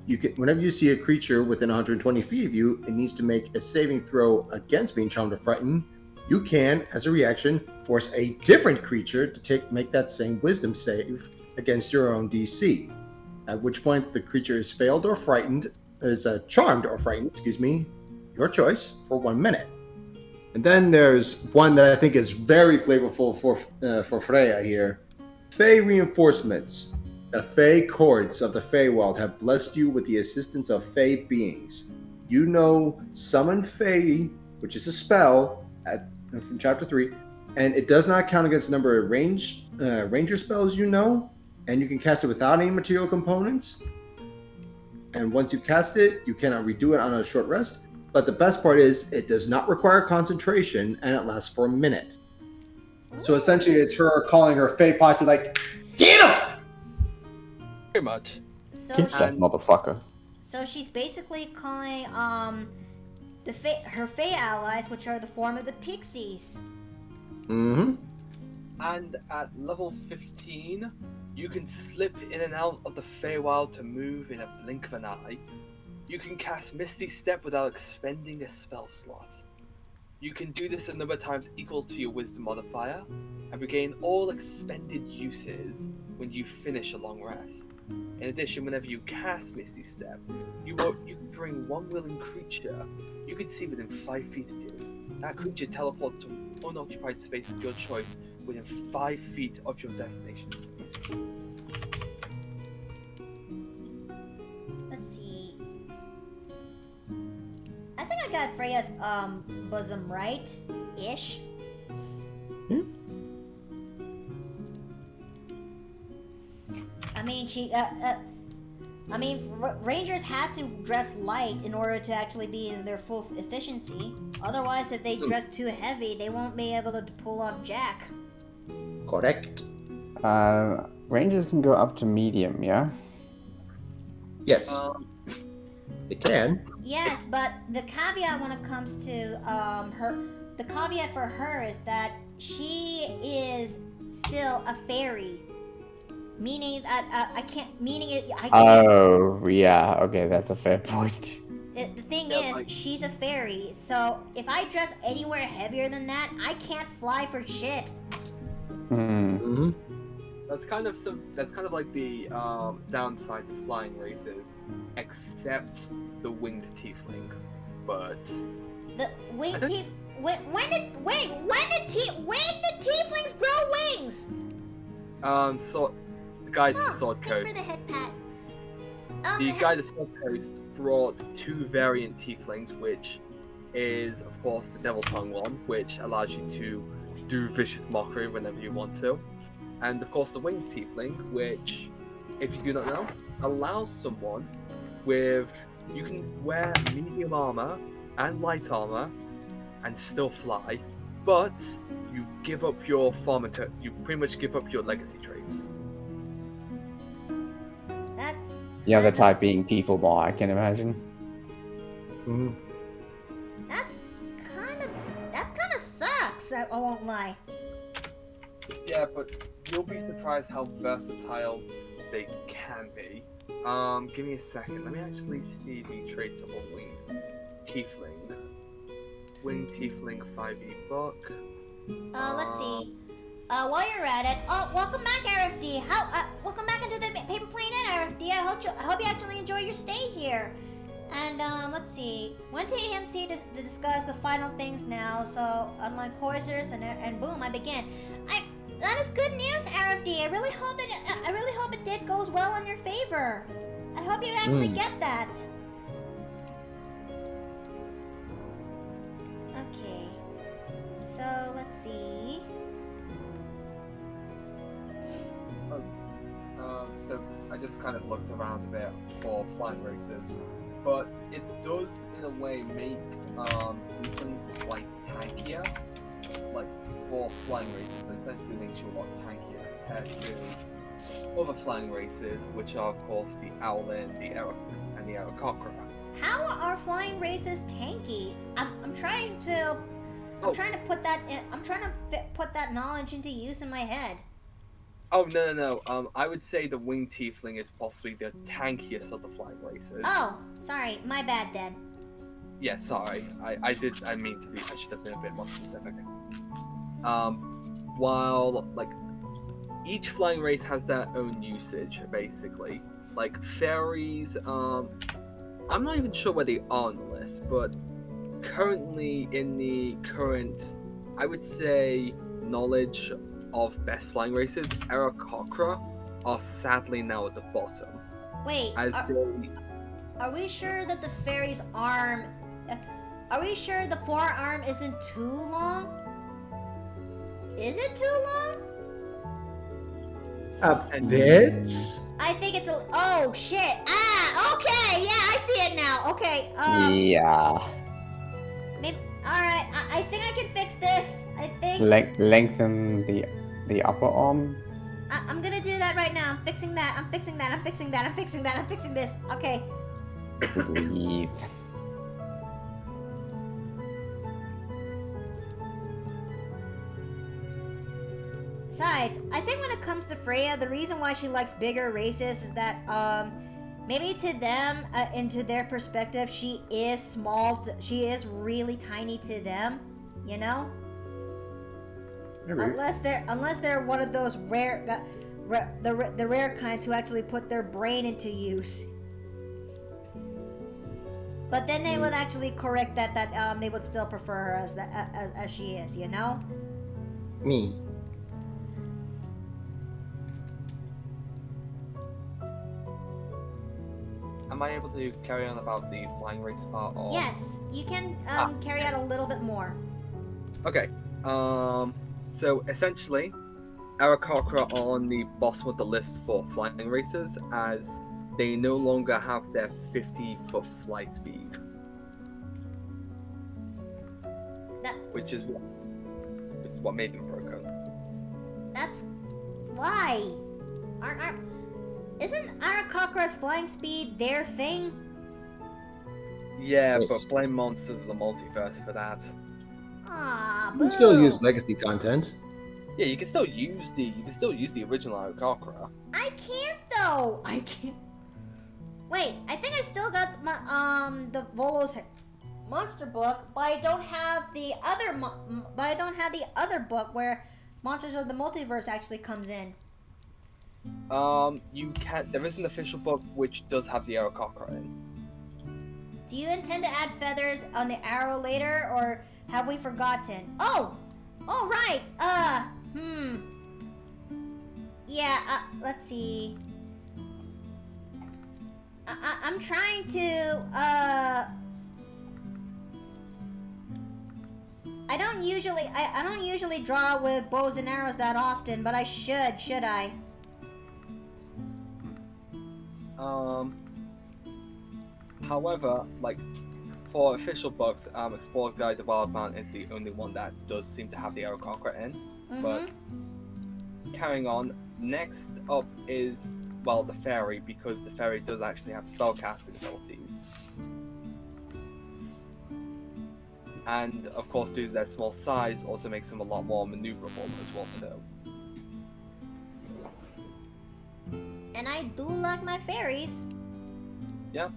you can, whenever you see a creature within 120 feet of you, it needs to make a saving throw against being charmed or frightened. You can, as a reaction, force a different creature to make that same wisdom save against your own DC. At which point the creature is charmed or frightened, your choice, for 1 minute. And then there's one that I think is very flavorful for Freya here. Fey reinforcements. The Fey courts of the Feywild have blessed you with the assistance of Fey beings. You know Summon Fey, which is a spell from Chapter 3, and it does not count against the number of ranger spells you know, and you can cast it without any material components. And once you cast it, you cannot redo it on a short rest. But the best part is it does not require concentration, and it lasts for a minute. So essentially, it's her calling her Fey posse like, get him! Pretty much. So Get that she's, motherfucker. so she's basically calling her Fey allies, which are the form of the pixies. Mm-hmm. And at level 15, you can slip in and out of the Feywild to move in a blink of an eye. You can cast Misty Step without expending a spell slot. You can do this a number of times equal to your Wisdom modifier, and regain all expended uses when you finish a long rest. In addition, whenever you cast Misty Step, you can bring one willing creature you can see within 5 feet of you. That creature teleports to an unoccupied space of your choice within 5 feet of your destination space. Let's see. I think I got Freya's bosom right, ish. I mean, rangers have to dress light in order to actually be in their full efficiency. Otherwise, if they dress too heavy, they won't be able to pull off jack. Correct. Rangers can go up to medium, yeah? Yes, it can. Yes, but the caveat when it comes to the caveat for her is that she is still a fairy, meaning that I can't. Oh, yeah. Okay, that's a fair point. The thing Yeah, is, like- she's a fairy, so if I dress anywhere heavier than that, I can't fly for shit. Hmm. Mm-hmm. That's kind of like the downside to flying races, except the winged tiefling. But The winged I don't- tief. When did tieflings grow wings? so the guide to Oh, sword thanks code. for the head pat. The guide to sword code brought 2 variant tieflings, which is of course the devil tongue one, which allows you to do vicious mockery whenever you want to, and of course the winged tiefling, which, if you do not know, allows someone with you can wear medium armor and light armor and still fly, but you give up your you pretty much give up your legacy traits. That's The other kind of- type being Tiefleball, I can imagine. Mm-hmm. that kind of sucks. I won't lie. Yeah, but you'll be surprised how versatile they can be. Give me a second. Let me actually see the traits of a winged tiefling. Winged tiefling 5e book. Let's see. While you're at it, welcome back, RFD. Welcome back into the Paper Plane Inn, RFD. I hope you actually enjoy your stay here. And let's see. Went to AMC to discuss the final things now. So unlike Horsers and boom, I begin. That is good news, RFD. I really hope it goes well in your favor. I hope you actually get that. Okay. So let's see. So I just kind of looked around a bit for flying races, but it does in a way make things like tankier. Like for flying races, it essentially makes you a lot tankier compared to other flying races, which are of course the Owlin, the Aarakocra. How are flying races tanky? I'm trying to put that put that knowledge into use in my head. Oh no! I would say the winged tiefling is possibly the tankiest of the flying races. Oh, sorry, my bad then. Yeah, sorry. I mean to be. I should have been a bit more specific. While like each flying race has their own usage, basically. Like fairies, I'm not even sure where they are on the list, but currently in the current, I would say knowledge of best flying races, Aarakocra are sadly now at the bottom. Wait, As they are we sure that the fairy's arm... Are we sure the forearm isn't too long? Is it too long? A bit? I think it's a... Oh, shit. Ah, okay. Yeah, I see it now. Okay, Yeah. maybe... Alright, I think I can fix this. I think... Lengthen the upper arm. I'm gonna do that right now. I'm fixing that. I'm fixing that. I'm fixing that. I'm fixing that. I'm fixing this. Okay. Breathe. Besides, I think when it comes to Freya, the reason why she likes bigger races is that, maybe to them, into their perspective, she is small. She is really tiny to them, you know? Maybe. Unless they're one of those rare, the rare kinds who actually put their brain into use. But then they would actually correct that they would still prefer her as she is, you know? Me. am I able to carry on about the flying race part? Or... Yes, you can carry out a little bit more. Okay. So essentially, Aarakocra are on the bottom of the list for flying racers, as they no longer have their 50-foot flight speed. Which is what made them broken. That's why. Isn't Aarakocra's flying speed their thing? Yeah, Yes. but blame monsters of the multiverse for that. Ah, You can still boo. use legacy content. Yeah, you can still use the original Aarakocra. I can't though. I can't. Wait, I think I still got my the Volo's monster book, but I don't have the other book where Monsters of the Multiverse actually comes in. You can. There is an official book which does have the Aarakocra in. Do you intend to add feathers on the arrow later, or have we forgotten? Oh, right. Yeah. Let's see. I'm trying to. I don't usually draw with bows and arrows that often, but I should. Should I? However, like for official books, Explore Guide to Wildman is the only one that does seem to have the Aarakocra in. But carrying on, next up is the fairy, because the fairy does actually have spellcasting abilities. And of course, due to their small size, also makes them a lot more maneuverable as well too. And I do like my fairies. Yeah.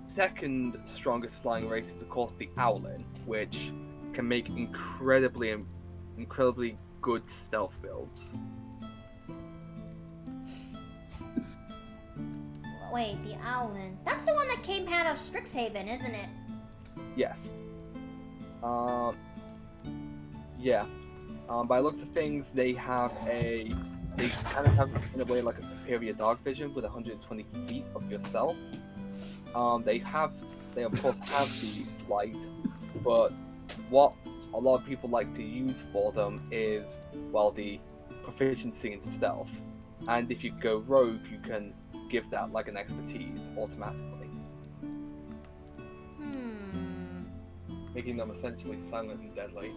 Second strongest flying race is of course the Owlin, which can make incredibly good stealth builds. Wait, the Owlin. That's the one that came out of Strixhaven, isn't it? Yes. Yeah. By the looks of things, they kind of have in a way like a superior dog vision with 120 feet of yourself. They of course have the flight, but what a lot of people like to use for them is the proficiency in stealth. And if you go rogue, you can give that like an expertise automatically, making them essentially silent and deadly.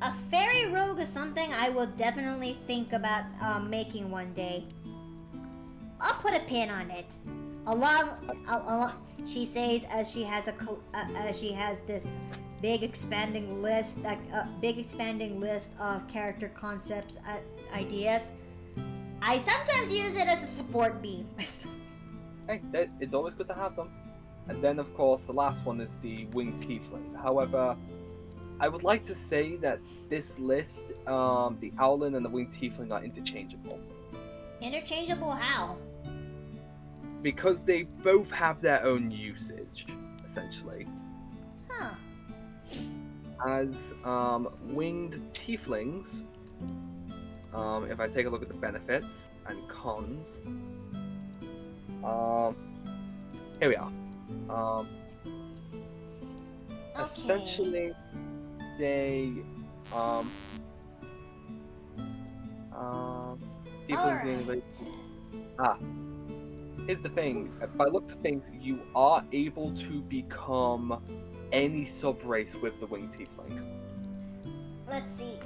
A fairy rogue is something I will definitely think about making one day. I'll put a pin on it. She says as she has this big expanding list of character concepts, ideas. I sometimes use it as a support beam. Hey, it's always good to have them. And then, of course, the last one is the Winged Tiefling. However, I would like to say that this list, the Owlin and the Winged Tiefling are interchangeable. Interchangeable how? Because they both have their own usage, essentially. Huh. as winged tieflings, if I take a look at the benefits and cons, here we are. Essentially, they tieflings. Here's the thing. By looks of things, you are able to become any sub-race with the winged tiefling. Let's see.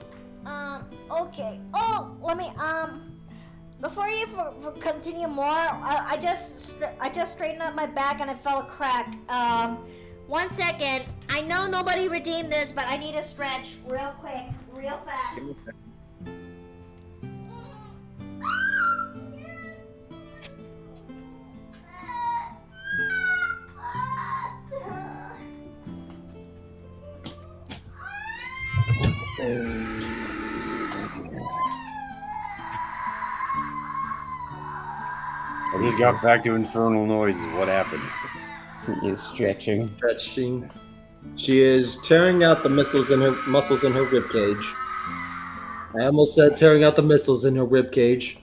Okay. Oh, let me, before you continue more, I just straightened up my back and I felt a crack. 1 second. I know nobody redeemed this, but I need a stretch real quick, real fast. Give me a second. I just got back to infernal noises. What happened? He is stretching. Stretching. She is tearing out the muscles in her rib cage. I almost said tearing out the missiles in her rib cage.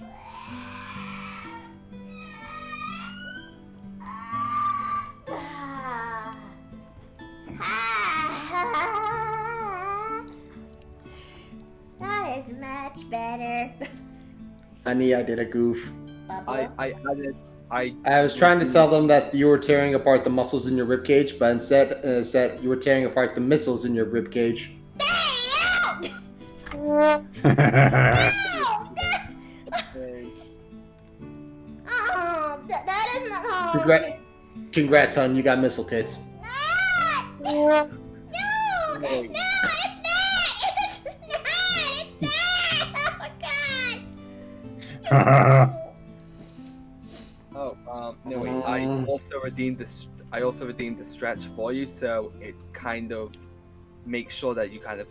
That is much better. Honey, I did a goof. I I was trying to tell them that you were tearing apart the muscles in your rib cage, but instead said you were tearing apart the missiles in your rib cage. Oh, that is not hard. Congrats, hon, you got missile tits. No, it's not. It's not. Oh my god. No wait. I also redeemed the stretch for you, so it kind of makes sure that you kind of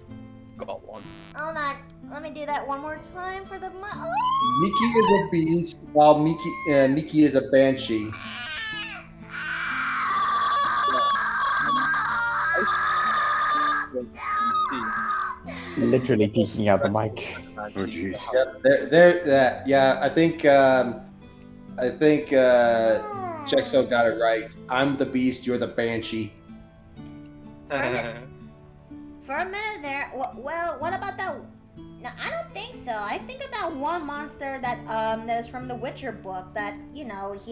got one. Hold on. Let me do that one more time for the. Miki is a beast, while Miki is a banshee. Literally peeking out the mic. Oh jeez. Yeah, I think Jexo got it right. I'm the beast, you're the banshee. For a minute there. Well, what about that? No, I don't think so. I think of that one monster that is from the Witcher book that he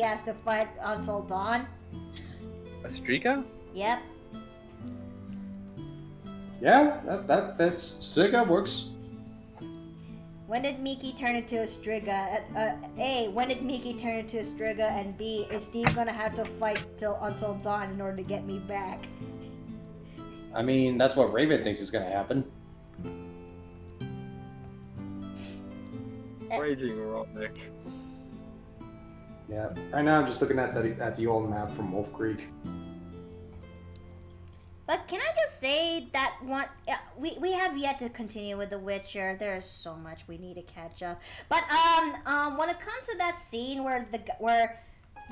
has to fight until dawn. A streaker? Yep. Yeah, that's Striga works. When did Miki turn into a Striga? A, when did Miki turn into a Striga? And B, is Steve gonna have to fight until dawn in order to get me back? I mean, that's what Raven thinks is gonna happen. Raging erotic. Yeah. Right now, I'm just looking at the old map from Wolf Creek. But can I just say that we have yet to continue with The Witcher. There's so much we need to catch up. But when it comes to that scene where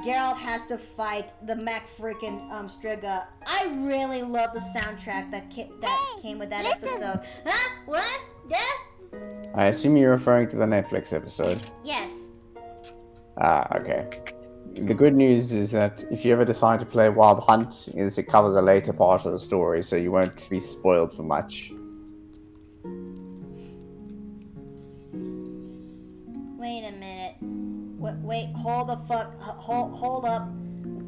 Geralt has to fight the Mac freaking Striga, I really love the soundtrack that came with that episode. Huh? What? Yeah? I assume you're referring to the Netflix episode. Yes. Ah, okay. The good news is that if you ever decide to play Wild Hunt, it covers a later part of the story, so you won't be spoiled for much. Wait a minute. Wait, hold the fuck. Hold up.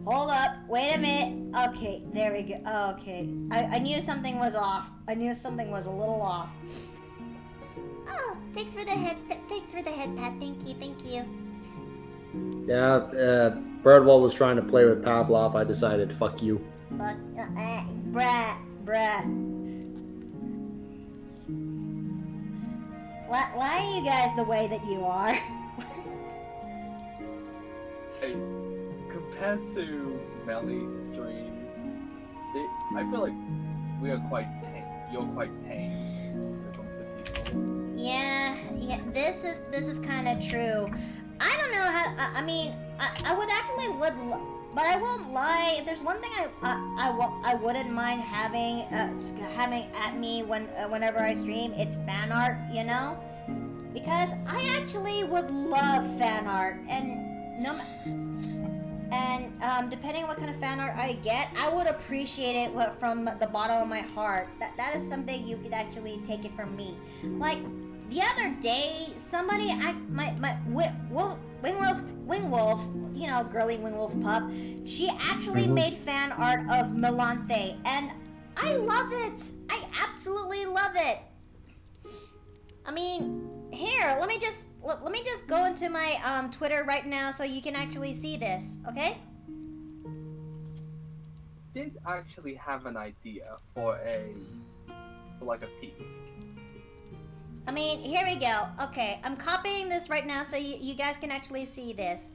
Hold up. Wait a minute. Okay, there we go. Okay. I knew something was off. I knew something was a little off. Oh, thanks for the head pat. Thank you. Yeah, Birdwell was trying to play with Pavlov. I decided, fuck you. But, bruh. Why are you guys the way that you are? Hey, compared to Melly's streams, I feel like we are quite tame. You're quite tame when it comes to people. Yeah. This is kind of true. I don't know how. I mean, I would actually but I won't lie. If there's one thing I wouldn't mind having at me whenever I stream, it's fan art. You know, because I actually would love fan art, and depending on what kind of fan art I get, I would appreciate it from the bottom of my heart. That is something you could actually take it from me. Like the other day, somebody Wingwolf, you know, girly Wingwolf pup, she actually made fan art of Melanthe, and I love it. I absolutely love it. I mean, here, let me just go into my Twitter right now so you can actually see this, okay? Did actually have an idea for like a piece. I mean, here we go. Okay, I'm copying this right now so you guys can actually see this.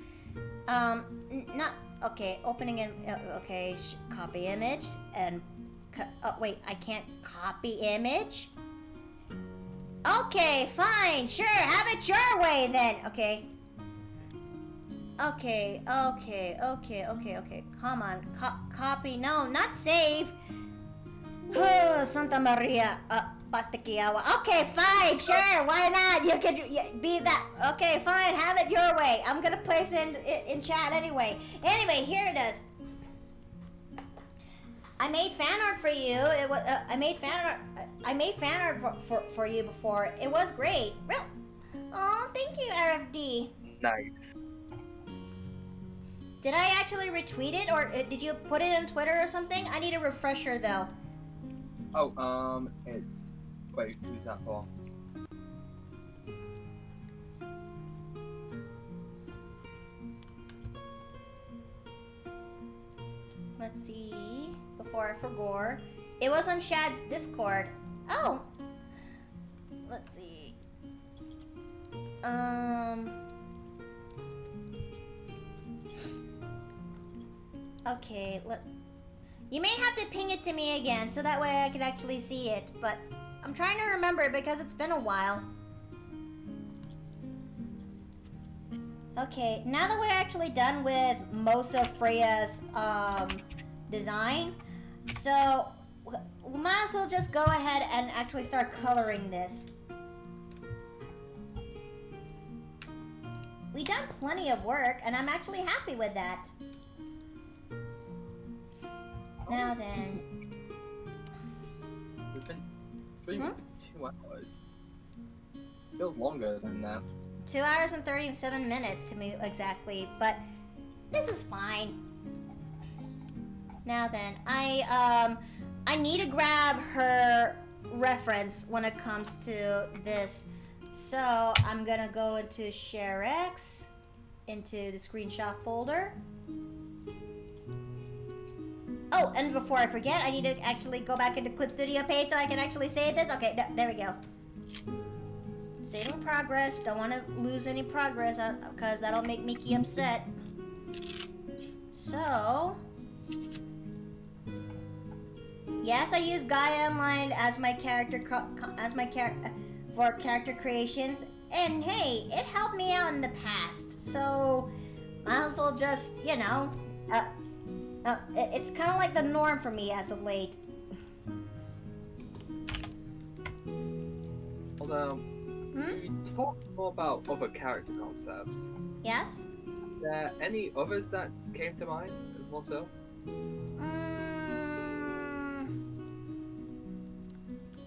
Not okay. Opening in. Okay, copy image and. Oh wait, I can't copy image. Okay, fine, sure, have it your way then. Okay. Okay. Come on, copy. No, not save. Santa Maria, Pastikiawa. Okay, fine, sure, why not? You could be that. Okay, fine, have it your way. I'm gonna place it in chat anyway. Anyway, here it is. I made fan art for you. It was I made fan art for you before. It was great. Real. Oh, thank you, RFD. Nice. Did I actually retweet it, or did you put it on Twitter or something? I need a refresher though. Oh, it's... Wait, who's that for? Let's see. Before I forgot. It was on Shad's Discord. Oh! Let's see. Okay, you may have to ping it to me again, so that way I can actually see it, but I'm trying to remember it because it's been a while. Okay, now that we're actually done with most of Freya's design, so we might as well just go ahead and actually start coloring this. We've done plenty of work, and I'm actually happy with that. Now then. It's been 2 hours. Feels longer than that. 2 hours and 37 minutes to me exactly, but this is fine. Now then, I need to grab her reference when it comes to this. So I'm gonna go into ShareX, into the screenshot folder. Oh, and before I forget, I need to actually go back into Clip Studio page so I can actually save this. Okay, there we go. Saving progress. Don't want to lose any progress because that'll make Mickey upset. So, yes, I use Gaia Online as my for character creations, and hey, it helped me out in the past. So, I also just, you know, it's kind of like the norm for me as of late. Although, you talked more about other character concepts. Yes? Are there any others that came to mind as well too?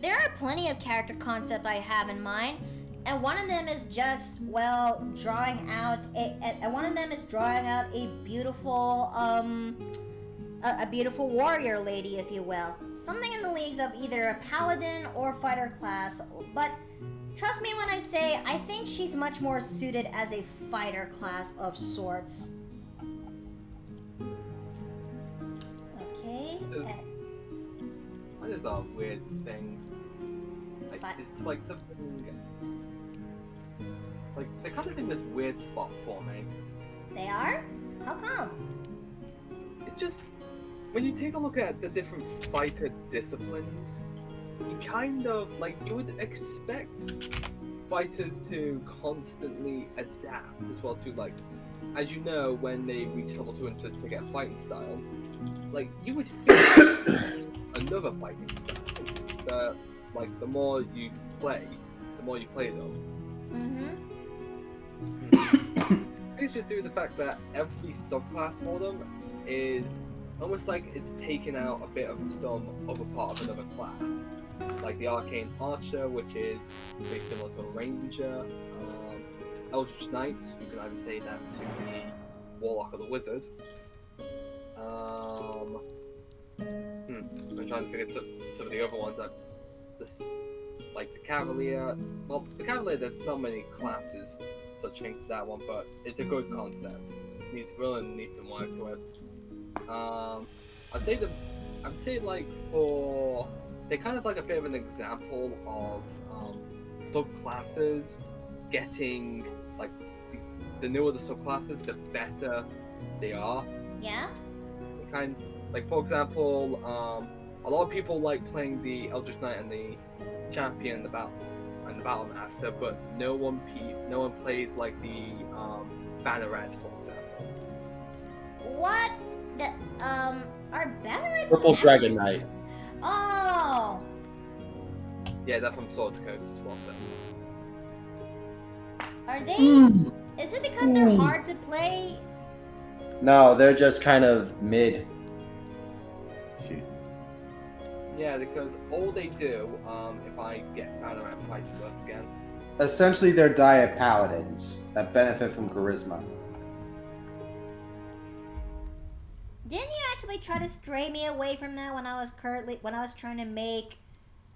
There are plenty of character concepts I have in mind, and one of them is just, well, drawing out a beautiful, a beautiful warrior lady, if you will. Something in the leagues of either a paladin or fighter class, but trust me when I say I think she's much more suited as a fighter class of sorts. Okay. That is a weird thing. Like, it's like something... Like, they're kind of in this weird spot for me. They are? How come? It's just... When you take a look at the different fighter disciplines, you kind of, like, you would expect fighters to constantly adapt as well to, like, as you know, when they reach level 2 and to get fighting style, like you would think another fighting style. That like the more you play them. It's just due to the fact that every subclass for them is almost like it's taken out a bit of some other part of another class. Like the Arcane Archer, which is very similar to a Ranger. Eldritch Knight, you can either say that to the Warlock or the Wizard. I'm trying to figure some of the other ones that like the Cavalier. Well, the Cavalier, there's not many classes such thing to that one, but it's a good concept. Needs really needs some work to it. I'd say like for they're kind of like a bit of an example of subclasses getting like the newer the subclasses, the better they are. Yeah. Kind like for example, a lot of people like playing the Eldritch Knight and the Champion and the Battle Master, but no one plays like the Banneret, for example. What? The are Bannerets? Purple Dragon Knight. Oh. Yeah, they're from Sword Coast as well. So. Are they? Is it because they're hard to play? No, they're just kind of mid. Yeah, because all they do, if I get Banneret fighters up again. Essentially, they're diet paladins that benefit from charisma. Didn't you actually try to stray me away from that when I was trying to make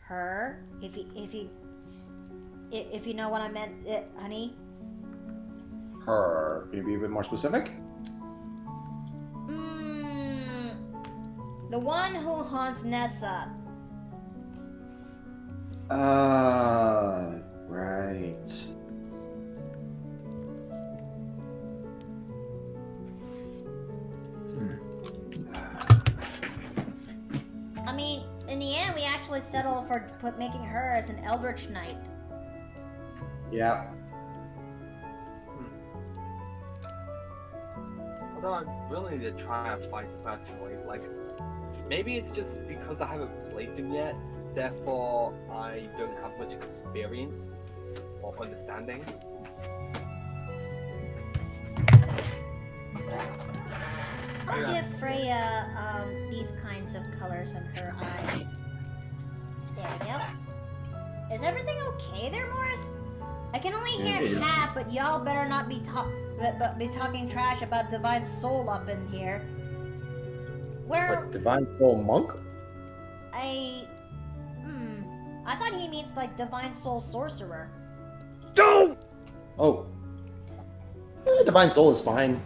her? If you know what I meant, honey. Her. Can you be a bit more specific? The one who haunts Nessa. Right. I mean, in the end, we actually settled for making her as an Eldritch Knight. Yeah. Although I really need to try a fighter personally, like maybe it's just because I haven't played them yet, therefore I don't have much experience or understanding. I'll give Freya these kinds of colors on her eyes. There we go. Is everything okay there, Morris? I can only hear half, but y'all better not be talking trash about Divine Soul up in here. Where? What, Divine Soul Monk? I thought he means like Divine Soul Sorcerer. No! Oh. Divine Soul is fine.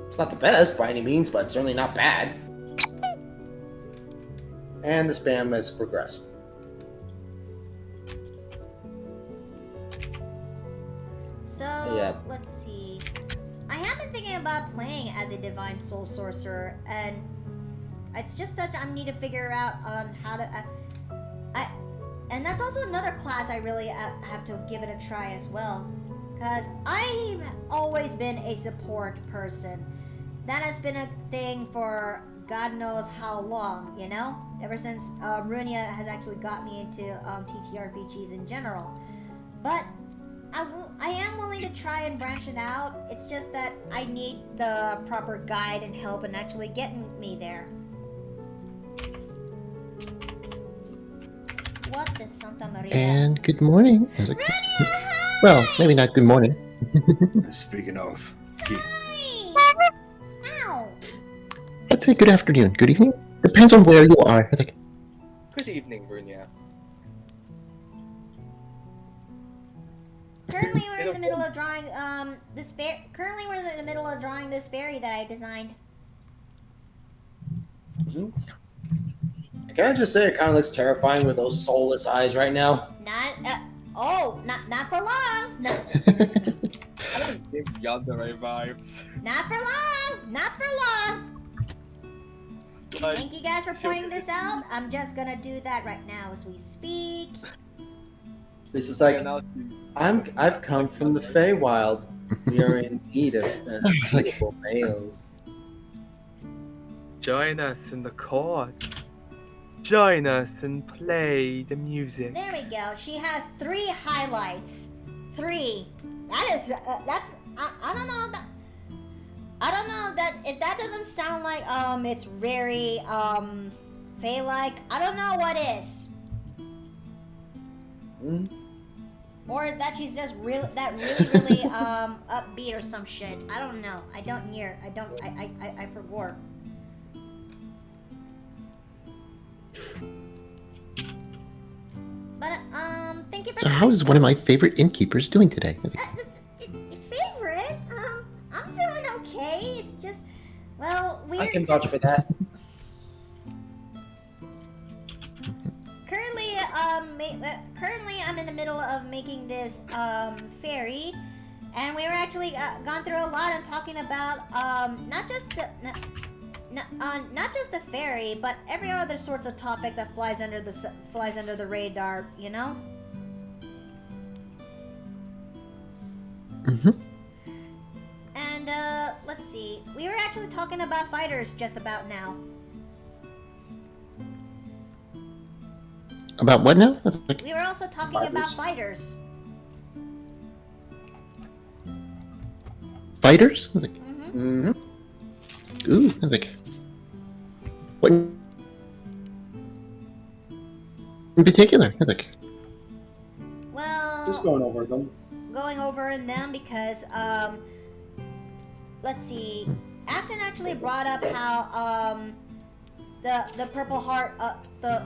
It's not the best by any means, but it's certainly not bad. And the spam has progressed. So, Yeah. let's see. I have been thinking about playing as a Divine Soul Sorcerer, and it's just that I need to figure out on how to... and that's also another class I really have to give it a try as well. Because I've always been a support person. That has been a thing for God knows how long, you know? Ever since Runia has actually got me into TTRPGs in general. But I am willing to try and branch it out. It's just that I need the proper guide and help in actually getting me there. What the Santa Maria? And good morning. Well, maybe not good morning. Speaking of, Hi! Ow! I'd say good afternoon, good evening. Depends on where you are. It's like, Good evening, Runia. Currently, we're in the middle of drawing this fairy that I designed. Can I just say it kind of looks terrifying with those soulless eyes right now? Not for long. No, I don't give Yandere vibes. not for long. Not for long. Thank you guys for pointing this out. I'm just gonna do that right now as we speak. This is like, I've come from the Fey Wild. We are in need of suitable males. Join us in the court. Join us and play the music. There we go. She has 3 highlights. 3. That is. That's. I don't know that. I don't know that if that doesn't sound like it's very Fey-like. I don't know what is. Or that she's just really upbeat or some shit. I don't know. I don't hear. I forgot. But thank you for. So how is one of my favorite innkeepers doing today? Favorite? I'm doing okay. It's just, well, weird. I can vouch for that. Currently, I'm in the middle of making this fairy, and we were actually gone through a lot and talking about not just the fairy, but every other sorts of topic that flies under the radar. You know. Mm-hmm. And let's see. We were actually talking about fighters just about now. About what now? We were also talking about fighters. Fighters? Mm-hmm. Ooh, what in particular? Well, Just going over them. Going over them because let's see. Afton actually brought up how the Purple Heart the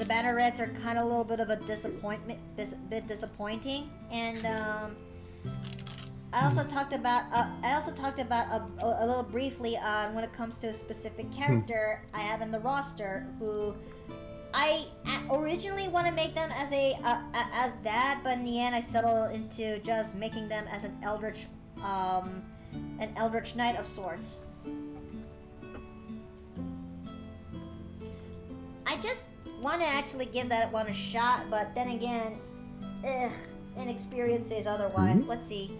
Banner Reds are kind of a little bit of a disappointment, bit disappointing, and I also talked about a little briefly on when it comes to a specific character I have in the roster who I originally want to make them as as that, but in the end I settled into just making them as an Eldritch Knight of sorts. I just want to actually give that one a shot, but then again, inexperience is otherwise. Let's see.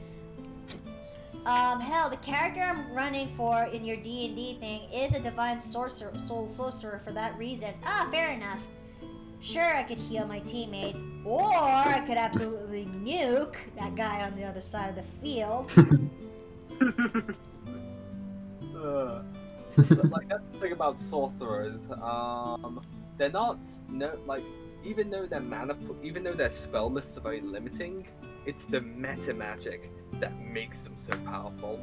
Hell, the character I'm running for in your D&D thing is a divine soul sorcerer for that reason. Ah, fair enough. Sure, I could heal my teammates, or I could absolutely nuke that guy on the other side of the field. Like, that's the thing about sorcerers. They're not even though their spell lists are very limiting, it's the meta magic that makes them so powerful.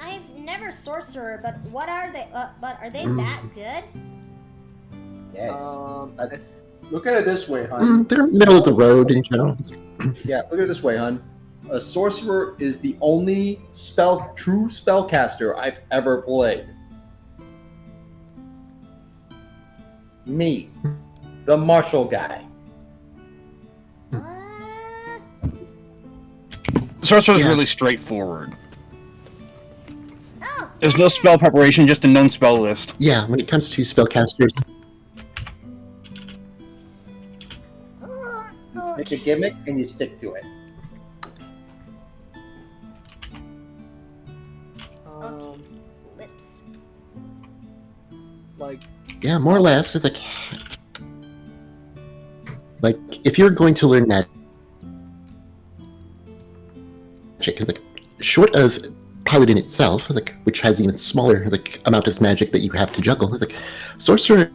I've never sorcerer, but what are they? But are they that good? Yes. Look at it this way, hon. They're middle of the road in general. Yeah, look at it this way, hon. A sorcerer is the only true spellcaster I've ever played. Me, the martial guy. Sorcerer's really straightforward. Oh, There's no spell preparation, just a known spell list. Yeah, when it comes to spellcasters, Make a gimmick and you stick to it. lips. yeah, more or less. It's like if you're going to learn magic, short of paladin itself, which has even smaller amount of magic that you have to juggle, sorcerer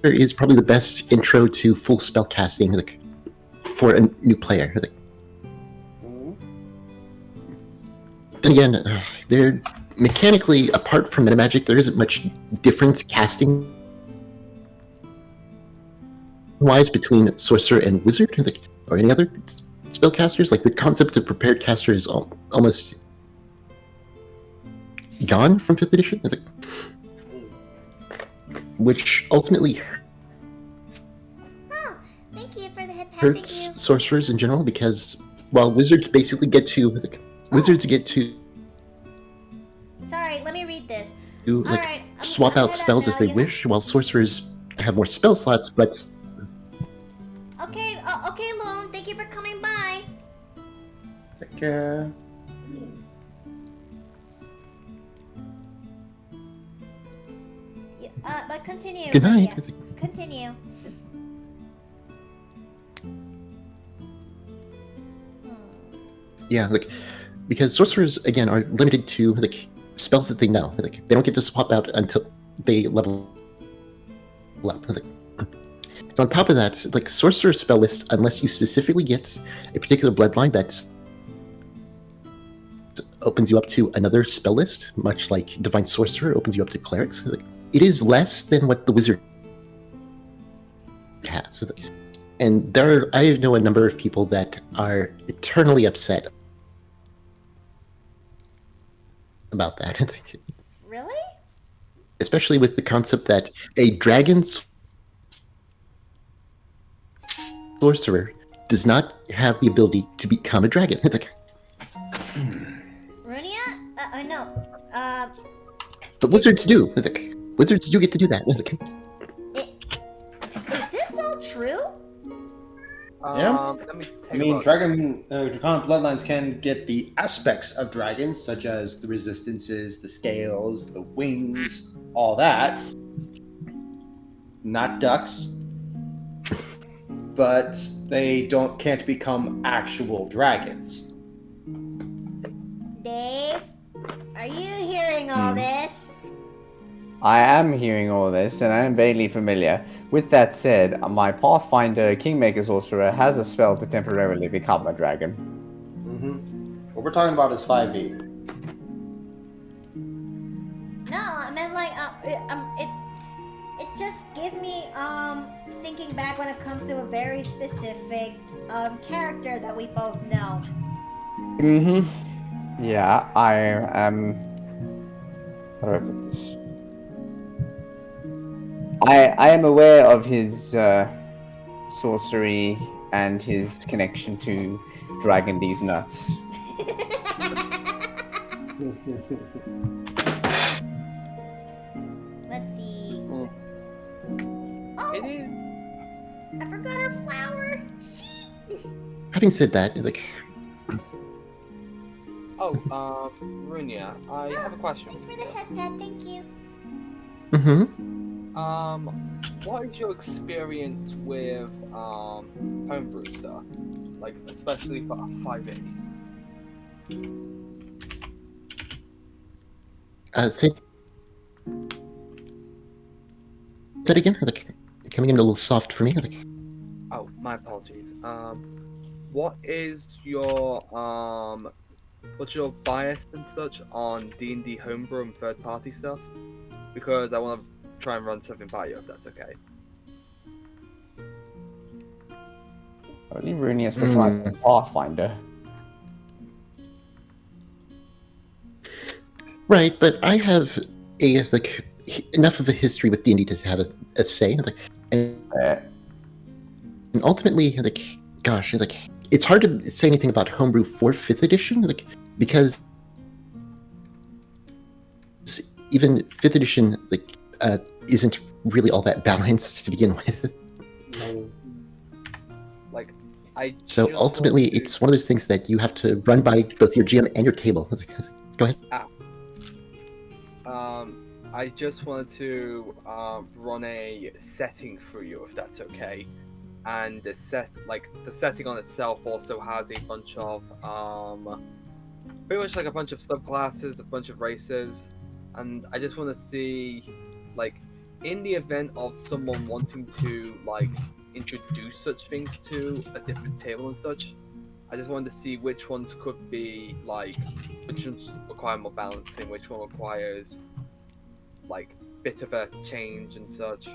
is probably the best intro to full spell casting for a new player. Then again, they're mechanically, apart from meta magic, there isn't much difference casting wise between sorcerer and wizard or any other spellcasters. The concept of prepared caster is almost gone from 5th edition, which ultimately Thank you for the head pat. hurts sorcerers in general, because while wizards basically get to Sorry, let me read this. Alright, swap out spells as they wish, while sorcerers have more spell slots, but Okay, Lone, thank you for coming by. Take care. But continue. Good night. Runia. Continue. Yeah, like because sorcerers again are limited to like spells that they know. Like they don't get to swap out until they level up. Like, and on top of that, like sorcerer spell lists, unless you specifically get a particular bloodline that opens you up to another spell list, much like divine sorcerer opens you up to clerics. Like, it is less than what the wizard has. And I know a number of people that are eternally upset about that. Really? Especially with the concept that a dragon sorcerer does not have the ability to become a dragon. It's like, Runia? No. but wizards do. It's like, wizards do get to do that. It's like, Is this all true? Yeah. Let me take I mean, a look. draconic bloodlines can get the aspects of dragons, such as the resistances, the scales, the wings, all that. Not ducks. But they can't become actual dragons. Dave, are you hearing all this? I am hearing all this, and I am vaguely familiar. With that said, my Pathfinder Kingmaker Sorcerer has a spell to temporarily become a dragon. Mm-hmm. What we're talking about is 5e. No, I meant like it just gives me thinking back when it comes to a very specific character that we both know. Mm-hmm. Yeah, I am. How do I put this? I am aware of his sorcery and his connection to Dragon D's nuts. Let's see. It Oh, is. I forgot our flower. having said that, like, Oh, Runia, I have a question. Thanks for the head pat, thank you. What is your experience with homebrew stuff? Like, especially for 5e? Say that again. Like, coming in a little soft for me. Like, Oh, my apologies. What is your what's your bias and such on D&D homebrew and third-party stuff? Because I want to try and run something by you, if that's okay. I believe Runia specializes in Pathfinder. right, but I have enough of a history with D&D to have a say. Like, and ultimately, like, gosh, like, it's hard to say anything about homebrew for 5th edition, like, because even 5th edition, like, isn't really all that balanced to begin with. Like, So just ultimately, want to- it's one of those things that you have to run by both your GM and your table. Go ahead. I just wanted to run a setting for you, if that's okay. And the setting on itself also has a bunch of pretty much like a bunch of subclasses, a bunch of races, and I just want to see, like, in the event of someone wanting to like introduce such things to a different table and such, I just wanted to see which ones could be like, which ones require more balancing, which one requires like bit of a change and such.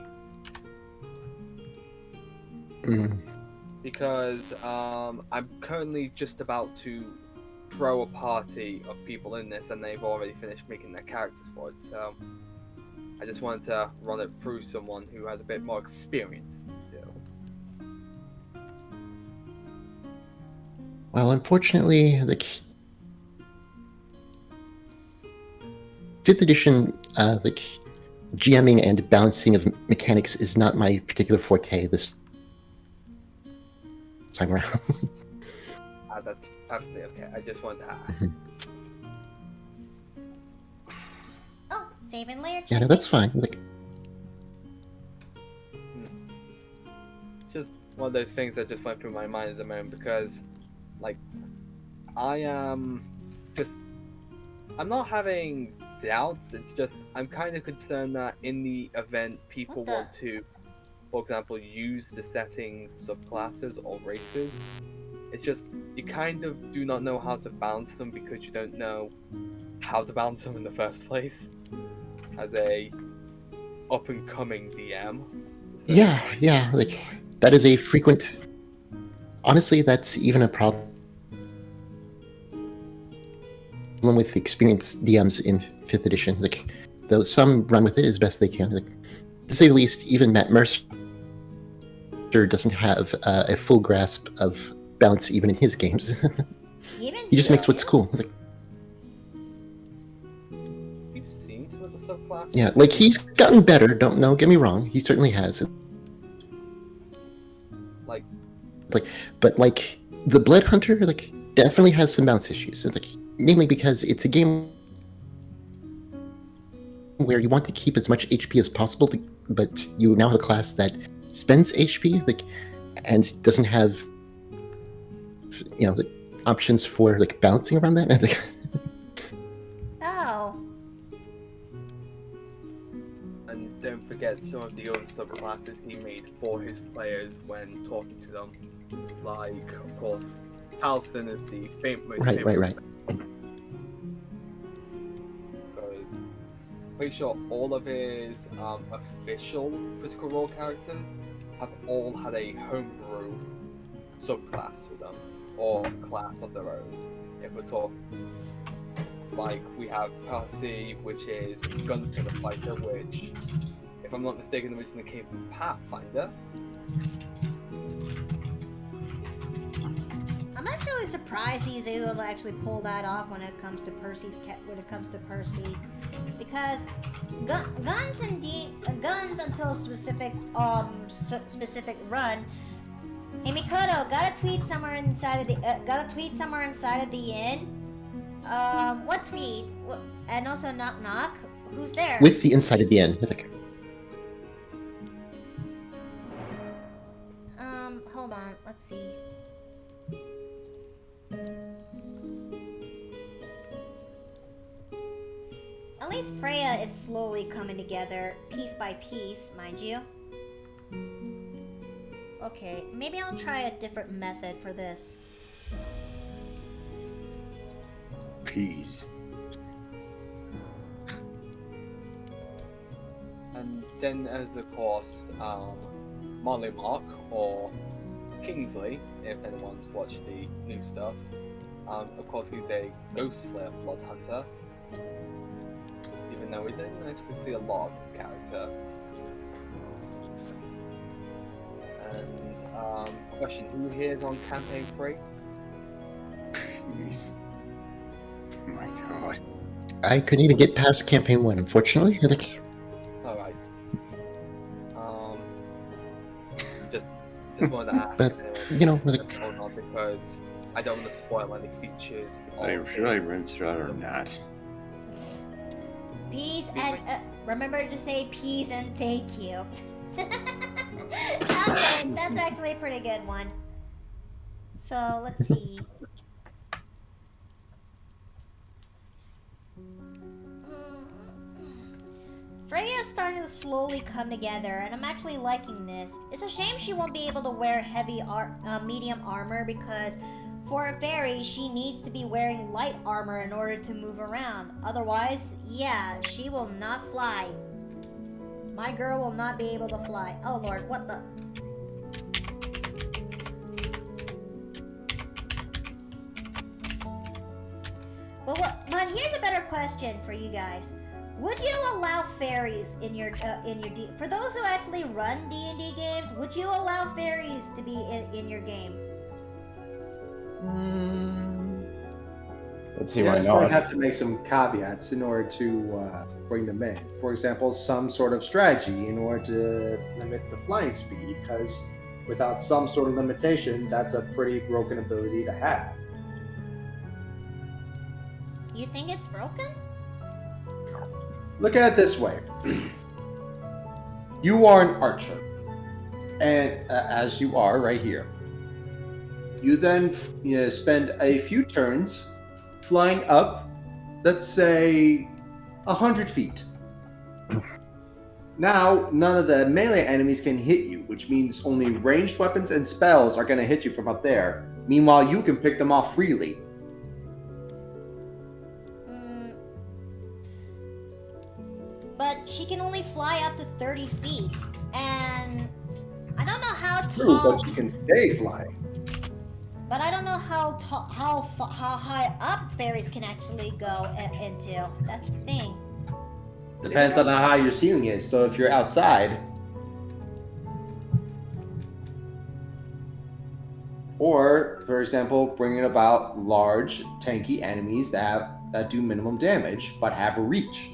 Because I'm currently just about to throw a party of people in this, and they've already finished making their characters for it. So I just wanted to run it through someone who has a bit more experience. Well, unfortunately, the 5th edition, like, GMing and balancing of mechanics is not my particular forte this time around. That's perfectly okay. I just wanted to ask. Oh, save and layer. Yeah, no, that's fine. Like, Just one of those things that just went through my mind at the moment because, like, I am just. I'm not having doubts. It's just I'm kind of concerned that in the event people want to, for example, use the settings, subclasses, or races, it's just you kind of do not know how to balance them because you don't know how to balance them in the first place. As a up and coming DM. So, yeah, like that is a frequent. Honestly, that's even a problem with experienced DMs in 5th edition. Like, though some run with it as best they can. Like, to say the least, even Matt Mercer doesn't have a full grasp of balance even in his games. He just makes what's cool. Like, you've seen some of the subclasses? yeah, like he's gotten better. Don't get me wrong. He certainly has. But like the Blood Hunter, like definitely has some balance issues. It's like, namely because it's a game where you want to keep as much HP as possible, but you now have a class that spends HP, like, and doesn't have, the options for like balancing around that. And Oh. And don't forget some of the other subclasses he made for his players when talking to them. Like, of course, Halston is the most right. Because pretty sure all of his official Critical Role characters have all had a homebrew subclass to them, or class of their own. If we're talking, like, we have Percy, which is Gunslinger Fighter, which, if I'm not mistaken, originally came from Pathfinder. I'm actually surprised he's able to actually pull that off when it comes to Percy, because guns until a specific specific run. Hey Mikoto, got a tweet somewhere inside of the inn. What tweet? And also knock knock. Who's there? with the inside of the end. Like, hold on. Let's see. At least Freya is slowly coming together, piece by piece, mind you. Okay, maybe I'll try a different method for this. Peas. And then, as of course, Molly Mark, or Kingsley, if anyone's watched the new stuff. Of course, he's a Ghost Slayer Blood Hunter. Even though we didn't actually see a lot of his character. And, question, who here is on campaign 3? Jeez. Oh my god. I couldn't even get past campaign 1, unfortunately. Like, Alright. Just wanted to ask. but like, or not, because I don't want to spoil any features. Should I rinse her out or not? Peace and remember to say peace and thank you. Okay, that's actually a pretty good one. So let's see. Freya's starting to slowly come together, and I'm actually liking this. It's a shame she won't be able to wear heavy medium armor, because for a fairy, she needs to be wearing light armor in order to move around. Otherwise, yeah, she will not fly. My girl will not be able to fly. Oh lord, what the... But here's a better question for you guys. Would you allow fairies in your for those who actually run D&D games, would you allow fairies to be in your game? Let's see You why guys not. might have to make some caveats in order to bring them in. For example, some sort of strategy in order to limit the flying speed, because without some sort of limitation, that's a pretty broken ability to have. You think it's broken? Look at it this way. You are an archer. And as you are right here, you then spend a few turns flying up, let's say, 100 feet. Now, none of the melee enemies can hit you, which means only ranged weapons and spells are going to hit you from up there. Meanwhile, you can pick them off freely. But she can only fly up to 30 feet, and I don't know how tall. True, but you can stay flying. But I don't know how high up fairies can actually go into. That's the thing. Depends on how high your ceiling is. So if you're outside, or for example, bringing about large, tanky enemies that do minimum damage but have a reach.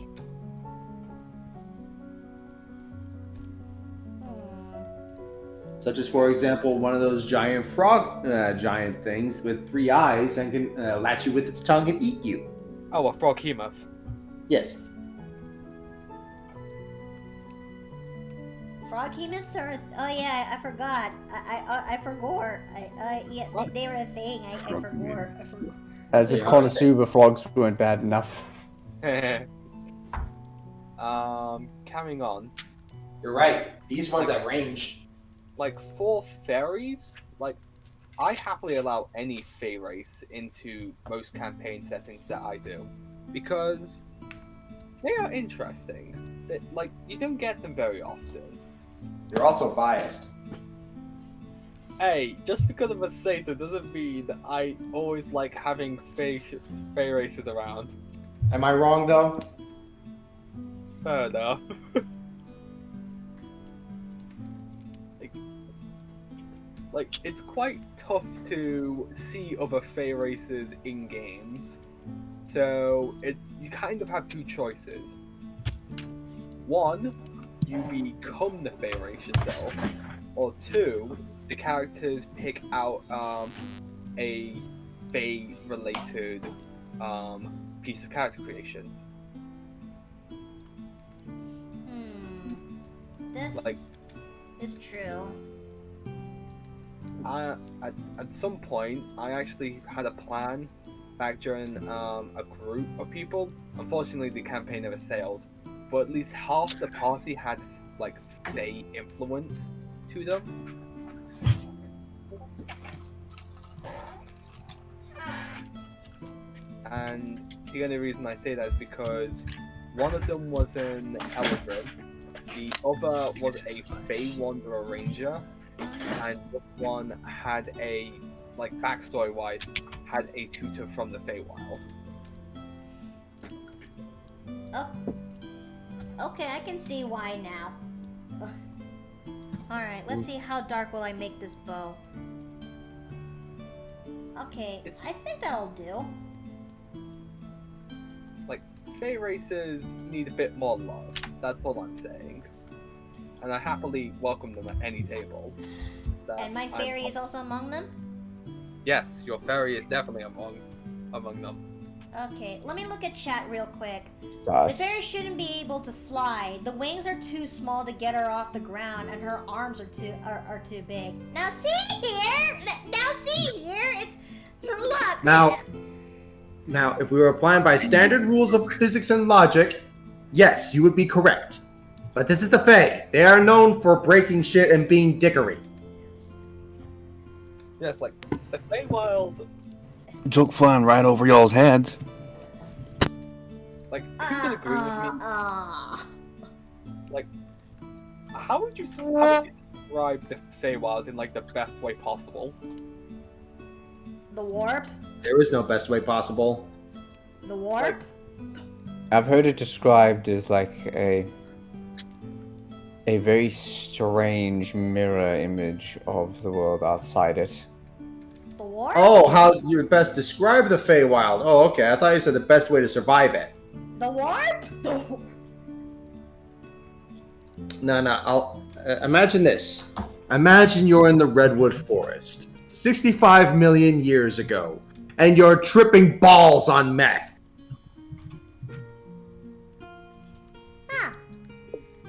Such as, for example, one of those giant giant things with 3 eyes and can latch you with its tongue and eat you. Oh, a froghemoth. Yes. Froghemoths are? Oh yeah, I forgot. I forgot. Yeah, they were a thing. I forgot. As if Konosuba frogs weren't bad enough. Carrying on. You're right. These ones have range. Like, for fairies, like, I happily allow any fey race into most campaign settings that I do. Because they are interesting. Like, you don't get them very often. You're also biased. Hey, just because I'm a satyr doesn't mean that I always like having fey races around. Am I wrong, though? Fair enough. Like, it's quite tough to see other fey races in games. So, you kind of have 2 choices. One, you become the fey race yourself. Or 2, the characters pick out a fey-related piece of character creation. This is true. At some point, I actually had a plan back during a group of people. Unfortunately, the campaign never sailed, but at least half the party had like fey influence to them. And the only reason I say that is because one of them was an Eldrin, the other was a Fey Wanderer Ranger, and this one had a, like, backstory-wise, had a tutor from the Feywild. Oh. Okay, I can see why now. Alright, let's see how dark will I make this bow. Okay, I think that'll do. Like, Fey races need a bit more love. That's all I'm saying. And I happily welcome them at any table. And my fairy is also among them? Yes, your fairy is definitely among them. Okay, let me look at chat real quick. Sus. The fairy shouldn't be able to fly. The wings are too small to get her off the ground, and her arms are too big. Now see here! It's look. Now, if we were applying by standard rules of physics and logic, yes, you would be correct. But this is the Fae. They are known for breaking shit and being dickery. Yes, like, the Feywild... Joke flying right over y'all's heads. Like, you can agree with me. Like, how would you describe the Feywild in, like, the best way possible? The warp? There is no best way possible. The warp? I've heard it described as like a very strange mirror image of the world outside it. The warp? Oh, how you would best describe the Feywild. Oh, okay. I thought you said the best way to survive it. The warp? No. I'll imagine this. Imagine you're in the Redwood Forest, 65 million years ago, and you're tripping balls on meth.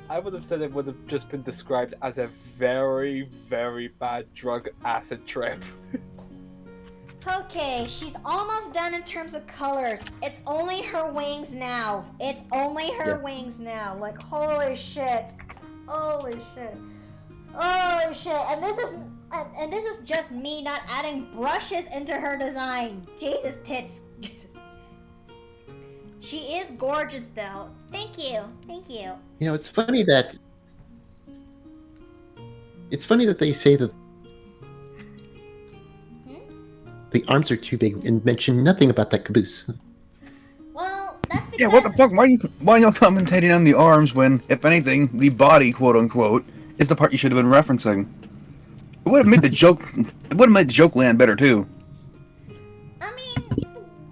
I would have said it would have just been described as a very, very bad drug acid trip. Okay, she's almost done in terms of colors. It's only her wings now. It's only her wings now. Like, holy shit. Holy shit. Holy shit. And this is just me not adding brushes into her design. Jesus tits. She is gorgeous though. Thank you. Thank you. You know, it's funny that they say that the arms are too big and mention nothing about that caboose. Well, that's because... Yeah, what the fuck? Why are you commentating on the arms when, if anything, the body, quote unquote, is the part you should have been referencing? It would have made the joke. It would have made the joke land better too. I mean,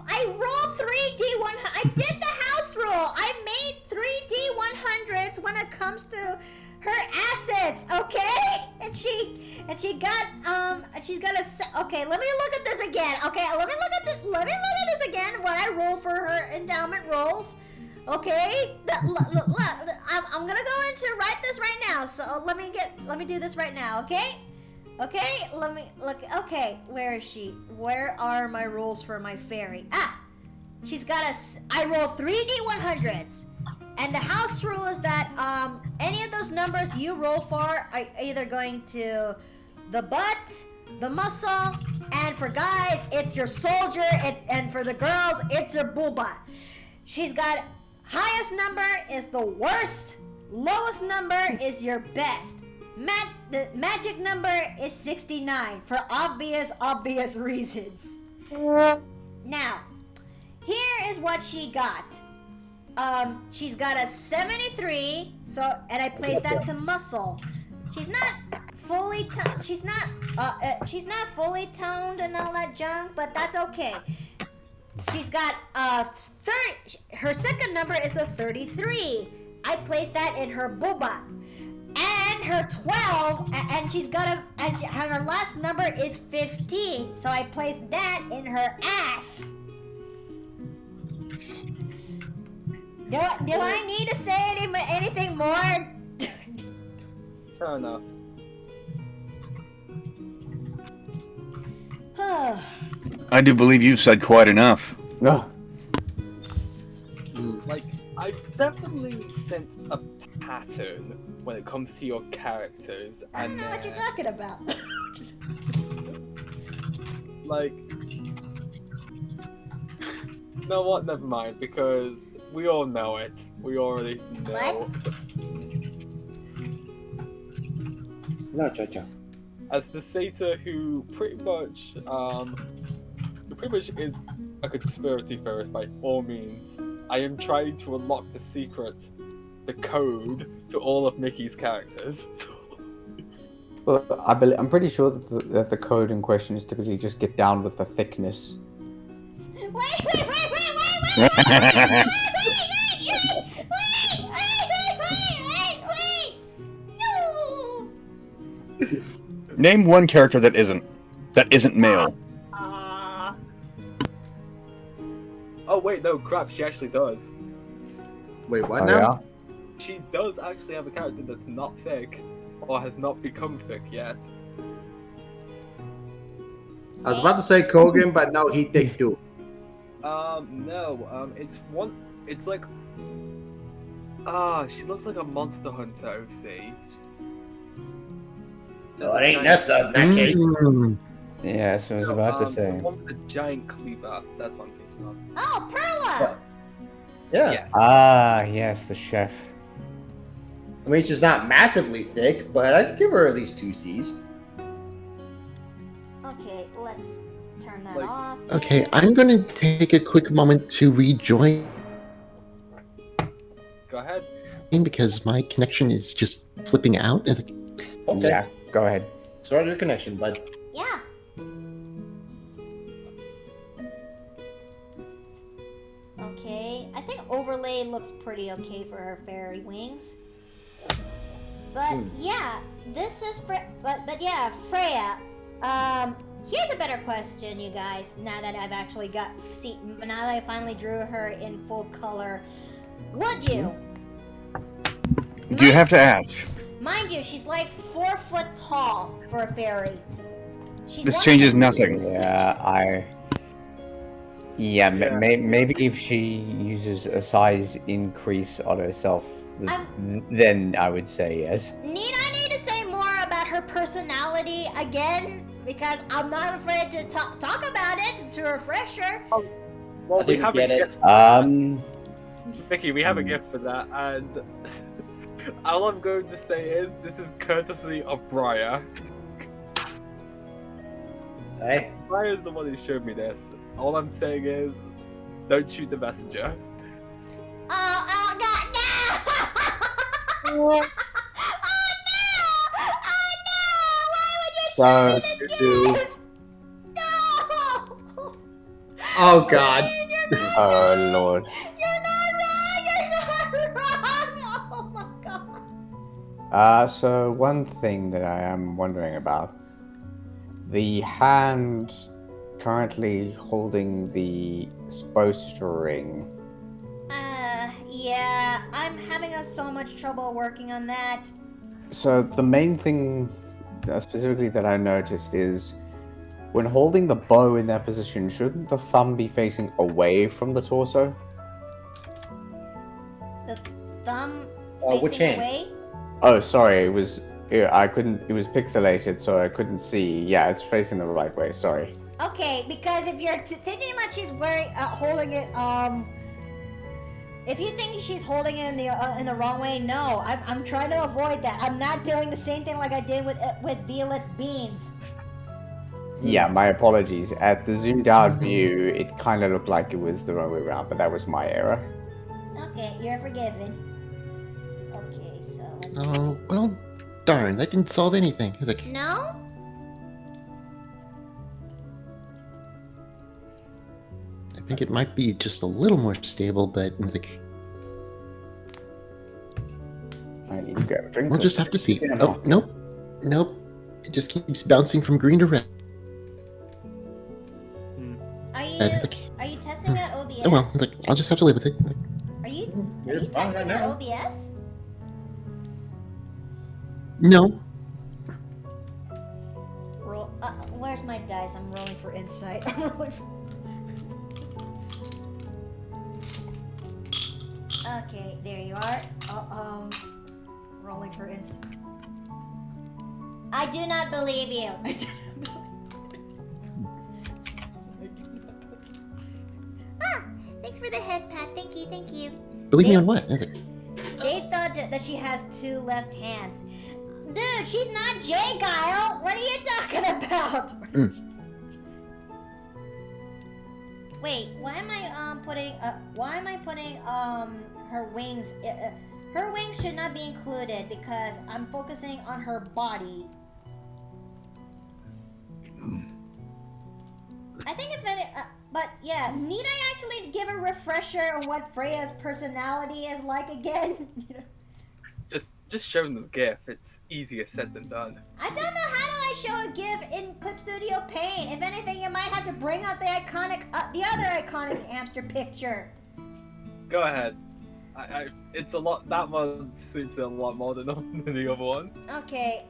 I rolled 3D100. I did the house roll. I made 3D100s when it comes to her assets, okay? And she's got a okay, let me look at this again. Okay, let me look at this again when I roll for her endowment rolls. Okay? I'm gonna go into write this right now. So let me do this right now, okay? Okay, let me look. Okay, where is she? Where are my rolls for my fairy? Ah! She's got I roll 3D100s. And the house rule is that any of those numbers you roll for are either going to the butt, the muscle, and for guys, it's your soldier, and for the girls, it's your booba. She's got highest number is the worst, lowest number is your best. The magic number is 69 for obvious reasons. Now, here is what she got. She's got a 73, and I placed that to muscle. She's not fully she's not fully toned and all that junk, but that's okay. She's got her second number is a 33. I placed that in her booba. And her 12, and she's got and her last number is 15, so I placed that in her ass. Do I need to say anything more? Fair enough. I do believe you've said quite enough. No. Like, I definitely sense a pattern when it comes to your characters. I don't know what you're talking about. Like, you know what? Never mind, because we all know it. We already know. No, Cha-Cha. As the satyr who pretty much is a conspiracy theorist by all means, I am trying to unlock the secret, the code to all of Mickey's characters. Well, I'm pretty sure that the code in question is typically just get down with the thickness. Wait! No! Name one character that isn't male. Oh wait, no, crap, she actually does. Wait, what now? Yeah? She does actually have a character that's not thick, or has not become thick yet. I was about to say Kogan, but no, he thick too. No, it's like, she looks like a monster hunter, OC. Well, it ain't Nessa in that case. Yeah, so I was about to say. The one with the giant cleaver, that's one thing. Oh, Perla! Yeah. Yes. Ah, yes, the chef. I mean, she's not massively thick, but I'd give her at least 2 C's. Okay, let's turn that off. Okay, I'm going to take a quick moment to rejoin Go ahead. because my connection is just flipping out. Okay. Yeah, go ahead. Start your connection, bud. Yeah. Okay, I think overlay looks pretty okay for her fairy wings. but yeah, this is but yeah, Freya. Here's a better question, you guys. Now that I've actually now that I finally drew her in full color, would you? Do you have to ask? Mind you, she's like 4 foot tall for a fairy. This changes nothing. Maybe if she uses a size increase on herself, then I would say yes. I need to say more about her personality again? Because I'm not afraid to talk about it to refresh her. Well, we have a gift. Vicky, we have a gift for that, and all I'm going to say is this is courtesy of Briar. Hey. Briar's the one who showed me this. All I'm saying is, don't shoot the messenger. Oh God, no! Oh. So, oh God. Oh Lord. You're not wrong! Oh my God. So one thing that I am wondering about. The hand currently holding the bowstring. Yeah, I'm having so much trouble working on that. So the main thing specifically that I noticed is when holding the bow in that position, shouldn't the thumb be facing away from the torso? The thumb which facing hand? away? Oh, sorry, it was pixelated, so I couldn't see. Yeah, it's facing the right way, sorry. Okay, because if you're thinking that she's holding it, if you think she's holding it in the wrong way, no, I'm trying to avoid that. I'm not doing the same thing like I did with Violet's beans. Yeah, my apologies. At the zoomed out view, it kind of looked like it was the wrong way around, but that was my error. Okay, you're forgiven. Okay, so let's Oh, well, darn, that didn't solve anything. It's like, No? I think it might be just a little more stable, but it's like, I need to grab a drink. we'll just have to see. Oh, nope. Nope. It just keeps bouncing from green to red. Are you And it's like, testing out OBS? oh well, it's like, I'll just have to live with it. Are you You're fine testing right out now. OBS? No. Roll. Where's my dice? I'm rolling for insight. Okay, there you are. Rolling for insight. I do not believe you. Thanks for the head pat. Thank you, thank you. Believe me on what? It's like, Dave thought that she has 2 left hands. Dude, she's not Jay Guile. What are you talking about? Wait, why am I putting her wings? Her wings should not be included because I'm focusing on her body. I think if any, but yeah, need I actually give a refresher on what Freya's personality is like again? Just show them the GIF. It's easier said than done. I don't know how do I show a GIF in Clip Studio Paint. If anything, you might have to bring out the iconic, the other iconic hamster picture. Go ahead. It's a lot. That one suits it a lot more than the other one. Okay.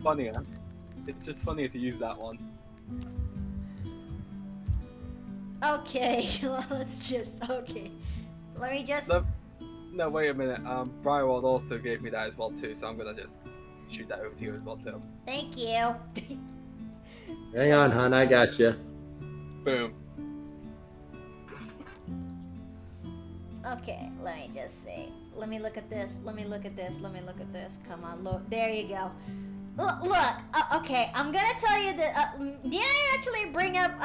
Funnier. It's just funnier to use that one. Okay. Let's just. Okay. Let me just. No, wait a minute. Briarwald also gave me that as well too, so I'm gonna just shoot that over to you as well too. Thank you. Hang on, hon. I got you. Boom. Okay, let me just see. Let me look at this. Let me look at this. Let me look at this. Come on, look. There you go. Look. Okay, I'm gonna tell you that. Did I actually bring up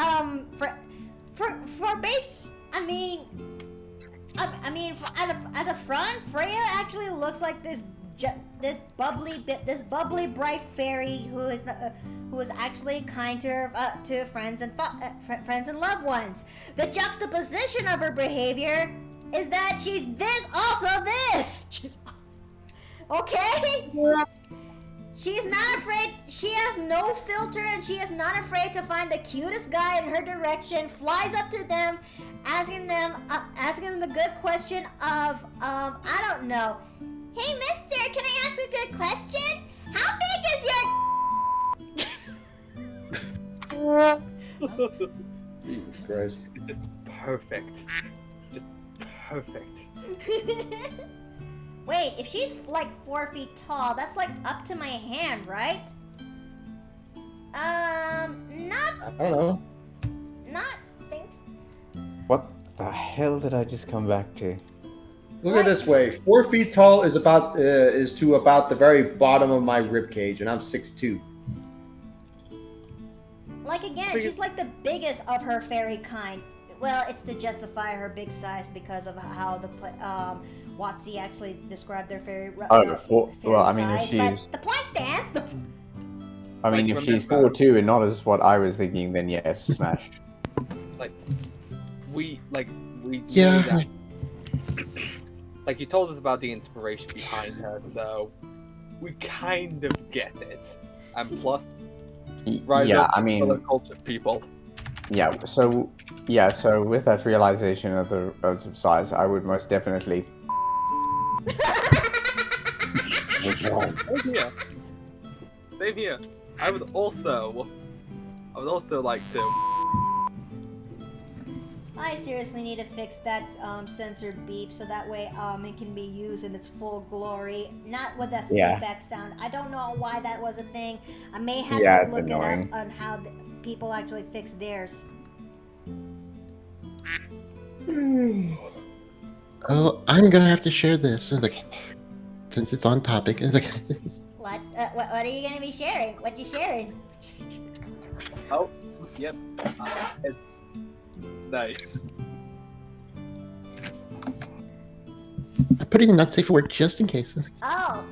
for base? I mean, at the front, Freya actually looks like this bubbly, bright fairy who is actually kind to friends and loved ones. The juxtaposition of her behavior is that she's this, also this. Okay? She's not afraid. She has no filter, and she is not afraid to find the cutest guy in her direction. Flies up to them, asking them the good question of I don't know. Hey, Mister, can I ask a good question? How big is your? Jesus Christ. It's just perfect. Just perfect. Wait, if she's like 4 feet tall, that's like up to my hand, right? Not I don't know. thanks. What the hell did I just come back to? Look at it this way: 4 feet tall is about is to about the very bottom of my rib cage, and I'm 6'2". Like again, she's like the biggest of her fairy kind. Well, it's to justify her big size because of how the Watsy actually described their fairy. Well, I mean, if size, she's, but the point stands. I mean, Like, if she's remember- 4'2" and not as what I was thinking, then yes, smash. We Yeah. knew that. Like, you told us about the inspiration behind her, so we kind of get it. And plus, right Yeah, up I for the mean, cultured people. so with that realization of the relative size, I would most definitely. Same here. Same here. I would also like to. I seriously need to fix that sensor beep so that way it can be used in its full glory, not with that Yeah. feedback sound. I don't know why that was a thing. I may have Yeah, to it's look annoying. it up on how people actually fix theirs. Oh, I'm gonna have to share this. It's like, since it's on topic. It's like, What are you gonna be sharing? What you sharing? Oh, yep. It's nice. I put it in not safe for work just in case. It's like, Oh.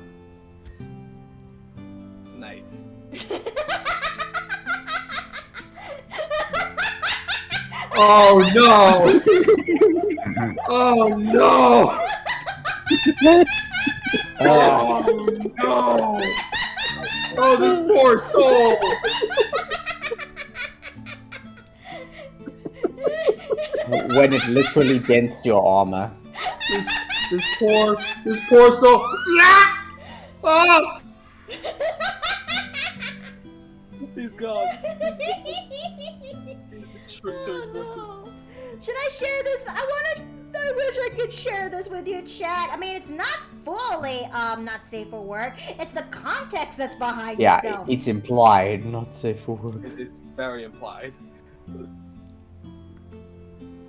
Nice. Oh no! Oh no! Oh no! Oh, this poor soul! When it literally dents your armor. This poor soul! Yeah! Oh! He's gone. Should I share this? I wish I could share this with you, chat. I mean, it's not fully not safe for work. It's the context that's behind Yeah, it, though. it's implied, not safe for work. It is very implied.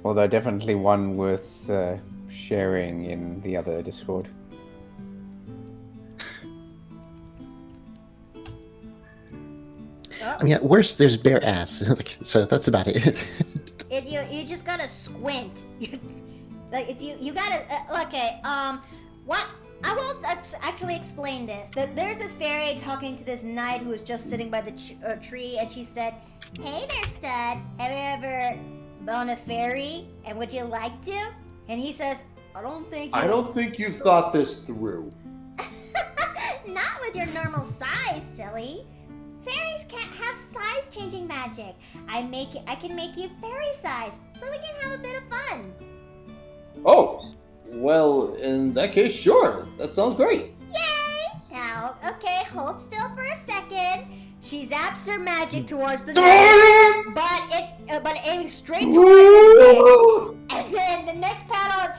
Although definitely one worth sharing in the other Discord. I mean, at worst, there's bare ass. It's like, so that's about it. You just gotta squint. Like it's you gotta okay. What? I will actually explain this. There's this fairy talking to this knight who was just sitting by the tree, and she said, "Hey there, stud. Have you ever blown a fairy? And would you like to?" And he says, "I don't think you've thought this through." Not with your normal size, silly. Fairies can't have size-changing magic. I can make you fairy size, so we can have a bit of fun." Oh, well, in that case, sure. That sounds great. Yay! Now, okay, hold still for a second. She zaps her magic towards the knight, but aiming straight towards his dick. And then the next panel,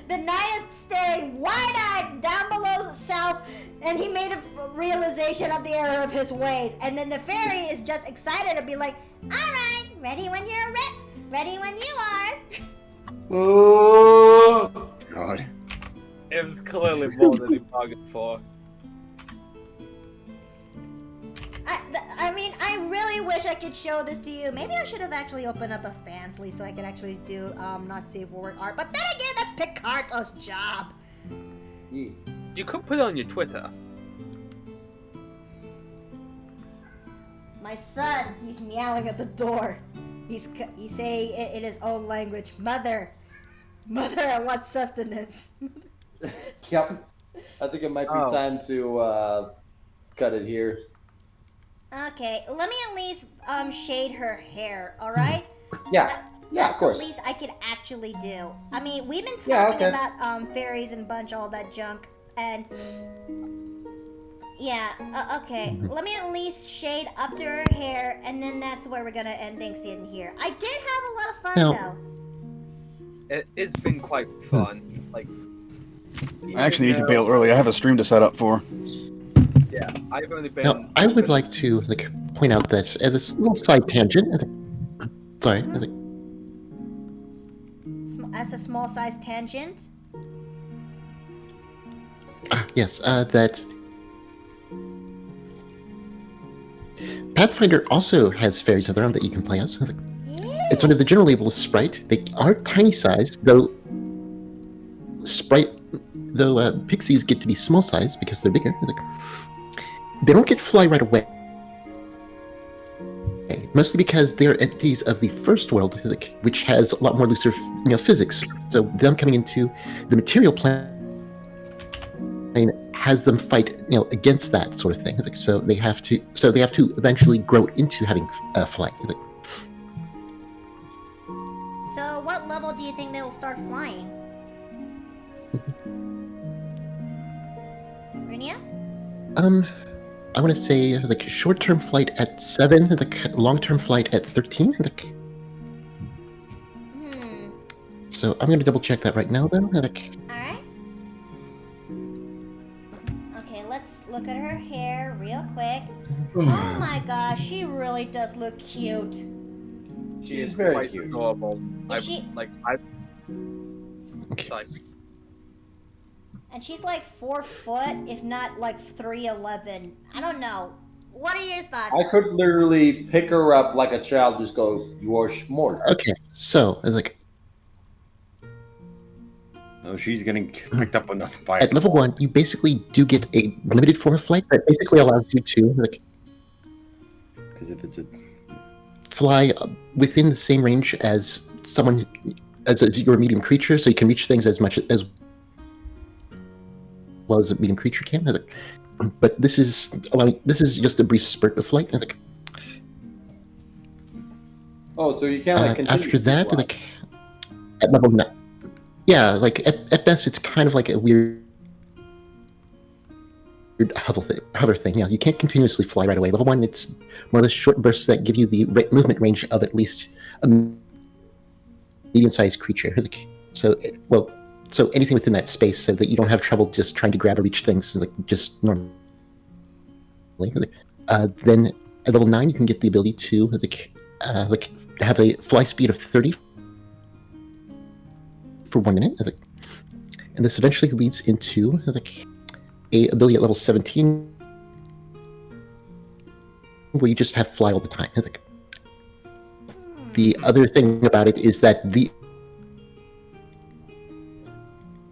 the knight is staring wide-eyed down below south, and he made a realization of the error of his ways. And then the fairy is just excited to be like, "All right, ready when you're ready when you are." Oh God. It was clearly more than he bargained for. I mean, I really wish I could show this to you. Maybe I should have actually opened up a Fansly so I could actually do not safe for work art. But then again, that's Picarto's job. You could put it on your Twitter. My son, he's meowing at the door. He's saying in his own language, "Mother, I want sustenance." Yep. I think it might be Oh. time to cut it here. Okay, let me at least shade her hair, alright? Yeah. Yeah, of course. That's the least I could actually do. I mean, we've been talking Yeah, okay. about fairies and bunch all that junk, and yeah, okay. Let me at least shade up to her hair, and then that's where we're gonna end things in here. I did have a lot of fun Now- though. It's been quite fun. Like, I actually need to bail early. I have a stream to set up for. Yeah, I've only been. Now, I would like to point out that as a little side tangent. Sorry. As a small size tangent. Yes, that Pathfinder also has fairies of their own that you can play as. It's under the general label of sprite. They are tiny size, though pixies get to be small size because they're bigger. They don't get fly right away. Mostly because they're entities of the first world, which has a lot more looser, physics. So them coming into the material plane has them fight, against that sort of thing. So they have to eventually grow into having flight. So, what level do you think they'll start flying? Rinia? I want to say short-term flight at 7, long-term flight at 13. So I'm going to double check that right now, though. Alright. Okay, let's look at her hair real quick. Oh my gosh, she really does look cute. She is very quite cute. adorable. And she's like 4 foot, if not like 3'11". I don't know. What are your thoughts? I could literally pick her up like a child, just go, you are smart. Okay, so it's Oh, she's getting picked up enough by at level 1, you basically do get a limited form of flight that basically allows you to as if it's a fly within the same range as you're a medium creature, so you can reach things as well as a medium creature can. But this is just a brief spurt of flight. Oh, so you can't continue after that, fly. at level 9. Yeah, at best, it's kind of like a weird hover thing. Yeah, you can't continuously fly right away. Level 1, it's more or less short bursts that give you the movement range of at least a medium-sized creature. So anything within that space, so that you don't have trouble just trying to grab or reach things just normally. Then at level 9, you can get the ability to have a fly speed of 30 for 1 minute, and this eventually leads into a ability at level 17 where you just have fly all the time. The other thing about it is that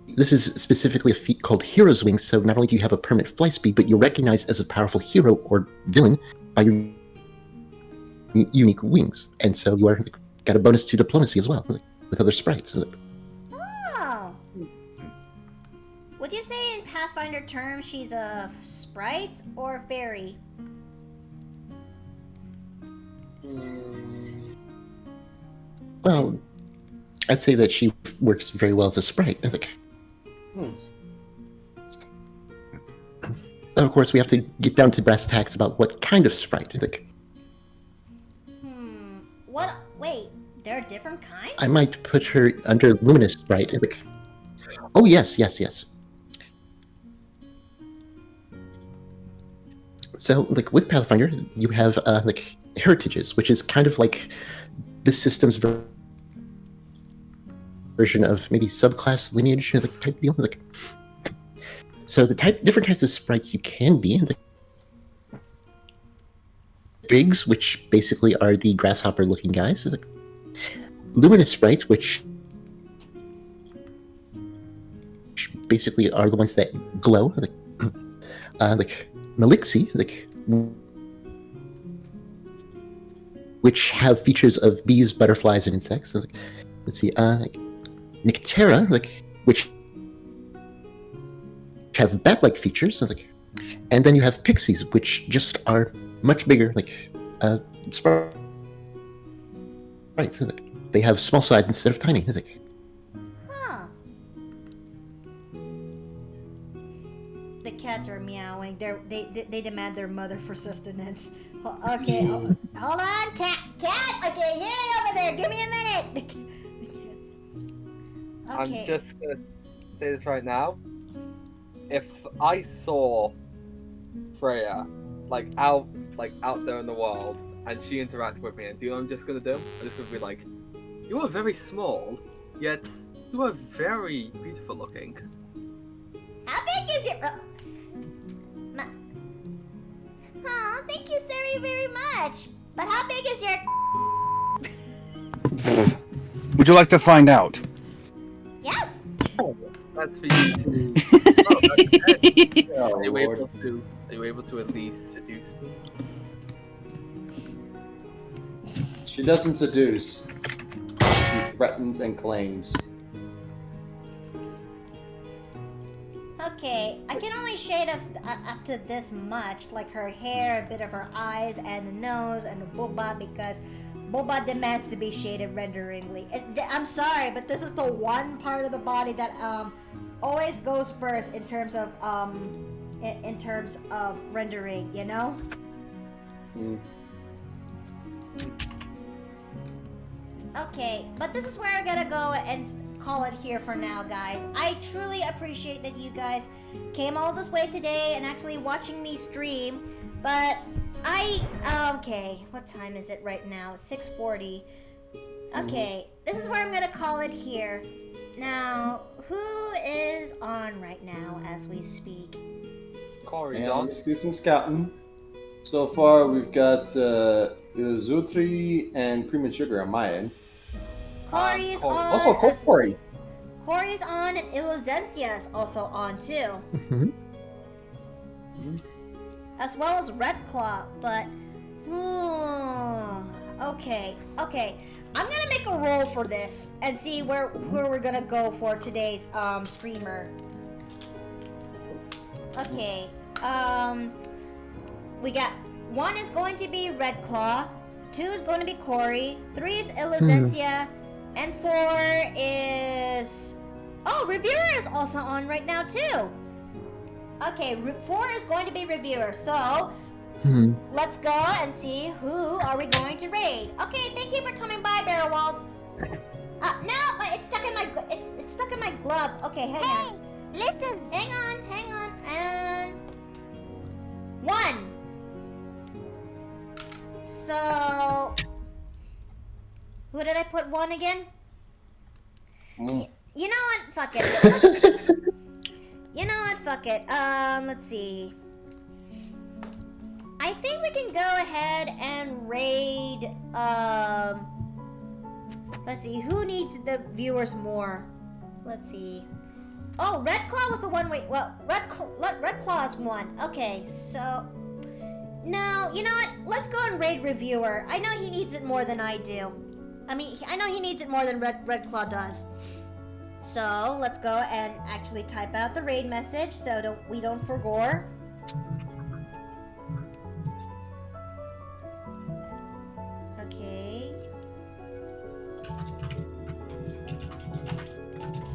this is specifically a feat called Hero's Wings, so not only do you have a permanent fly speed, but you're recognized as a powerful hero or villain by your unique wings, and so you got a bonus to diplomacy as well with other sprites. Oh. Would you say in Pathfinder terms she's a sprite or a fairy? Well, I'd say that she works very well as a sprite. Of course, we have to get down to brass tacks about what kind of sprite. What? Wait, there are different kinds? I might put her under luminous sprite. Oh yes. So, with Pathfinder, you have heritages, which is kind of like this system's version of maybe subclass lineage type deal. So the different types of sprites you can be. Bigs, which basically are the grasshopper-looking guys. Luminous sprite, which basically are the ones that glow. Melixi, which have features of bees, butterflies, and insects. Let's see, Nyctera, which have bat-like features. So like, and then you have pixies, which just are much bigger, like sprites. So like, they have small size instead of tiny. It's like, Huh. The cats are meowing. They demand their mother for sustenance. Okay, hold on, cat. I can hear you over there. Give me a minute. Okay. I'm just gonna say this right now. If I saw Freya out there in the world and she interacted with me, and do you know what I'm just gonna do? I'm just gonna be like, you are very small, yet you are very beautiful looking. How big is your? Oh, thank you very, very much. But how big is your? Would you like to find out? Yes. That's for you to. Are you able to at least seduce me? She doesn't seduce. She threatens and claims. Okay, I can only shade up to this much, like her hair, a bit of her eyes, and the nose, and the boba, because boba demands to be shaded renderingly. I'm sorry, but this is the one part of the body that always goes first in terms of rendering, you know? Okay, but this is where I'm gonna go and call it here for now, guys. I truly appreciate that you guys came all this way today and actually watching me stream, but okay, what time is it right now? It's 6:40. Okay, this is where I'm gonna call it here. Now, who is on right now as we speak? Corey's on. Let's do some scouting. So far, we've got Zutri and Cream and Sugar on my end. Corey's on. Also, Corey. Corey's on, and Illuzencia's also on too. As well as Red Claw, but okay. I'm gonna make a roll for this and see where we're gonna go for today's streamer. Okay. We got 1 is going to be Red Claw, 2 is going to be Corey, 3 is Illuzencia, and 4 is... Oh, Reviewer is also on right now too. Okay, 4 is going to be Reviewer, so let's go and see who are we going to raid. Okay, thank you for coming by, Barrowald. No, but it's stuck in my it's stuck in my glove. Okay, hang on. Listen. Hang on, and 1. So, who did I put 1 again? You know what? Fuck it. Let's see. I think we can go ahead and raid, let's see, who needs the viewers more? Let's see. Oh, Red Claw was the one, Red Claw is 1. Okay, so... No, you know what? Let's go and raid Reviewer. I know he needs it more than I do. I mean, I know he needs it more than Red Claw does. So, let's go and actually type out the raid message so we don't forgore. Okay.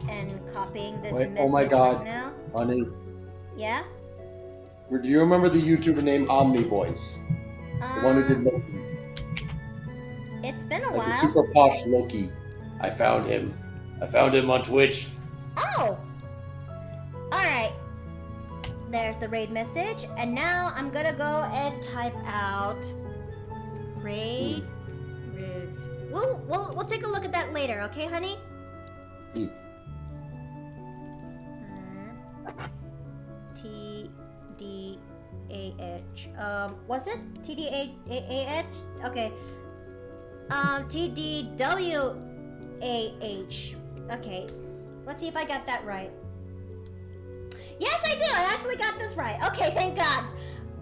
And copying this message oh my God, right now. honey. Yeah? Do you remember the YouTuber named Omni Voice? The one who did Loki. It's been a Like while. the super posh Loki. I found him on Twitch. Oh! Alright. There's the raid message. And now I'm gonna go and type out raid. We'll take a look at that later, okay, honey? TDAH. Was it? TDAH? Okay. TDWAH. Okay. Let's see if I got that right. Yes, I do. I actually got this right. Okay, thank God.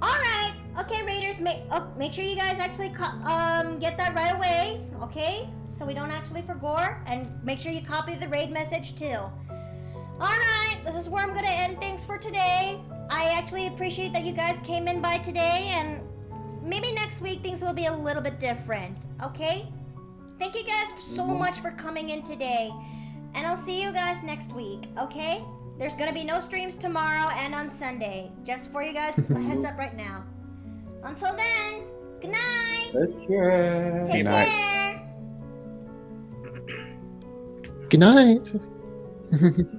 All right. Okay, Raiders, make sure you guys actually get that right away. Okay, so we don't actually forgore, and make sure you copy the raid message too. Alright, this is where I'm gonna end things for today. I actually appreciate that you guys came in by today, and maybe next week things will be a little bit different, okay? Thank you guys so much for coming in today, and I'll see you guys next week, okay? There's gonna be no streams tomorrow and on Sunday, just for you guys, a heads up right now. Until then, good night! Take care. Take Good night. care! Good night.